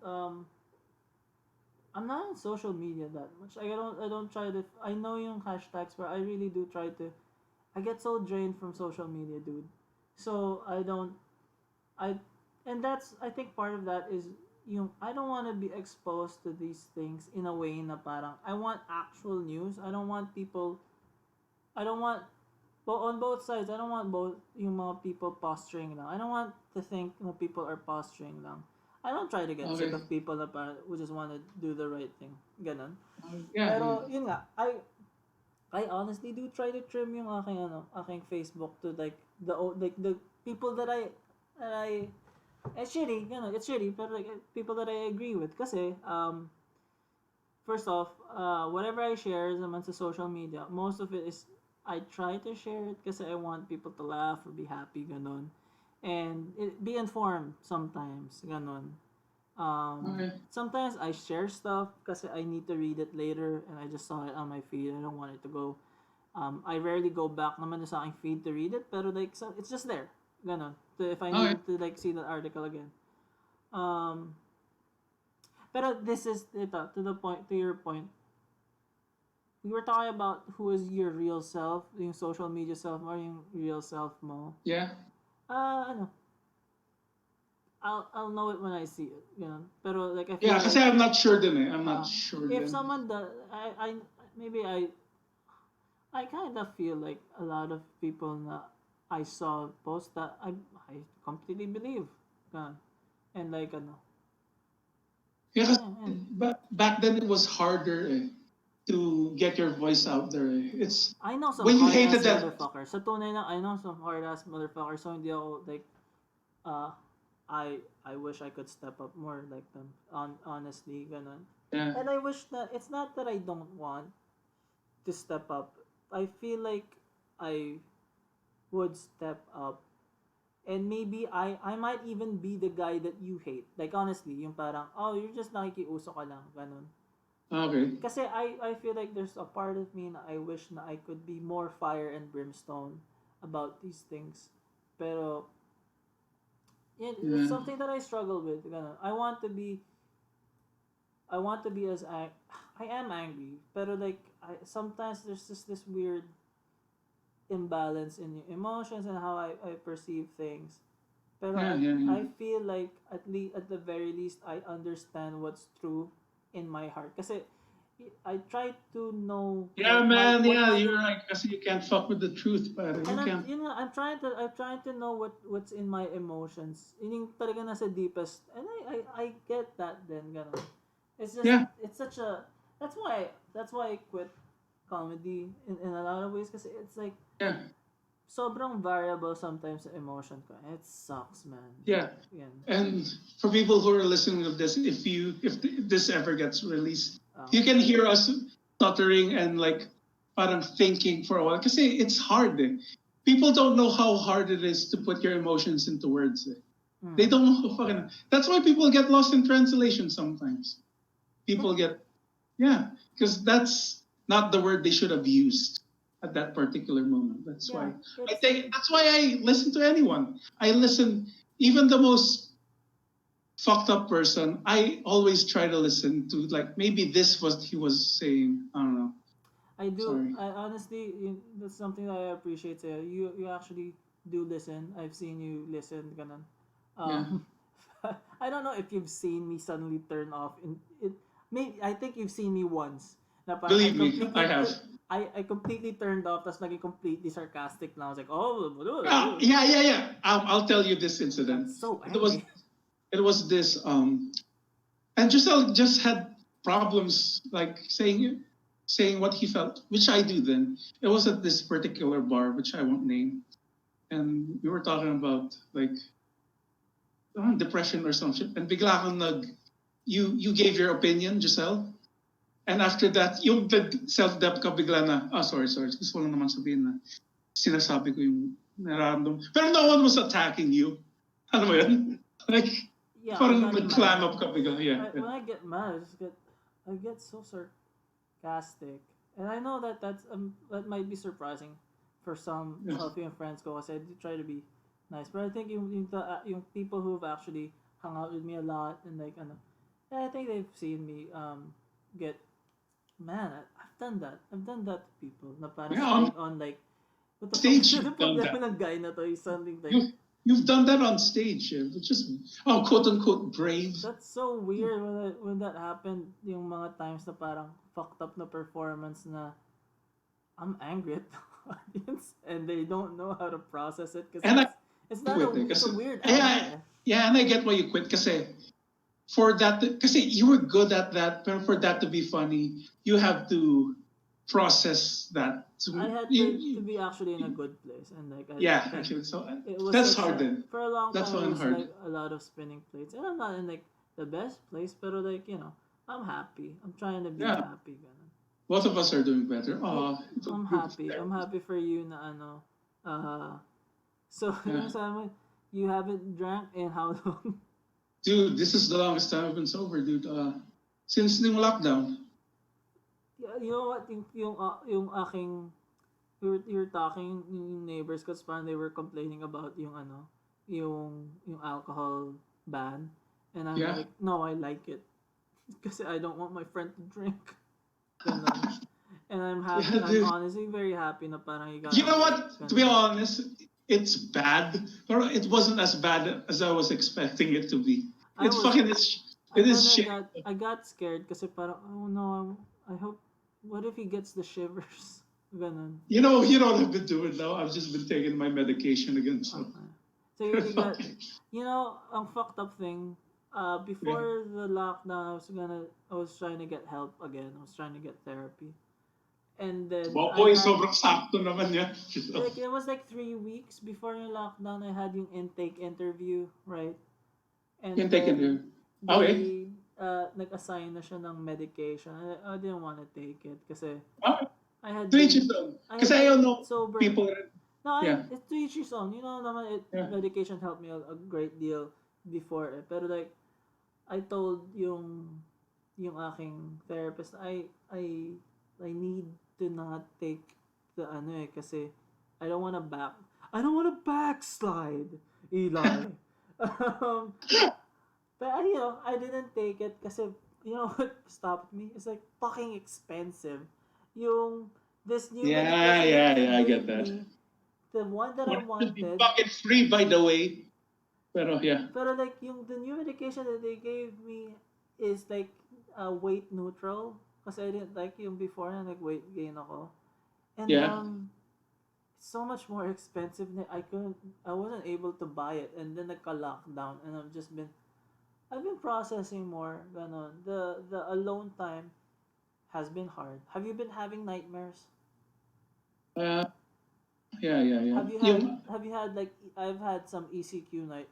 I'm not on social media that much. I don't try to, I know yung hashtags, but I really do try to, I get so drained from social media, dude. So, and that's, I think part of that is, I don't want to be exposed to these things in a way na parang, I want actual news. I don't want, but on both sides, I don't want both yung mga people posturing lang. I don't want to think na people are posturing lang. I don't try to get sick of people na parang who just want to do the right thing. Ganon. Pero yun nga, I honestly do try to trim yung aking Facebook to like the people that I it's shitty, it's shitty, but like people that I agree with kasi first off, whatever I share naman sa social media, most of it is I try to share it kasi I want people to laugh or be happy, ganon. And be informed sometimes, ganon. Sometimes I share stuff kasi I need to read it later and I just saw it on my feed. I don't want it to go. I rarely go back naman sa aking feed to read it, pero like so it's just there, ganon. So if I need to like see the article again. Pero this is ito, to your point. We were talking about who is your real self, yung social media self mo, or yung real self mo. Yeah. I'll know it when I see it, Pero like I feel yeah, kasi I'm not sure din eh. I'm not sure. If someone does, I kind of feel like a lot of people na I saw post that I completely believe, and like Yeah, but back then it was harder to get your voice out there. It's I know some when you hard-ass hated that motherfuckers. Sa tunay na, I know some hard-ass motherfuckers. So hindi ako like, I wish I could step up more like them. Honestly, ganon. Yeah. And I wish that it's not that I don't want to step up. I feel like I would step up, and maybe I might even be the guy that you hate. Like honestly, yung parang you're just nakikiuso ka lang, ganon. Okay. Kasi I feel like there's a part of me na I wish na I could be more fire and brimstone about these things. Pero it's something that I struggle with. I want to be as I am angry, pero like sometimes there's just this weird imbalance in your emotions and how I perceive things. Pero I feel like at the very least I understand what's true in my heart. Kasi I try to know Yeah, man. what Yeah, my you're right. Because you can't fuck with the truth, but you and can't. I'm trying to know what's in my emotions. Yun yung talaga nasa deepest. And I get that then ganun. It's just Yeah, it's such a that's why I quit comedy in a lot of ways because it's like yeah, sobrang variable sometimes the emotion ko. It sucks, man. yeah. Yan. And for people who are listening to this, if this ever gets released, Oh. you can hear us stuttering and like parang thinking for a while. Because it's hard. Eh. People don't know how hard it is to put your emotions into words. Eh. They don't know how fucking. That's why people get lost in translation sometimes. People get because that's not the word they should have used at that particular moment. That's Yeah, why that's why I listen to anyone. I listen even the most fucked up person. I always try to listen to like maybe this was he was saying. I don't know. I do. Sorry. I honestly, that's something that I appreciate sa'yo. You actually do listen. I've seen you listen, ganun. Yeah. I don't know if you've seen me suddenly turn off. Maybe I think you've seen me once. Na parang Believe me, I have. I completely turned off. Tapos naging completely sarcastic na. I was like, oh, Yeah. I'll tell you this incident. I'm so It was angry. it was this and Giselle just had problems like saying what he felt, which I do then. It was at this particular bar, which I won't name. And we were talking about like depression or some shit. And bigla kang you gave your opinion, Giselle. And after that, yung self-doubt ka bigla na, sorry. Gusto ko lang naman sabihin na sinasabi ko yung nararamdam. Pero no one was attacking you. Ano mo yun? Like, Yeah, parang I got nag-clam mad. up ka bigla. Yeah. When I get mad, I get so sarcastic, and I know that might be surprising for some Yeah. of your friends. Go, I said you try to be nice, but I think yung people who've actually hung out with me a lot and like ano, I think they've seen me get man. I've done that. I've done that to people. Na parang Yeah, straight on like what the stage, fuck? you've Ano done problema that. ng guy na to? Is something like. You've done that on stage. Which is, quote unquote, brave. That's so weird when that happened. Yung mga times na parang fucked up na performance na I'm angry at the audience and they don't know how to process it because And it's not it's a weird yeah, anger. yeah, and I get why you quit kasi for that, because you were good at that, but for that to be funny, you have to process that. So I had to be actually in a good place and like yeah, actually, so it was that's such hard then. for a long That's time it was hard. like a lot of spinning plates and I'm not in like the best place but like I'm happy. I'm trying to be Yeah. happy. Ganun. Both of us are doing better. I'm happy. I'm happy for you na so Yeah. you haven't drank in how long? Dude, this is the longest time I've been sober, dude. Since the lockdown. You know what? Yung aking you were talking yung neighbors because parang they were complaining about yung alcohol ban and I'm Yeah. like no I like it because I don't want my friend to drink. Ganun. And I'm happy. Yeah, I'm dude. honestly very happy na parang you got. You know what? Ganun. To be honest, it's bad, but it wasn't as bad as I was expecting it to be. It's fucking it is shit. I got scared kasi parang oh no I hope what if he gets the shivers. Ganun. You know what I've been doing now? I've just been taking my medication again. So, Okay. So you got, ang fucked up thing, before the lockdown, I was trying to get help again. I was trying to get therapy. And then, boy, sobrang sakto naman yan. like, it was like 3 weeks before the lockdown, I had yung intake interview, right? And Intake then, interview. they, nag-assign na siya ng medication. I didn't want to take it kasi I had To each his own. Because I don't know sober. people. No, Yeah. it's to each his own. Naman, medication helped me a great deal before. Pero like, I told yung aking therapist, I need to not take the kasi I don't want to backslide, Eli. But I didn't take it kasi what stopped me? It's like fucking expensive. This new medication I they get gave that. me, the one that I Should be wanted. fucking free, by the way. Pero yeah. Pero like the new medication that they gave me is like weight neutral. Kasi I didn't like yung before na nag-weight gain ako. And Yeah. it's so much more expensive na I wasn't able to buy it. And then nagka-lockdown and I've been processing more, ganon. The alone time has been hard. Have you been having nightmares? Uh, yeah. Have you had like I've had some ECQ night.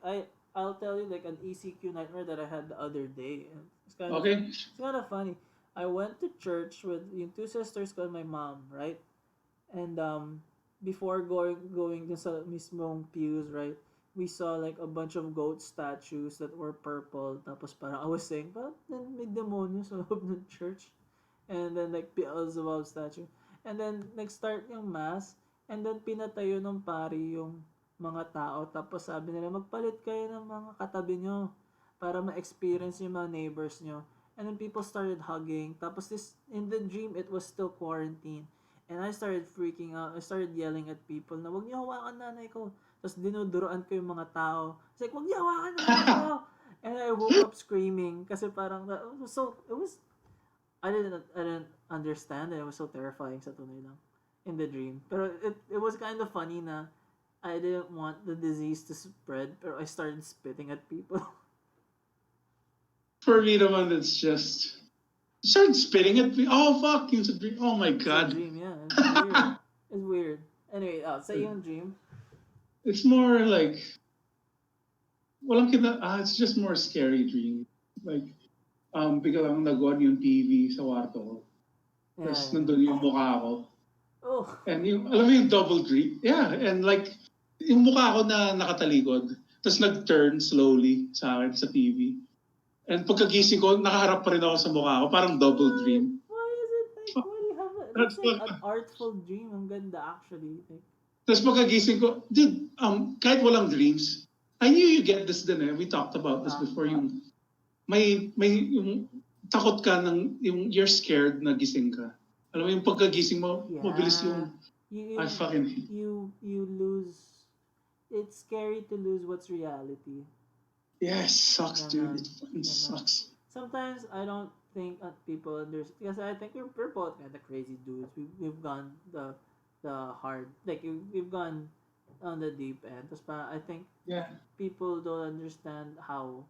I'll tell you like an ECQ nightmare that I had the other day. And Okay. it's kind of funny. I went to church with yung two sisters ko and my mom, right? And before going dun sa mismong pews, right? We saw like a bunch of goat statues that were purple. Tapos parang I was saying, but then may demonyo sa loob ng church. And then like Beelzebub statue. And then nag-start yung mass. And then pinatayo ng pari yung mga tao. Tapos sabi nila, magpalit kayo ng mga katabi nyo para ma-experience yung mga neighbors nyo. And then people started hugging. Tapos in the dream, it was still quarantine. And I started freaking out. I started yelling at people na, wag niyo hawakan nanay ko. Tapos dinuduroan ko yung mga tao. It's like, wag niyo hawakan nanay ko. And I woke up screaming. Kasi parang, I didn't understand it. It was so terrifying sa tunay lang. In the dream. Pero it was kind of funny na I didn't want the disease to spread, pero I started spitting at people. For me, the one that's just started spitting at me. Oh fuck! It's a dream. Oh my It's a god! dream, yeah. It's weird. It's weird. Anyway, say yung dream. It's more like it's just more scary dream. Like biglang nag-on yung TV sa kwarto ko. Tapos nandun yung mukha ko. Oh. And alam mo yung double dream? Yeah, and like, yung mukha ko na nakatalikod. Tapos nag-turn slowly sa akin sa TV. And pagkagising ko, nakaharap pa rin ako sa mukha ko. Parang double dream. Why is it like, why do you have that? That's like an artful dream. Ang ganda actually. Like, tapos pagkagising ko, dude, kahit walang dreams, I knew you get this din eh. We talked about this before. Yung yung takot ka you're scared na gising ka. Alam mo yung pagkagising mo, mabilis yung you lose. It's scary to lose what's reality. Yes, sucks, dude. It fucking sucks. Sometimes I don't think people understand, because I think we're both kind of crazy dudes. We've gone the hard, like we've gone on the deep end. I think people don't understand how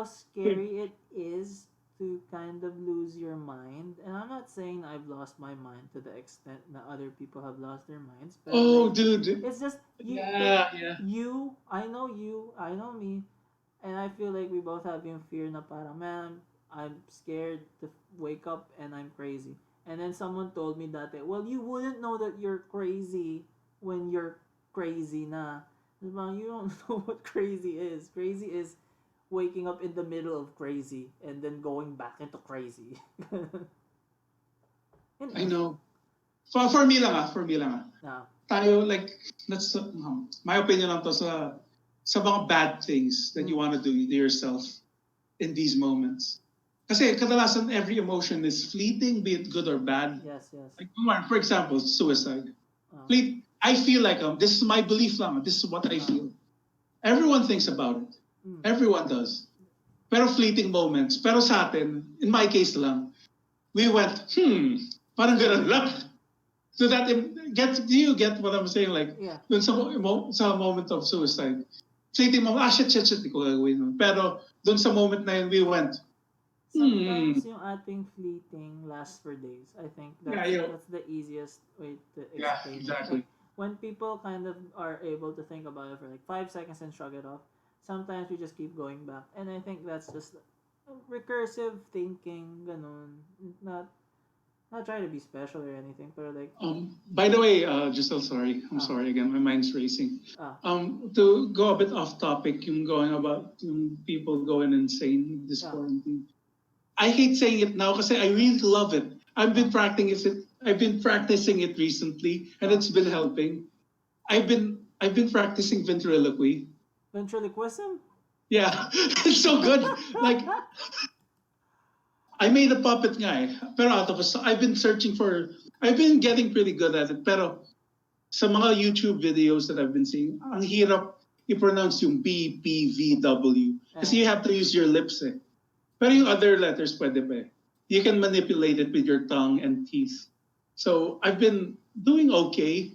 scary it is to kind of lose your mind. And I'm not saying I've lost my mind to the extent that other people have lost their minds. But dude. It's just you. I know you. I know me. And I feel like we both have yung fear na parang, man, I'm scared to wake up and I'm crazy. And then someone told me that, well, you wouldn't know that you're crazy when you're crazy na. You don't know what crazy is. Crazy is waking up in the middle of crazy and then going back into crazy. I know. For me lang No. Tayo, like, that's my opinion lang to sa mga bad things that you want to do to yourself in these moments. Kasi kadalasan every emotion is fleeting, be it good or bad. Yes. Like, for example, suicide. I feel like this is my belief lang. This is what I feel. Everyone thinks about it. Everyone does. Pero fleeting moments. Pero sa atin, in my case lang, we went, parang ganun lang. So that, do you get what I'm saying? Like, dun sa moment of suicide, fleeting moment, shit, di ko gagawin nun. Pero dun sa moment na yun, we went, Sometimes yung ating fleeting lasts for days. I think that's the easiest way to explain it. Exactly. Like, when people kind of are able to think about it for like 5 seconds and shrug it off, sometimes we just keep going back. And I think that's just recursive thinking, ganun. Not trying to be special or anything, but like... by the way, Josel, sorry. I'm sorry again, my mind's racing. To go a bit off topic, yung going about yung people going insane this quarantine. I hate saying it now because I really love it. I've been practicing it recently, and it's been helping. I've been practicing ventriloquy. Ventriloquism? Yeah, it's so good. Like, I made a puppet nga eh. Pero I've been getting pretty good at it. Pero sa mga YouTube videos that I've been seeing, ang hirap i-pronounce yung B, P, V, W. Kasi you have to use your lips eh. Pero yung other letters, pwede pa eh. You can manipulate it with your tongue and teeth. So I've been doing okay.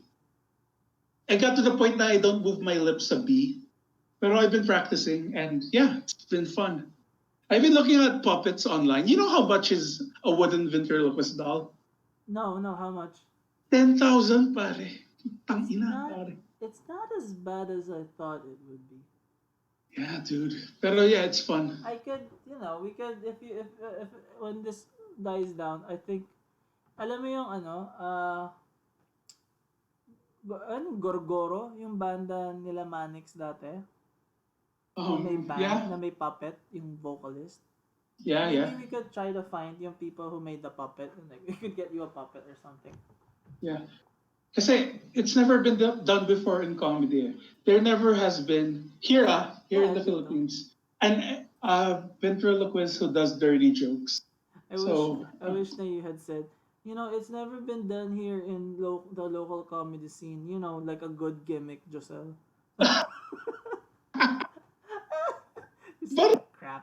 I got to the point that I don't move my lips a B. Pero I've been practicing and yeah, it's been fun. I've been looking at puppets online. You know how much is a wooden ventriloquist doll? No, no, how much? 10,000 pare. It's Tangina not. pare. It's not as bad as I thought it would be. Yeah, dude. Pero yeah, it's fun. I could, we could if when this dies down, I think alam mo yung Gorgoro, yung banda nila Manix dati, na may band, Yeah, na may puppet, yung vocalist. yeah, Maybe yeah, we could try to find yung people who made the puppet and like we could get you a puppet or something. yeah. Kasi it's never been done before in comedy. There never has been here in the Philippines an ventriloquist who does dirty jokes. I wish that you had said, it's never been done here in the local comedy scene. Like a good gimmick, Josel. It's But crap.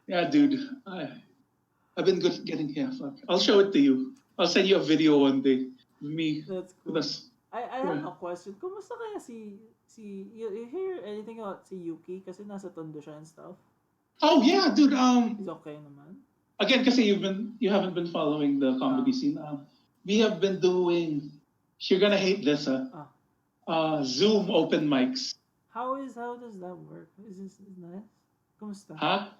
yeah, dude, I've been good getting here. Fuck. I'll show it to you. I'll send you a video one day. Me. That's cool. I have a question. Kumusta kaya you hear anything about si Yuki? Kasi nasa Tondo siya and stuff. Oh yeah, dude. He's okay naman. Again, kasi you haven't been following the comedy scene. We have been doing. You're gonna hate this, Zoom open mics. How does that work? Is nice? Kumusta? Huh?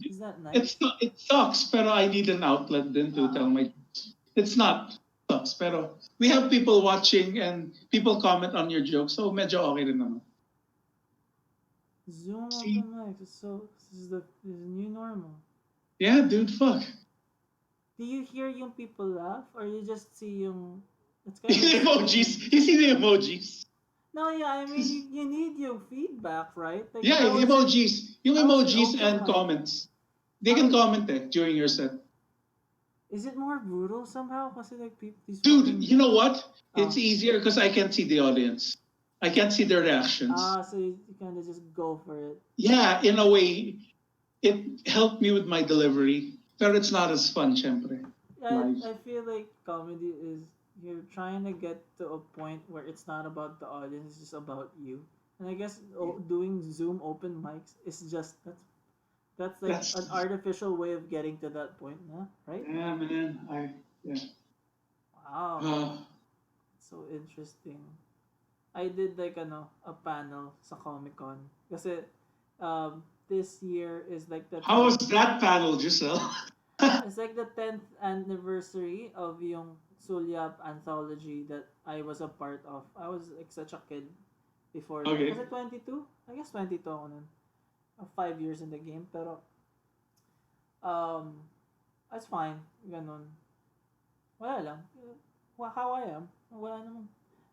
Is that nice? It sucks, pero I need an outlet then to tell my. It's not sucks, pero we have people watching and people comment on your jokes, so medyo okay rin naman. Zoom open mics. This is the new normal. Yeah, dude, fuck. Do you hear yung people laugh or you just see yung? It's The emojis. You see the emojis. No, yeah, I mean you need your feedback, right? Like, Yeah, emojis. Yung emojis and mic? comments. They can comment during your set. Is it more brutal somehow? Kasi like these Dude, you know what? It's easier because I can't see the audience. I can't see their reactions. So you kind of just go for it. Yeah, in a way, it helped me with my delivery. But it's not as fun, syempre. I feel like comedy is you're trying to get to a point where it's not about the audience, it's just about you. And I guess doing Zoom open mics is just that's an artificial way of getting to that point, huh? Right? Yeah, man. Wow. So interesting. I did like a panel sa Comic Con. Kasi this year is like the How was that panel, Giselle? it's like the 10th anniversary of yung Sulyap anthology that I was a part of. I was like such a kid before. Okay. Was it 22? I guess 22 ako nun. 5 years in the game. Pero, that's fine. Ganon. Wala lang. How I am. Wala namang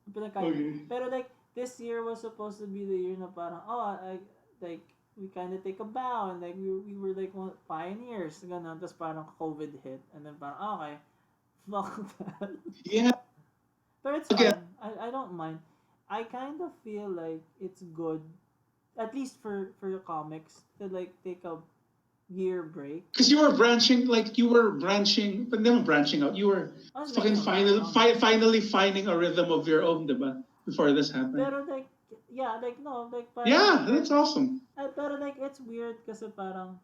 pinakain. Okay. Pero like, this year was supposed to be the year na parang, like, we kind of take a bow and like we were like pioneers. Ganon. Tapos parang COVID hit. And then parang, okay. Fuck that. Yeah. But it's fun. I don't mind. I kind of feel like it's good, at least for your comics, to like take a year break. Because you were branching, but never branching out. You were fucking finally finding a rhythm of your own, diba? Before this happened. Pero like, yeah, like no, like parang, yeah, that's awesome. Pero like it's weird kasi parang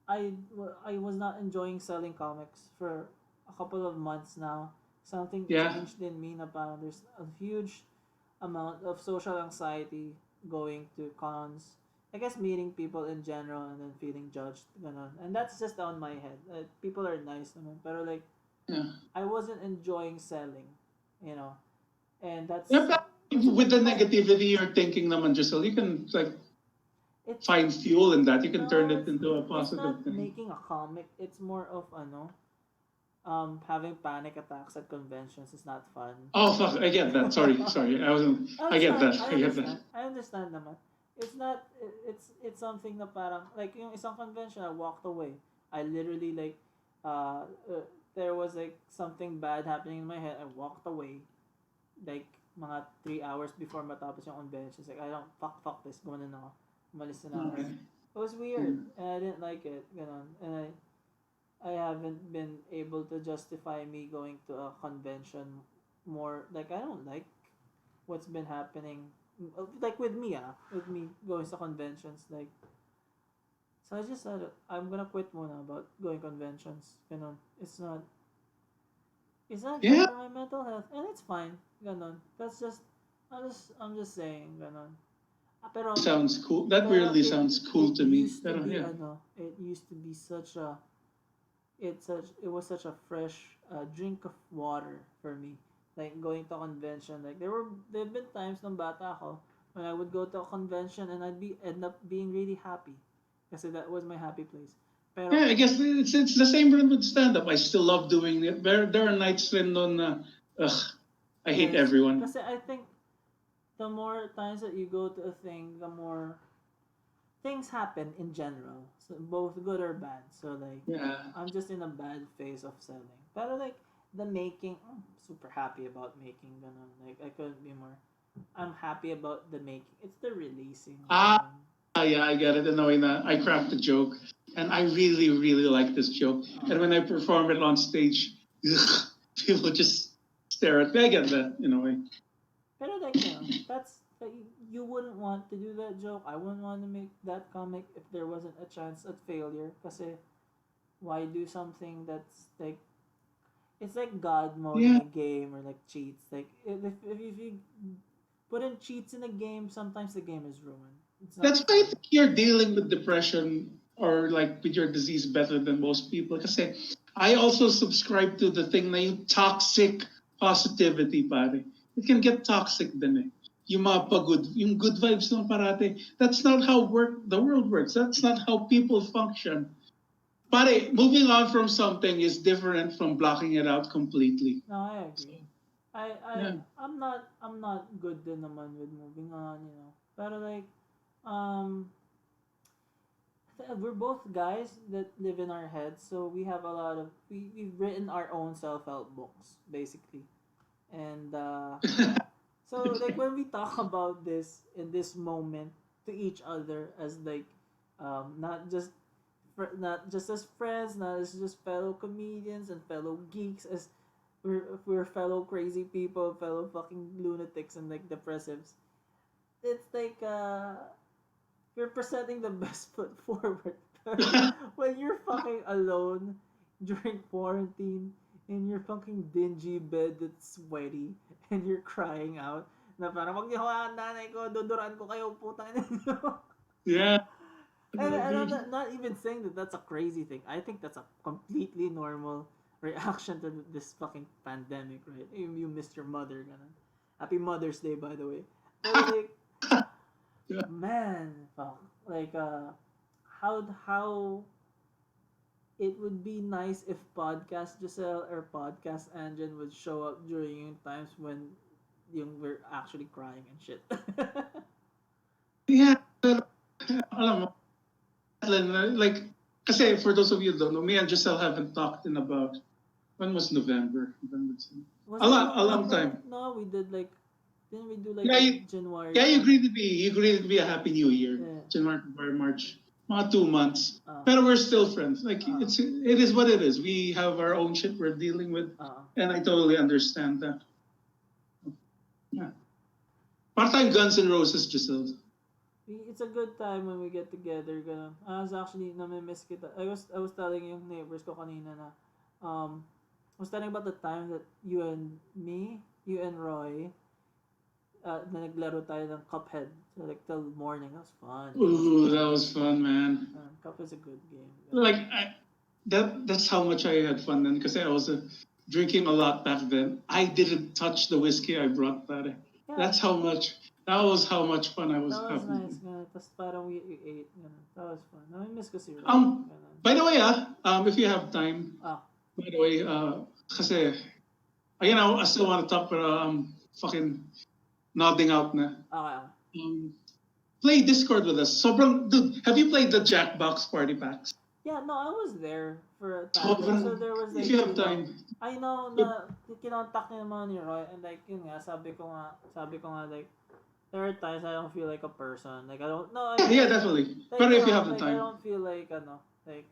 I was not enjoying selling comics for a couple of months now. Something changed in me na parang there's a huge amount of social anxiety going to cons. I guess meeting people in general and then feeling judged. Ganon. And that's just on my head. People are nice naman. Pero like, I wasn't enjoying selling, And that's... Yeah, but with the negativity you're thinking naman, Giselle, you can like find fuel in that. You can turn it into a positive thing. Making a comic. It's more of, having panic attacks at conventions is not fun. Oh fuck! I get that. Sorry. I wasn't. I get that. I understand naman. It's not. It's something na parang like yung isang convention I walked away. I literally like, there was like something bad happening in my head. I walked away, like mga 3 hours before matapos yung convention. It's like I don't fuck this. Gumanon ako. Umalis na ako. It was weird, and I didn't like it. And I haven't been able to justify me going to a convention more. Like I don't like what's been happening. Like with me going to conventions. Like so, I just said I'm gonna quit muna about going conventions. It's not. It's not good Yeah, for my mental health, and it's fine. That's just. I'm just saying. Pero sounds cool. That Pero weirdly it sounds cool it to me. used to Pero be yeah. it used to be such a it was such a fresh drink of water for me. Like going to a convention, like there've been times nung bata ako when I would go to a convention and I'd be end up being really happy kasi that was my happy place. Yeah, Pero I guess it's the same run with stand up. I still love doing it. There are nights when ugh, I hate yes, everyone. kasi I think the more times that you go to a thing, the more things happen in general, so both good or bad. So like, Yeah. I'm just in a bad phase of selling. But like the making, I'm super happy about making. Like I couldn't be more. I'm happy about the making. It's the releasing. Ah, yeah, I get it. In a way that I cracked a joke, and I really, really like this joke. And when I perform it on stage, ugh, people just stare at me. I get that in a way. Pero like that's like, you wouldn't want to do that joke. I wouldn't want to make that comic if there wasn't a chance at failure. Kasi why do something that's like it's like God mode in Yeah, a game or like cheats. Like if you put in cheats in a game, sometimes the game is ruined. It's not that's why I fun. think you're dealing with depression or like with your disease better than most people. Because I also subscribe to the thing na yung toxic positivity, pare. It can get toxic din eh. Yung mga pagod, yung good vibes lang parate. That's not how the world works. That's not how people function. Pare, moving on from something is different from blocking it out completely. No, I agree. Yeah. I'm not good din naman with moving on. But like um we're both guys that live in our heads, so we have a lot of we've written our own self help books basically, and so like when we talk about this in this moment to each other as like not just as friends, not as just fellow comedians and fellow geeks, as we're fellow crazy people, fellow fucking lunatics and like depressives. It's like you're presenting the best foot forward. When you're fucking alone during quarantine in your fucking dingy bed that's sweaty and you're crying out na parang wag niyo hawakan nanay ko, duduran ko kayo, putang ina niyo. Yeah. And I'm not even saying that that's a crazy thing. I think that's a completely normal reaction to this fucking pandemic, right? You missed your mother, ganun. Happy Mother's Day, by the way. But like, Yeah. man, fuck. Like, how it would be nice if podcast Giselle or podcast Andren would show up during times when we're actually crying and shit. Yeah. Alam mo, like, kasi for those of you who don't know, me and Giselle haven't talked in about, when was November? Was A it lot, a long November? time. No, we did like didn't we do like Yeah, a you, January yeah, you time? greeted me. You greeted me a Happy New Year. Yeah. January, February, March. Mga 2 months. Uh, But we're still friends. Like, uh, it is what it is. We have our own shit we're dealing with. uh. And I totally understand that. Yeah. Part-time Guns N' Roses, Giselle. It's a good time when we get together. Ganun. I was actually namimiss kita. I was telling yung neighbors ko kanina na I was telling about the time that you and Roy, na naglaro tayo ng Cuphead. So like till morning. That was fun. Ooh, that was fun, man. Cup is a good game. Like, that's how much I had fun then, because I was drinking a lot back then. I didn't touch the whiskey I brought that. Yeah, That was how much fun I was that was having. nice. Ganun. Tapos parang we ate. Ganun. That was fun. Namimiss ko si Roy. Um, Ganun. by the way, if you have time, Ah, by the way, kasi, I still want to talk, but I'm fucking nodding out na. okay. Play Discord with us. Sobrang, dude, have you played the Jackbox Party Packs? Yeah, no, I was there for a time. Sobrang, So there was like, if you have time. I know na kinontak niya naman ni Roy and like yun nga, sabi ko nga like there are times I don't feel like a person. Like I don't know. Yeah, definitely. Like, But if you have the like, I time. don't feel like like.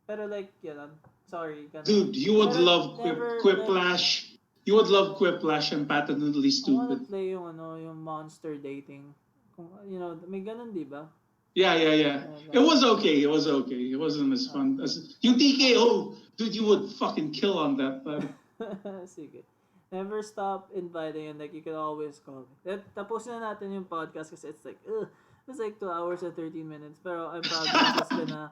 Pero like sorry. Dude, you would Pero love never. Quiplash. You would love Quiplash and Patently I wanna Stupid. play yung monster dating. Kung, may ganun, di ba? Yeah. It was okay. It wasn't as fun as yung TKO. Dude, you would fucking kill on that. Sige. Never stop inviting and like you can always call me. Tapos na natin yung podcast kasi it's like, it's like 2 hours and 13 minutes. Pero I'm probably just gonna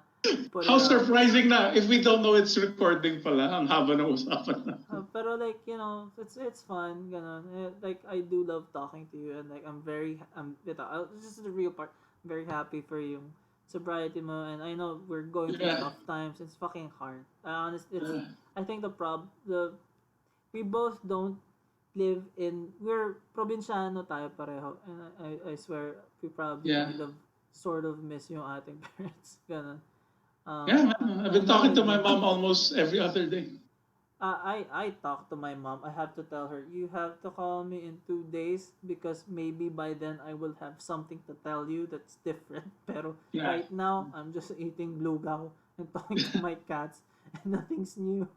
put How it out. surprising na if we don't know it's recording pala. Ang haba na usapan na. Pero like, it's fun. Ganun. Like, I do love talking to you and like, this is the real part. I'm very happy for you. Sobriety mo, and I know we're going through tough times. It's fucking hard. Honestly, I think we both don't live in, we're probinsyano tayo pareho, and I swear we probably sort of miss yung ating parents. Ganun. Man. I've been talking to my mom almost every other day. I talk to my mom. I have to tell her, you have to call me in 2 days because maybe by then I will have something to tell you that's different. Pero right now, I'm just eating lugaw and talking to my cats and nothing's new.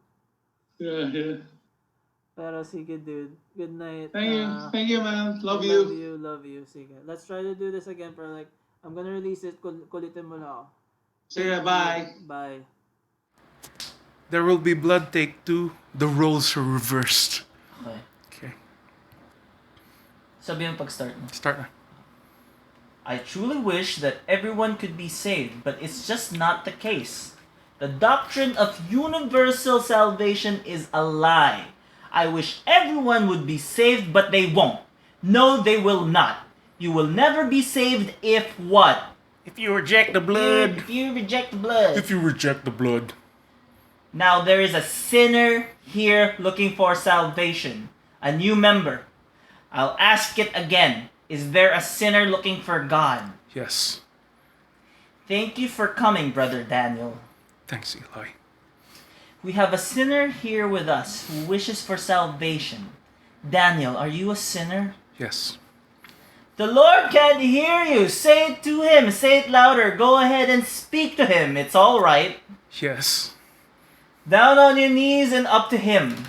Yeah. Pero sige, dude. Good night. Thank you, man. Love you. Sige. Let's try to do this again for like, I'm gonna release it. Kulitin mo na ako. See ya, bye. Bye. There will be blood take 2. The roles are reversed. Okay. Sabi yung pag-start mo. Start na. I truly wish that everyone could be saved, but it's just not the case. The doctrine of universal salvation is a lie. I wish everyone would be saved, but they won't. No, they will not. You will never be saved if what? If you reject the blood. If you reject the blood. If you reject the blood. Now there is a sinner here looking for salvation. A new member. I'll ask it again. Is there a sinner looking for God? Yes. Thank you for coming, Brother Daniel. Thanks, Eli. We have a sinner here with us who wishes for salvation. Daniel, are you a sinner? Yes. The Lord can't hear you. Say it to him. Say it louder. Go ahead and speak to him. It's all right. Yes. Down on your knees and up to him.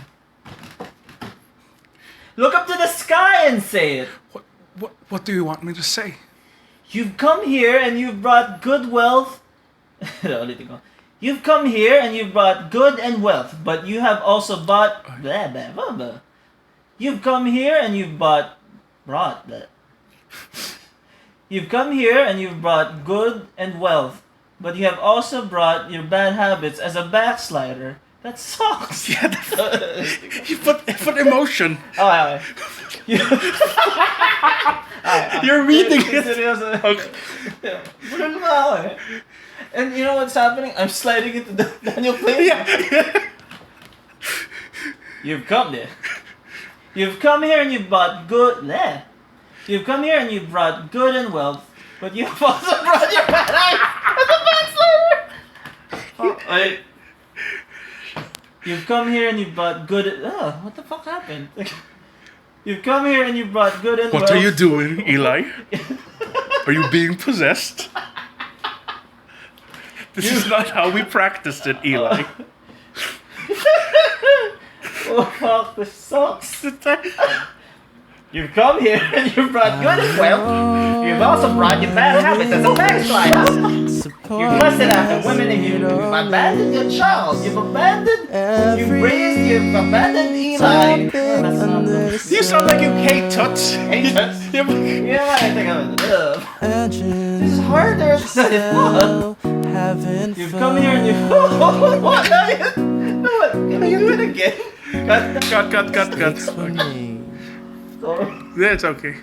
Look up to the sky and say it. What do you want me to say? You've come here and you've brought good wealth. You've come here and you've brought good and wealth, but you have also bought blah, blah, blah, blah. You've come here and you've brought blah. You've come here and you've brought good and wealth, but you have also brought your bad habits as a backslider. That sucks. Yeah, you put emotion. Oh, You're reading it. Okay. And you know what's happening? I'm sliding into the Daniel plane. Yeah. You've come there. You've come here and you've bought good. You've come here and you've brought good and wealth, but you've also brought your bad habits as a backslider. Oh, wait. You've come here and you've brought good. What the fuck happened? You've come here and you've brought good and What wealth. are you doing, Eli? Are you being possessed? This is not how we practiced it, Eli. Oh fuck, this sucks. You've come here and you've brought good and wealth. You've also brought your bad habits as a backslider. You've lusted after women and you've abandoned your child. You've abandoned Eli. You sound like you hate Tuts. Hey, Tuts. You know what? I think I'm in love. This is harder than it was. You've come here and you've... What? No, can we do it again? Cut. Sorry. Yeah, it's okay.